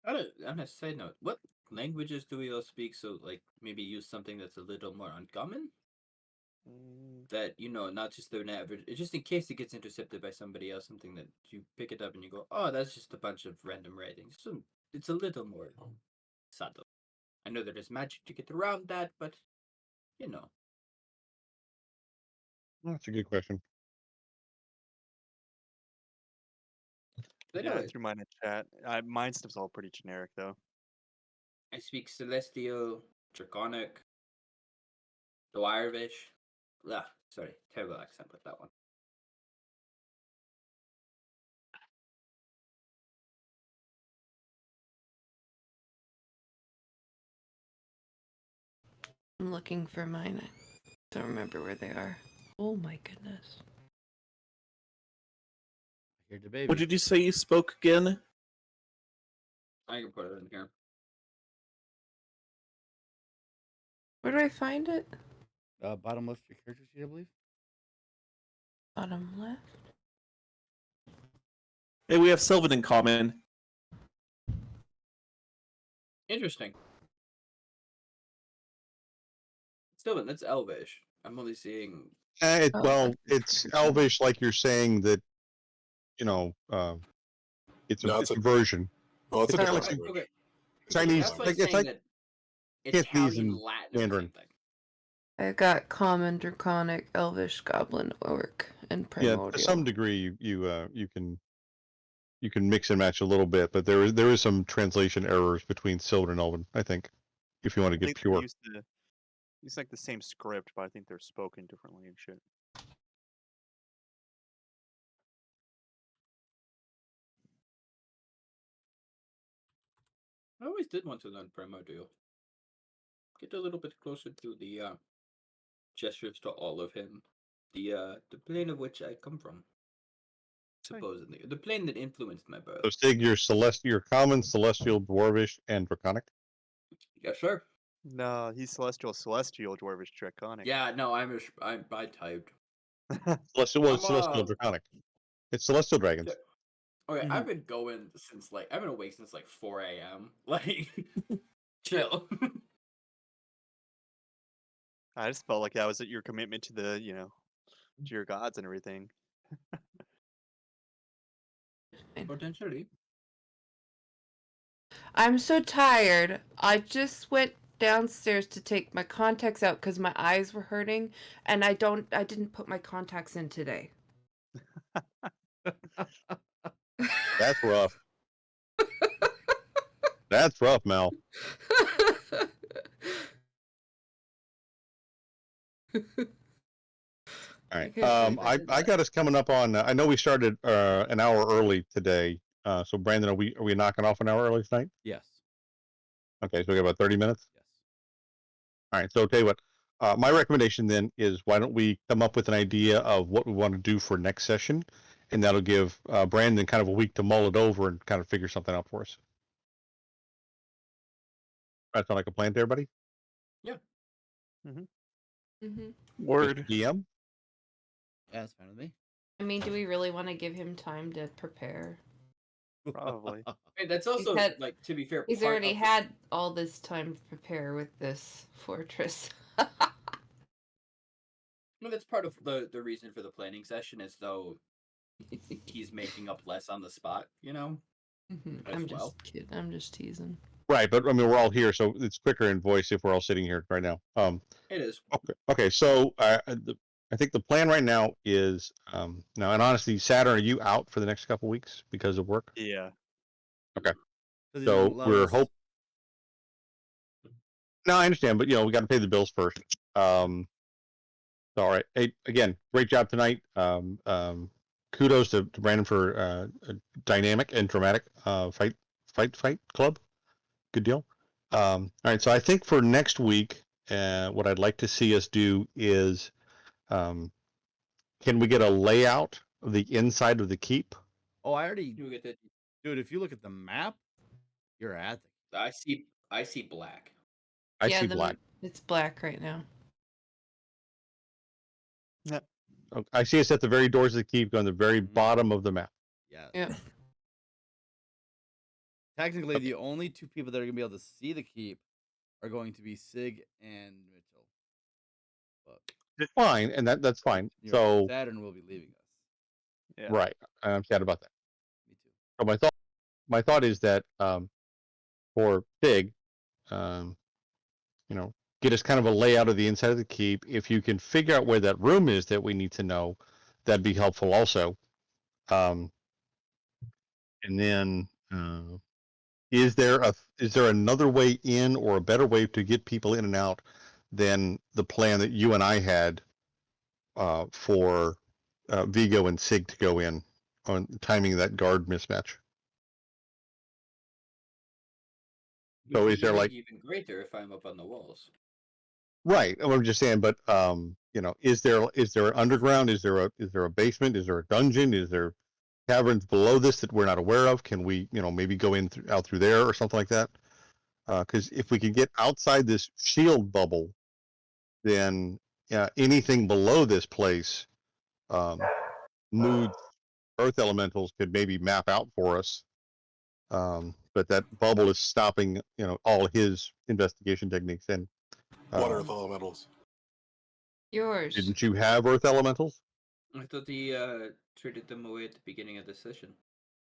On a side note, what languages do we all speak? So, like, maybe use something that's a little more uncommon? That, not just an average, just in case it gets intercepted by somebody else, something that you pick it up and you go, oh, that's just a bunch of random writings. So it's a little more subtle. I know there's magic to get around that, but, That's a good question. Yeah, I threw mine in chat. Mine stuff's all pretty generic, though. I speak Celestial, Draconic, Dwarvish. Sorry, terrible accent with that one. I'm looking for mine. I don't remember where they are. Oh my goodness. Here the baby. What did you say you spoke again? I can put it in here. Where do I find it? Bottom left of your character sheet, I believe. Bottom left. Hey, we have Sylvan in common. Interesting. Sylvan, that's Elvish. I'm only seeing. Well, it's Elvish, like you're saying that. It's a version. Well, it's a It's not different like language. Okay. Chinese. That's like It's saying like that Cantonese Italian and Latin Mandarin. or something. I got common, draconic, elvish, goblin, orc, and Yeah, primordial. to some degree, you can mix and match a little bit, but there is some translation errors between Sylvan and Elven, I think, if you want to I get think they pure. use like the same script, but I think they're spoken differently and shit. I always did want to learn primordial. Get a little bit closer to the gestures to all of him. The plane of which I come from. Supposedly. The plane that influenced my birth. So Sig, your common, celestial, dwarvish, and draconic. Yes, sir. No, he's celestial, dwarvish, draconic. Yeah, no, I typed. Celestial was I'm, celestial, draconic. It's celestial dragons. Okay, Mhm. I've been going since I've been awake since 4 a.m. Like, chill. I just felt like that was your commitment to the, to your gods and everything. Potentially. I'm so tired. I just went downstairs to take my contacts out because my eyes were hurting, and I didn't put my contacts in today. That's rough. That's rough, Mel. All right. I got us coming up on. I know we started an hour early today. So Brandon, are we knocking off an hour early tonight? Yes. Okay, so we got about 30 minutes. Yes. All right. So I'll tell you what. My recommendation then is why don't we come up with an idea of what we want to do for next session, and that'll give Brandon kind of a week to mull it over and kind of figure something out for us. That sound like a plan to everybody? Yeah. Mm-hmm. Word. DM? Yeah, that's fine with me. I mean, do we really want to give him time to prepare? Probably. And that's also had- to be fair, He's part already of the- had all this time to prepare with this fortress. Well, that's part of the reason for the planning session is though he's making up less on the spot, as I'm well. just kidding. I'm just teasing. Right, but I mean we're all here, so it's quicker in voice if we're all sitting here right now. It is. Okay. So I think the plan right now is now, and honestly, Saturn, are you out for the next couple weeks because of work? Yeah. Okay. 'Cause he's So in we're levels. No, I understand, but we got to pay the bills first. All right. Hey, again, great job tonight. Kudos to Brandon for a dynamic and dramatic fight club. Good deal. All right. So I think for next week, what I'd like to see us do is, can we get a layout of the inside of the keep? Oh, I already, You get that. dude. If you look at the map, you're at the. I see black. I see black. It's black right now. I see us at the very doors of the keep, on the very bottom of the map. Yeah. Yeah. Technically, the only two people that are gonna be able to see the keep are going to be Sig and Mitchell. But Fine, and that's fine. you So Saturn will be leaving us. Yeah. right, I'm sad about that. Me too. So my thought is that for Sig, get us kind of a layout of the inside of the keep. If you can figure out where that room is that we need to know, that'd be helpful also. And then, is there another way in or a better way to get people in and out than the plan that you and I had for Vigo and Sig to go in on timing that guard mismatch? So is there even greater if I'm up on the walls? Right. I'm just saying, but is there an underground? Is there a basement? Is there a dungeon? Is there caverns below this that we're not aware of? Can we, maybe go out through there or something like that? Because if we can get outside this shield bubble, then anything below this place, moods, earth elementals could maybe map out for us. But that bubble is stopping, all his investigation techniques. And What earth elementals? Yours. didn't you have earth elementals? I thought he traded them away at the beginning of the session.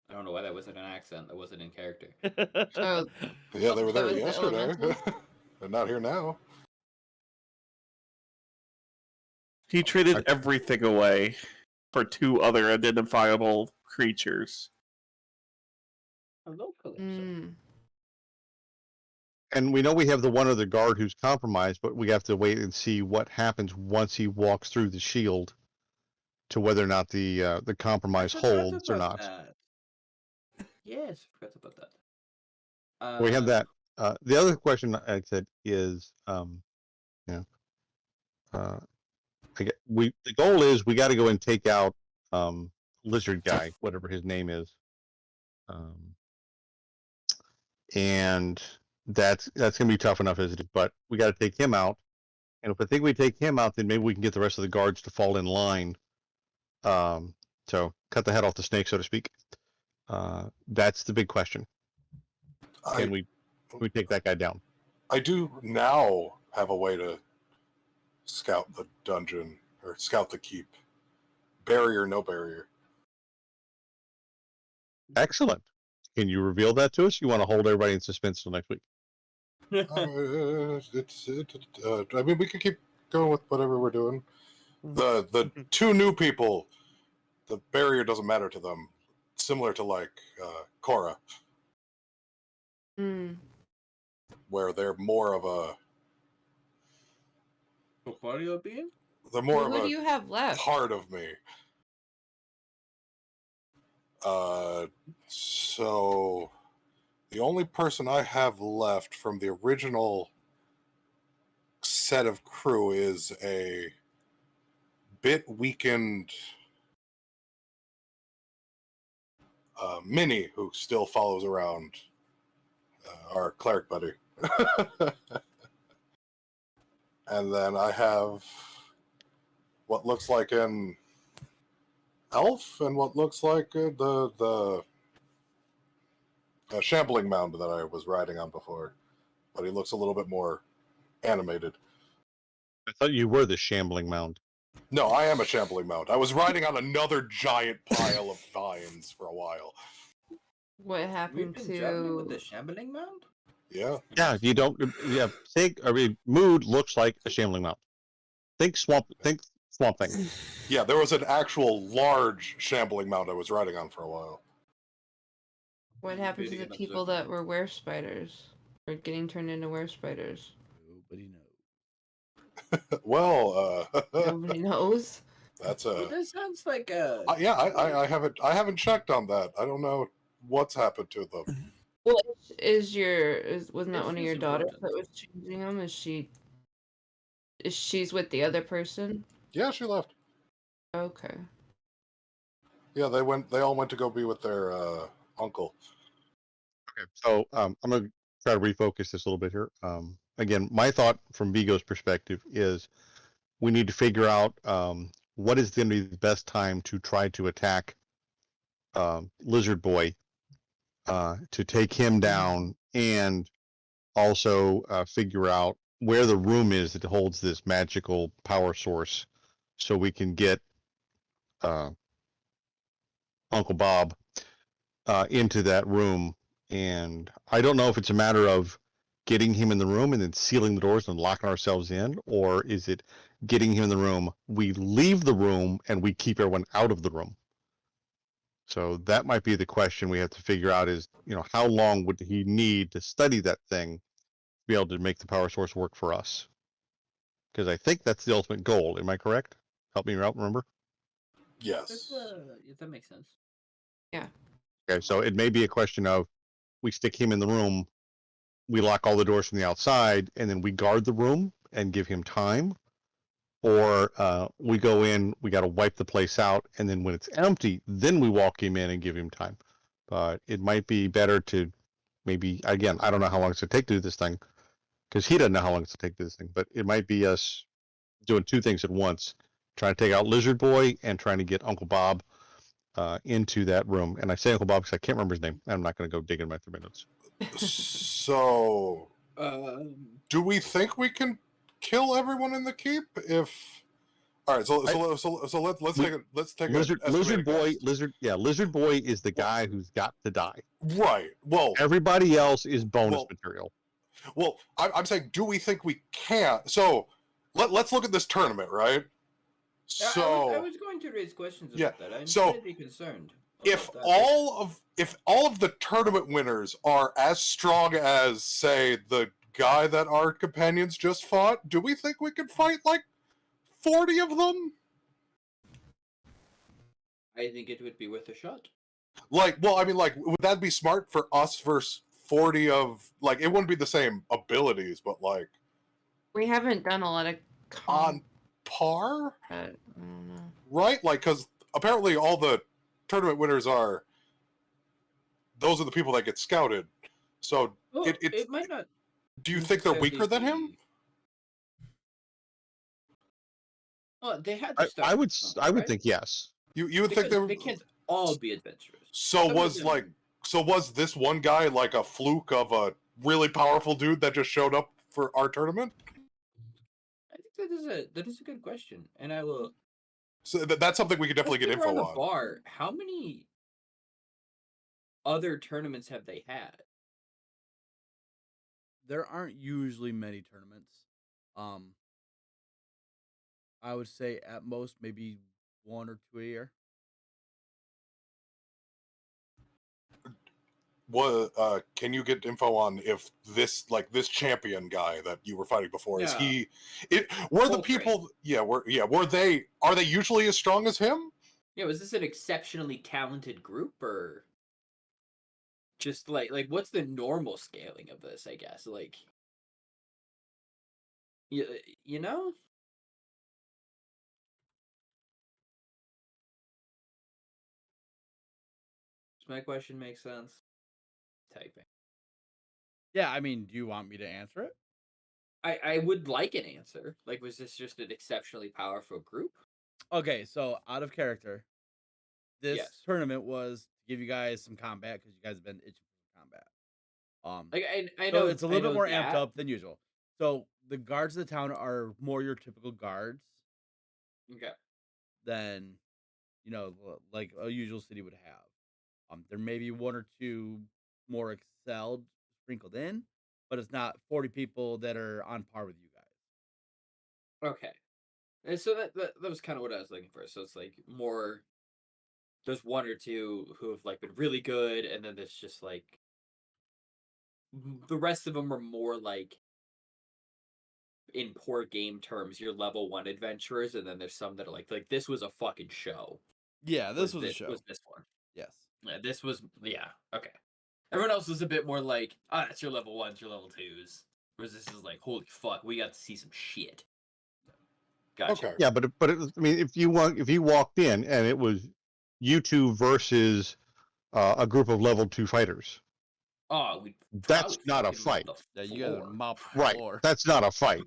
I don't know why that wasn't an accent. That wasn't in character. Oh, Yeah, they were there was the yesterday. elementals? They're not here now. He traded everything away for 2 other identifiable creatures. Hello, Calypso. Mm. And we know we have the one other guard who's compromised, but we have to wait and see what happens once he walks through the shield to whether or not the compromise I forgot holds or about not. that. Yes, I forgot about that. We have that. The other question I said is, the goal is we got to go and take out Lizard Guy, whatever his name is, and that's gonna be tough enough as it is. But we got to take him out, and if I think we take him out, then maybe we can get the rest of the guards to fall in line. So cut the head off the snake, so to speak. That's the big question. Can we take that guy down? I do now have a way to scout the dungeon or scout the keep. Barrier, no barrier. Excellent. Can you reveal that to us? You want to hold everybody in suspense till next week? I mean, we can keep going with whatever we're doing. The 2 new people, the barrier doesn't matter to them. Similar to like Korra, where they're more of a. What are you being? They're more Who of do a you have left? part of me. So the only person I have left from the original set of crew is a bit weakened Minnie, who still follows around our cleric buddy. And then I have what looks like an elf and what looks like the shambling mound that I was riding on before, but he looks a little bit more animated. I thought you were the shambling mound. No, I am a shambling mound. I was riding on another giant pile of vines for a while. What We've happened been juggling with to? the shambling mound? Yeah. Yeah, you don't. Yeah, mood looks like a shambling mound. Think swamp thing. Yeah, there was an actual large shambling mound I was riding on for a while. What happened to the Video people observer. that were were spiders? Or getting turned into were spiders? Nobody knows. Well, Nobody knows. that's Well, a this sounds like a. yeah. I haven't checked on that. I don't know what's happened to them. Well, wasn't that If one of she's your daughters important. that was changing them? She's with the other person? Yeah, she left. Okay. Yeah, they all went to go be with their uncle. Okay, so I'm going to try to refocus this a little bit here. Again, my thought from Vigo's perspective is we need to figure out what is going to be the best time to try to attack Lizard Boy, to take him down, and also figure out where the room is that holds this magical power source, so we can get Uncle Bob into that room. And I don't know if it's a matter of getting him in the room and then sealing the doors and locking ourselves in, or is it getting him in the room, we leave the room and we keep everyone out of the room? So that might be the question we have to figure out is, how long would he need to study that thing to be able to make the power source work for us? Because I think that's the ultimate goal. Am I correct? Help me out, remember? Yes. That makes sense. Okay, so it may be a question of we stick him in the room, we lock all the doors from the outside, and then we guard the room and give him time. Or we go in, we got to wipe the place out, and then when it's empty, then we walk him in and give him time. But it might be better to maybe, again, I don't know how long it's going to take to do this thing, because he doesn't know how long it's going to take to do this thing, but it might be us doing 2 things at once, trying to take out Lizard Boy and trying to get Uncle Bob into that room. And I say Uncle Bob because I can't remember his name. I'm not going to go dig in my 3 minutes. So, do we think we can kill everyone in the keep? If all right, so let's take Lizard Boy. Lizard Boy is the guy who's got to die. Right. Well, everybody else is bonus material. Well, I'm saying, do we think we can? So let's look at this tournament, right? I So was going to raise questions Yeah, about that. I'm so slightly concerned if about that. if all of the tournament winners are as strong as, say, the guy that our companions just fought, do we think we could fight like 40 of them? I think it would be worth a shot. Like, well, I mean, like, would that be smart for us versus 40 of, like, it wouldn't be the same abilities, but like We haven't done a lot of on par, I don't know. right? Like, because apparently all the tournament winners are, those are the people that get scouted. So Well, it it might not. do you think they're weaker than him? Well, they had to I start. would strong, I would right? think yes. You would think they were. They can't all be adventurers. So Some of was them- like, so was this one guy like a fluke of a really powerful dude that just showed up for our tournament? I think that is a good question, and I will. So that's something we could definitely get Let's figure info out the on. bar. How many other tournaments have they had? There aren't usually many tournaments. I would say at most maybe 1 or 2 a year. What can you get info on if this champion guy that you were fighting before is Yeah. he? Were the Coltrane. people? Were they? Are they usually as strong as him? Yeah, was this an exceptionally talented group, or just like what's the normal scaling of this? I guess like, you know. Does my question make sense? Typing. Yeah, I mean, do you want me to answer it? I would like an answer. Like, was this just an exceptionally powerful group? Okay, so out of character, this Yes. tournament was to give you guys some combat because you guys have been itching for combat. Like I So know it's a I little bit know more that. amped up than usual. So the guards of the town are more your typical guards Okay. than like a usual city would have. There may be 1 or 2 more excelled sprinkled in, but it's not 40 people that are on par with you guys. Okay. And so that was kind of what I was looking for. So it's like more. There's 1 or 2 who have like been really good, and then there's just like the rest of them are more like, in poor game terms, your level 1 adventurers, and then there's some that are like this was a fucking show. Yeah, this was a show. Was this one? Yes. Yeah, this was okay. Everyone else was a bit more like, that's your level 1s, your level 2s. Whereas this is like, holy fuck, we got to see some shit. Gotcha. Okay. Yeah, but I mean, if you walked in and it was you two versus a group of level 2 fighters, Oh, we. that's not a fight. Yeah, you guys are mop the Right? floor. That's not a fight.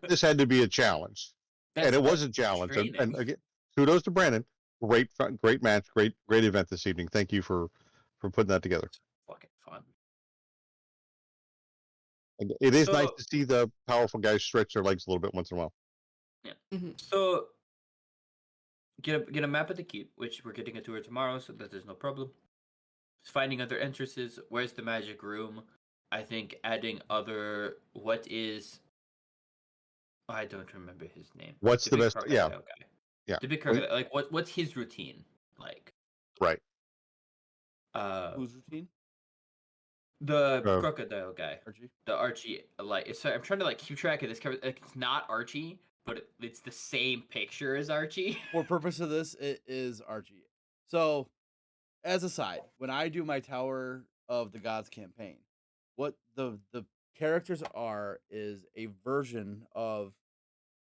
This had to be a challenge, and it was a That's challenge. And training. again, kudos to Brandon. Great match. Great event this evening. Thank you for putting that together. Fucking fun. And it is nice So- to see the powerful guys stretch their legs a little bit once in a while. So get a map of the keep, which we're getting a tour tomorrow, so that there's no problem. Finding other entrances. Where's the magic room? I think adding other. What is? I don't remember his name. What's the big best? Yeah, crocodile guy. yeah. The big crocodile. Like what's his routine like? Right. Whose routine? The crocodile guy. Archie? The Archie, like, sorry, I'm trying to like keep track of this. Like, it's not Archie, but it's the same picture as Archie. For purpose of this, it is Archie. So, as a side, when I do my Tower of the Gods campaign, what the characters are is a version of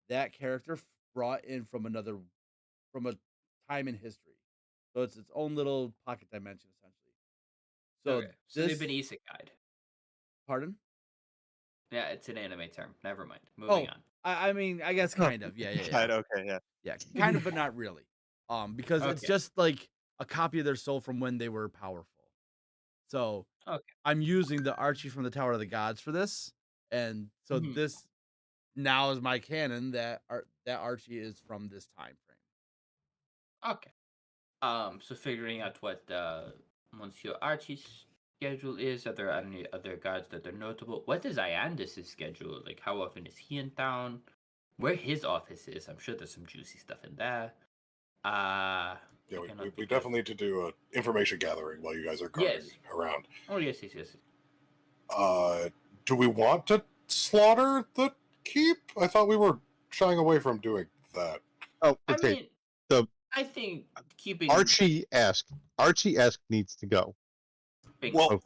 that character brought in from a time in history. So it's its own little pocket dimension, essentially. So Okay, so they've been isekai'd. Pardon? Yeah, it's an anime term. Never mind. Moving on. I mean, I guess kind of. Yeah. Right, okay, yeah. Yeah, kind of, but not really. Because it's Okay. just like a copy of their soul from when they were powerful. So Okay. I'm using the Archie from the Tower of the Gods for this, and so Mhm. this now is my canon that Archie is from this time frame. Okay. So figuring out what Monsieur Archie's schedule is. Are there any other gods that are notable? What is Iandis' schedule? Like, how often is he in town? where his office is. I'm sure there's some juicy stuff in there. Yeah, we definitely need to do information gathering while you guys are guarding around. Oh, yes. Do we want to slaughter the keep? I thought we were shying away from doing that. Oh, I okay. mean, So I think keeping Archie-esque needs to go. Well, if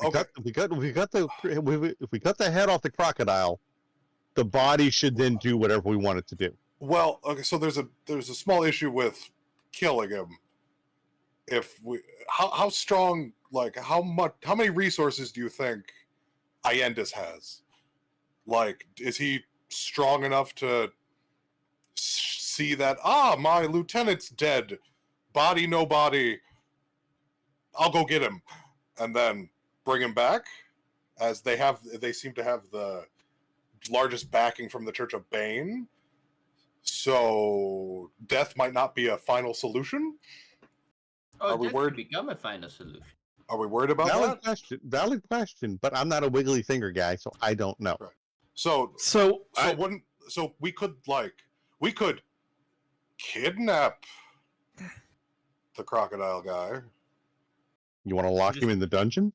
we cut the head off the crocodile, the body should then do whatever we want it to do. Well, okay, so there's a small issue with killing him. If we how strong, like how many resources do you think Iendis has? Like, is he strong enough to see that my lieutenant's dead, body no body, I'll go get him, and then bring him back? As they seem to have the largest backing from the Church of Bane, so death might not be a final solution. are we worried? Become a final solution. Are we worried about that? Valid question, but I'm not a wiggly finger guy, so I don't know. Right. So we could kidnap the crocodile guy. You want to lock him in the dungeon?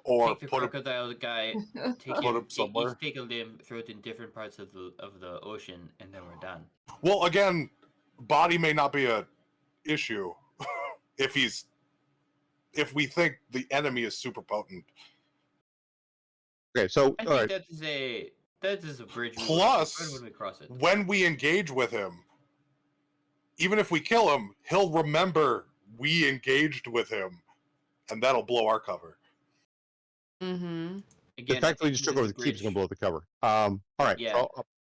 Or take the crocodile guy, put him somewhere. Take a limb, throw it in different parts of the ocean, and then we're done. Well, again, body may not be a issue if we think the enemy is super potent. Okay, so I think that is a bridge. Plus, when we cross it, when we engage with him, even if we kill him, he'll remember we engaged with him, and that'll blow our cover. Mm-hmm. The fact that we just took over the keep is going to blow the cover. All right. Yeah. So,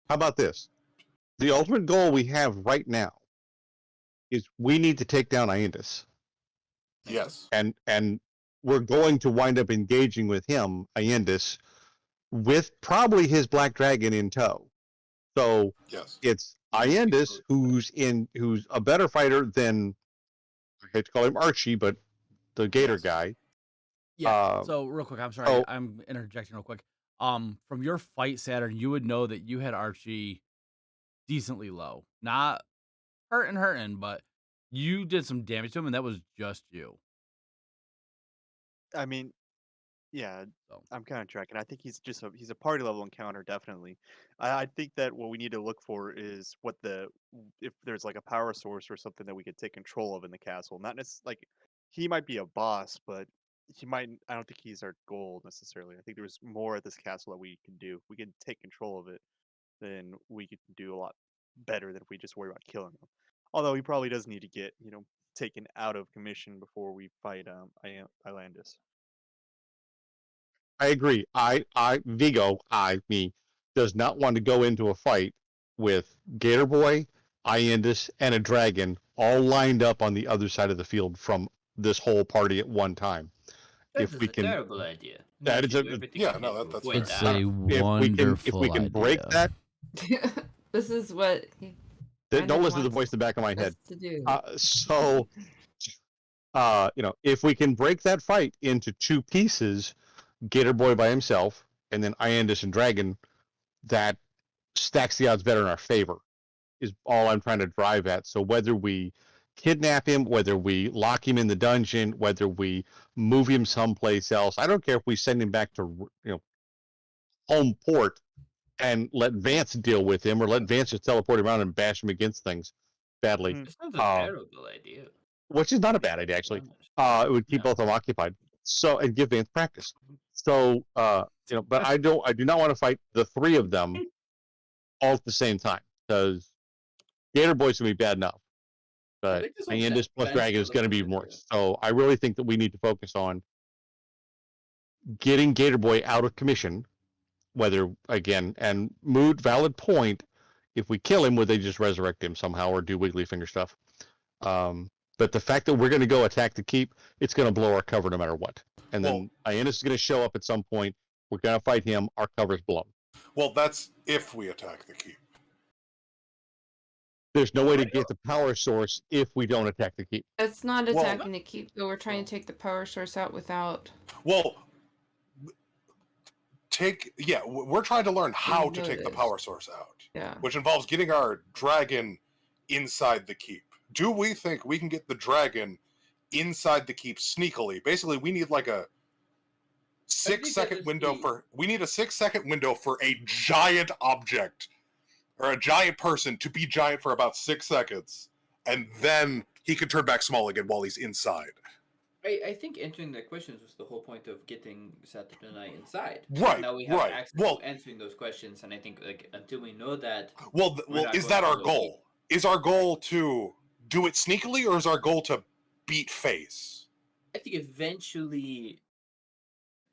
how about this? The ultimate goal we have right now is we need to take down Iendis. Yes. And we're going to wind up engaging with him, Iendis, with probably his black dragon in tow. So yes, it's Iendis who's a better fighter than, I hate to call him Archie, but the Gator guy. Yeah. So real quick, I'm sorry, I'm interjecting real quick. From your fight, Saturn, you would know that you had Archie decently low, not hurting, but you did some damage to him, and that was just you. I mean, yeah, I'm kind of tracking. I think he's a party level encounter, definitely. I think that what we need to look for is if there's like a power source or something that we could take control of in the castle. Not necessarily like he might be a boss, but I don't think he's our goal necessarily. I think there's more at this castle that we can do. We can take control of it, then we can do a lot better than if we just worry about killing him. Although he probably does need to get, taken out of commission before we fight Ilandis. I agree. Vigo, does not want to go into a fight with Gator Boy, Iendis, and a dragon all lined up on the other side of the field from this whole party at one time. That's a terrible idea. That is that's it's a wonderful if we can break that. This is what. Don't listen to the voice in the back of my head. To do. If we can break that fight into two pieces, Gator Boy by himself, and then Iendis and Dragon, that stacks the odds better in our favor, is all I'm trying to drive at. So whether we kidnap him, whether we lock him in the dungeon, whether we move him someplace else, I don't care if we send him back to home port and let Vance deal with him, or let Vance just teleport around and bash him against things badly. It's not a terrible idea. Which is not a bad idea, actually. It would keep both of them occupied. So, and give Vance practice. So, but I do not want to fight the three of them all at the same time, because Gator Boy's gonna be bad enough, but Iendis plus Dragon is gonna be worse. So, I really think that we need to focus on getting Gator Boy out of commission. Whether and mood valid point, if we kill him, would they just resurrect him somehow or do wiggly finger stuff? But the fact that we're going to go attack the keep, it's going to blow our cover no matter what. And then Iendis is going to show up at some point. We're going to fight him. Our cover's blown. Well, that's if we attack the keep. There's no way to get the power source if we don't attack the keep. It's not attacking the keep, though. We're trying to take the power source out without. Well, we're trying to learn how to take the noticed. power source out, Yeah. which involves getting our dragon inside the keep. Do we think we can get the dragon inside the keep sneakily? Basically, we need like a 6-second window we need a 6-second window for a giant object or a giant person to be giant for about 6 seconds, and then he can turn back small again while he's inside. I think answering that question was the whole point of getting Saturn and I inside. Right. Now we have right. access Well, to answering those questions, and I think like until we know that. well, is that our goal? Is our goal to do it sneakily, or is our goal to beat face? I think eventually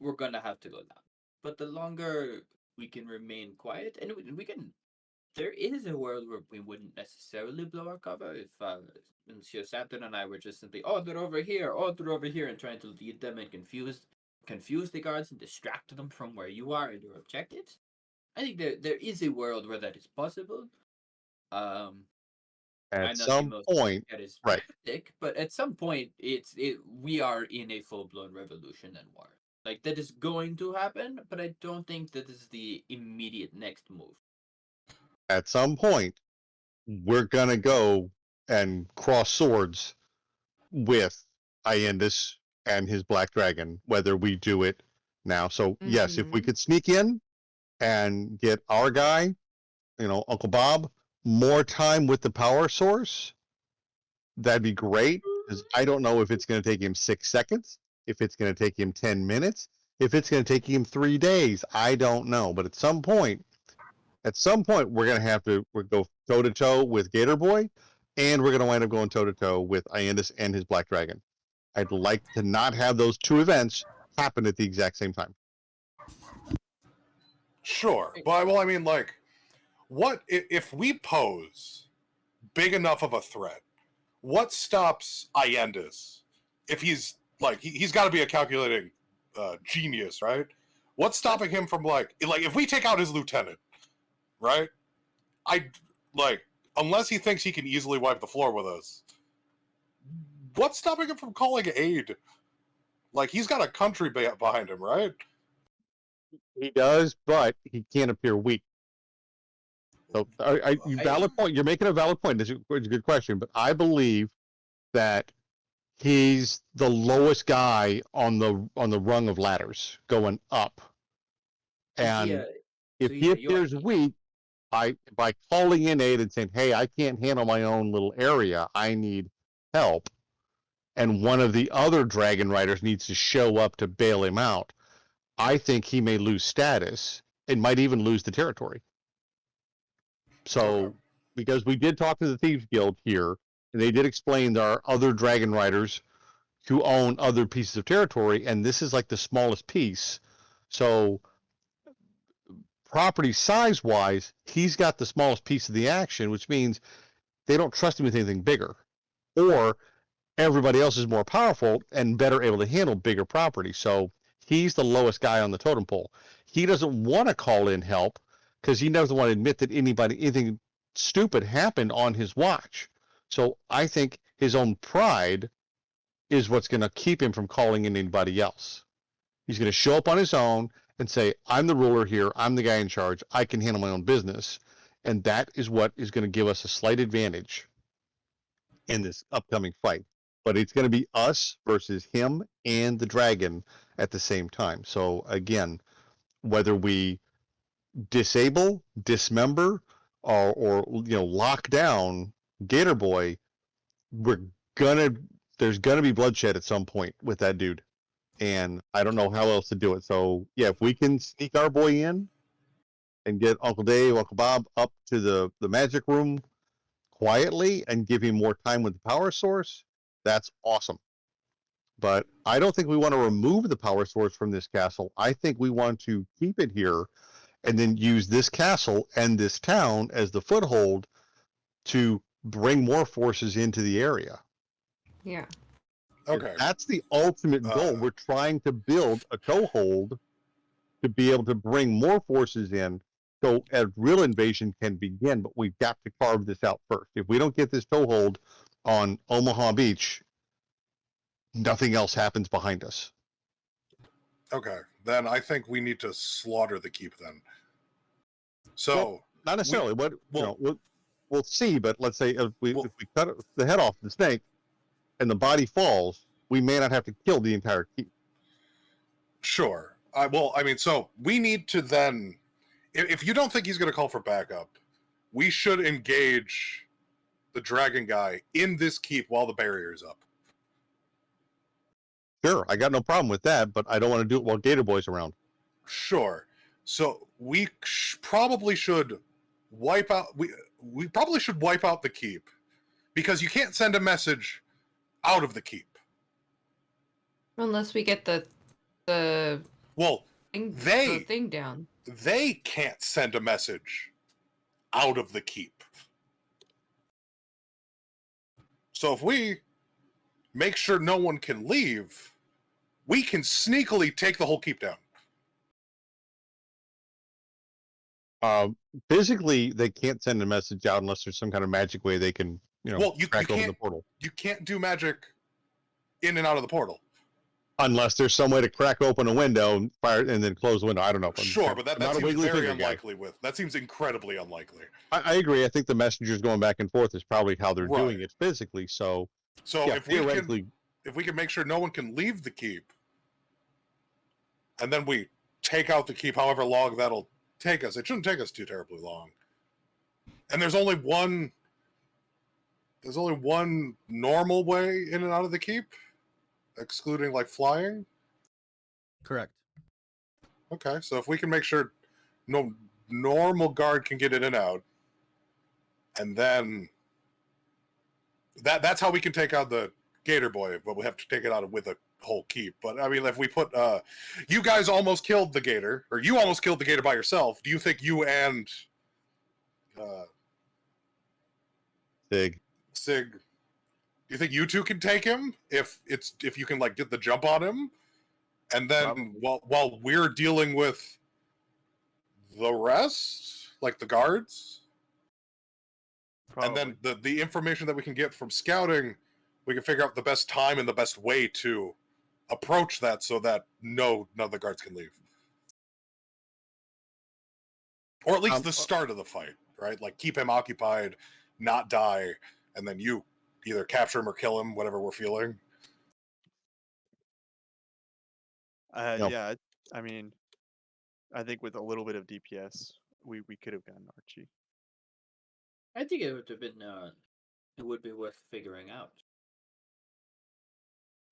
we're gonna have to go down, but the longer we can remain quiet, and we can. There is a world where we wouldn't necessarily blow our cover if Monsieur Saturn and I were just simply, they're over here, and trying to lead them and confuse the guards and distract them from where you are and your objectives. I think there is a world where that is possible. At some point, that is right? Tactic, but at some point, we are in a full blown revolution and war. Like that is going to happen, but I don't think that is the immediate next move. At some point, we're gonna go and cross swords with Iandis and his black dragon, whether we do it now. So yes, if we could sneak in and get our guy, Uncle Bob, more time with the power source, that'd be great. Because I don't know if it's going to take him 6 seconds, if it's going to take him 10 minutes, if it's going to take him 3 days. I don't know. But at some point, we're going to have to go toe to toe with Gator Boy, and we're going to wind up going toe to toe with Iandis and his black dragon. I'd like to not have those two events happen at the exact same time. Sure, but well, I mean, like, what if we pose big enough of a threat? What stops Iandis? If he's like, he's got to be a calculating genius, right? What's stopping him from like if we take out his lieutenant, right? Unless he thinks he can easily wipe the floor with us. What's stopping him from calling aid? Like, he's got a country behind him, right? He does, but he can't appear weak. So, valid point. You're making a valid point. It's a good question, but I believe that he's the lowest guy on the rung of ladders going up. And if he appears weak, by calling in aid and saying, "Hey, I can't handle my own little area. I need help," and one of the other dragon riders needs to show up to bail him out, I think he may lose status and might even lose the territory. So, because we did talk to the Thieves Guild here, and they did explain there are other dragon riders who own other pieces of territory, and this is like the smallest piece. So, property size-wise, he's got the smallest piece of the action, which means they don't trust him with anything bigger. Or everybody else is more powerful and better able to handle bigger property. So, he's the lowest guy on the totem pole. He doesn't want to call in help because he doesn't want to admit that anything stupid happened on his watch. So I think his own pride is what's going to keep him from calling in anybody else. He's going to show up on his own and say, "I'm the ruler here. I'm the guy in charge. I can handle my own business." And that is what is going to give us a slight advantage in this upcoming fight. But it's going to be us versus him and the dragon at the same time. So again, whether we disable, dismember, or lock down Gator Boy, there's gonna be bloodshed at some point with that dude, and I don't know how else to do it. So yeah, if we can sneak our boy in and get Uncle Dave, Uncle Bob up to the magic room quietly and give him more time with the power source, that's awesome. But I don't think we want to remove the power source from this castle. I think we want to keep it here and then use this castle and this town as the foothold to bring more forces into the area. Yeah. Okay. That's the ultimate goal. We're trying to build a toehold to be able to bring more forces in so a real invasion can begin, but we've got to carve this out first. If we don't get this toehold on Omaha Beach, nothing else happens behind us. Okay, then I think we need to slaughter the keep then. So Well, not necessarily. well- We'll see. But let's say if we cut the head off the snake, and the body falls, we may not have to kill the entire keep. sure. So we need to then, if you don't think he's going to call for backup, we should engage the dragon guy in this keep while the barrier is up. Sure, I got no problem with that, but I don't want to do it while Gator Boy's around. Sure. So we probably should wipe out. We probably should wipe out the keep, because you can't send a message out of the keep. Unless we get the Well, the thing down. they can't send a message out of the keep. So if we make sure no one can leave, we can sneakily take the whole keep down. Physically, they can't send a message out unless there's some kind of magic way they can, crack open the portal. You can't do magic in and out of the portal. Unless there's some way to crack open a window and fire and then close the window. I don't know. Sure, but that not a seems wiggly very finger guy. unlikely. That seems incredibly unlikely. I agree. I think the messengers going back and forth is probably how they're doing it physically. So yeah, if we can make sure no one can leave the keep, and then we take out the keep, however long that'll take us. It shouldn't take us too terribly long. And there's only one normal way in and out of the keep, excluding like flying. Correct. Okay, so if we can make sure no normal guard can get in and out, and then that's how we can take out the Gator Boy, but we have to take it out with a whole keep. But I mean, if we put you guys almost killed the Gator, or you almost killed the Gator by yourself, do you think you and Sig, do you think you two can take him if you can like get the jump on him? And then while we're dealing with the rest, like the guards, Probably. and then the information that we can get from scouting, we can figure out the best time and the best way to approach that so that none of the guards can leave. Or at least the start of the fight, right? Like keep him occupied, not die, and then you either capture him or kill him, whatever we're feeling. Yeah, I mean, I think with a little bit of DPS, we could have gotten Archie. I think it would have been. It would be worth figuring out.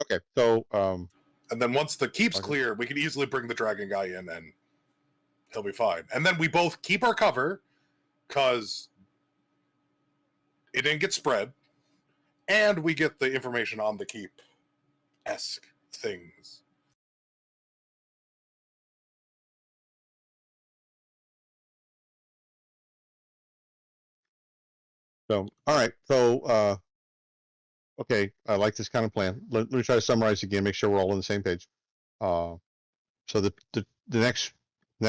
Okay, so and then once the keep's clear, we can easily bring the dragon guy in, and he'll be fine. And then we both keep our cover because it didn't get spread, and we get the information on the keep-esque things. So, all right. So, okay, I like this kind of plan. Let me try to summarize again, make sure we're all on the same page. So the next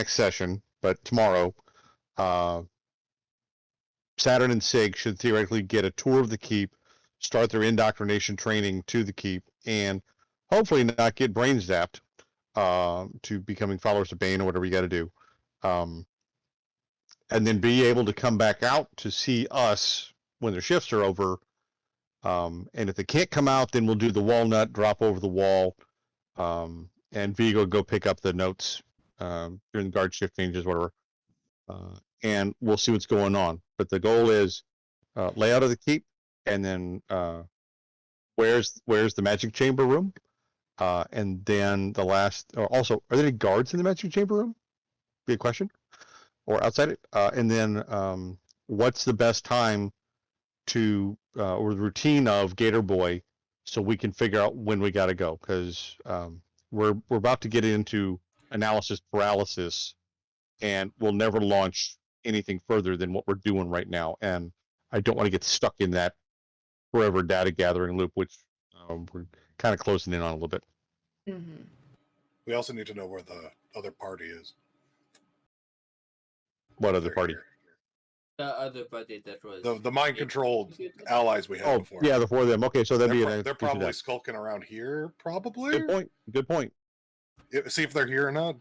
session, but tomorrow, Saturn and Sig should theoretically get a tour of the keep, start their indoctrination training to the keep, and hopefully not get brain zapped to becoming followers of Bane or whatever you got to do. And then be able to come back out to see us when their shifts are over. And if they can't come out, then we'll do the walnut, drop over the wall, and Vigo go pick up the notes during the guard shift changes, whatever. And we'll see what's going on. But the goal is layout of the keep, and then where's the magic chamber room, and then the last. Also, are there any guards in the magic chamber room? Be a question. Or outside it, and then what's the best time to or the routine of Gator Boy, so we can figure out when we got to go, because we're about to get into analysis paralysis, and we'll never launch anything further than what we're doing right now, and I don't want to get stuck in that forever data gathering loop, which we're kind of closing in on a little bit. Mm-hmm. We also need to know where the other party is. What other party? The other party that was The mind-controlled allies we had Oh, before. yeah, the four of them. Okay, so that'd be they're probably skulking around here, probably. Good point. See if they're here or not.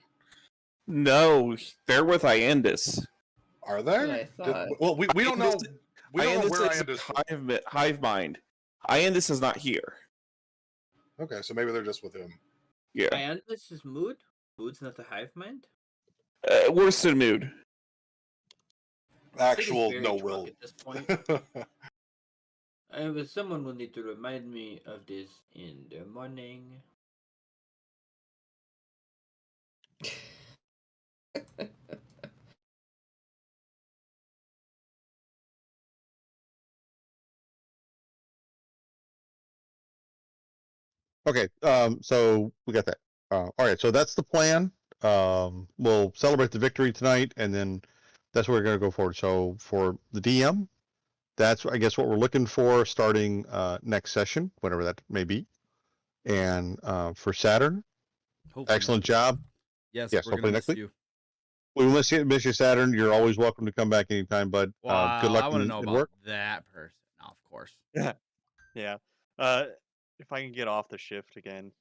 No, they're with Iandis. Are That's what they? I thought. Well, we don't know. We don't know where Iandis Iandis. is hive mind. Iandis is not here. Okay, so maybe they're just with him. Yeah, And this is mood. Mood's not the hive mind. worse than mood. Actual City's no very will. drunk at this point. Someone will need to remind me of this in the morning. Okay, so we got that. All right, so that's the plan. We'll celebrate the victory tonight, and then that's where we're going to go forward. So for the DM, that's I guess what we're looking for starting next session, whatever that may be. And for Saturn, Hopefully excellent next week. job. Yes, Yes, we're hopefully gonna next miss week. you. We miss you, Saturn. You're always welcome to come back anytime, bud. Wow, Good luck I want to in know about work. that person. No, of course. Yeah. If I can get off the shift again,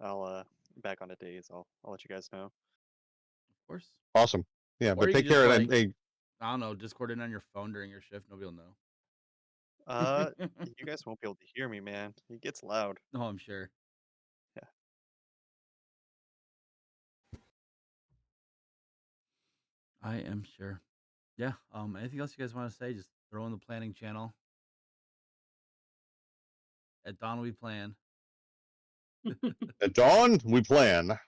I'll back on the days. I'll let you guys know. Of course. Awesome. Yeah, Or but you take could just, care. like, And hey, I don't know, Discord in on your phone during your shift. Nobody will know. You guys won't be able to hear me, man. It gets loud. Oh, I'm sure. Yeah. I am sure. Yeah. Anything else you guys want to say? Just throw in the planning channel. At dawn we plan. at dawn we plan.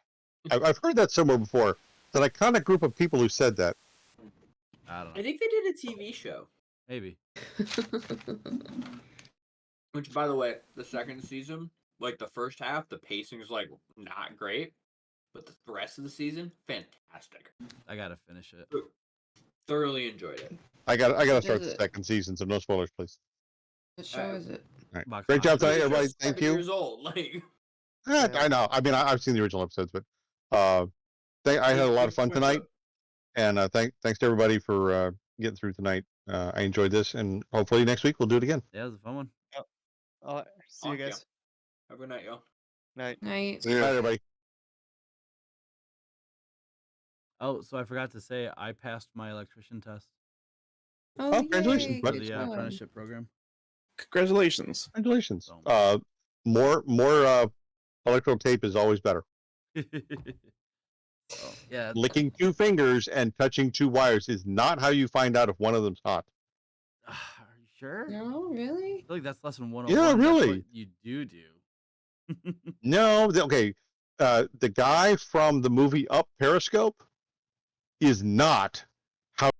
I've heard that somewhere before. That iconic group of people who said that. I don't I know. think they did a TV show. Maybe. Which, by the way, the second season, like the first half, the pacing is like not great, but the rest of the season, fantastic. I gotta finish it. Thoroughly enjoyed it. I got to start Is the it? second season, so no spoilers, please. What show is it? All right. Box Great job office. tonight, It's everybody. just Thank 7 you. years old, like. I know. I mean, I've seen the original episodes, but I had a lot of fun tonight, and thanks to everybody for getting through tonight. I enjoyed this, and hopefully next week we'll do it again. Yeah, it was a fun one. See you Fuck yeah. guys. Have a good night, y'all. Night. Night. See ya. Bye, everybody. Oh, so I forgot to say I passed my electrician test Oh, congratulations, yay, for bud. good the job. apprenticeship program. Congratulations. Congratulations. So- More electrical tape is always better. So, yeah. Licking 2 fingers and touching 2 wires is not how you find out if one of them's hot. Are you sure? No, really? I feel like that's lesson 101. Yeah, That's really. what you do. No, okay. The guy from the movie Up Periscope is not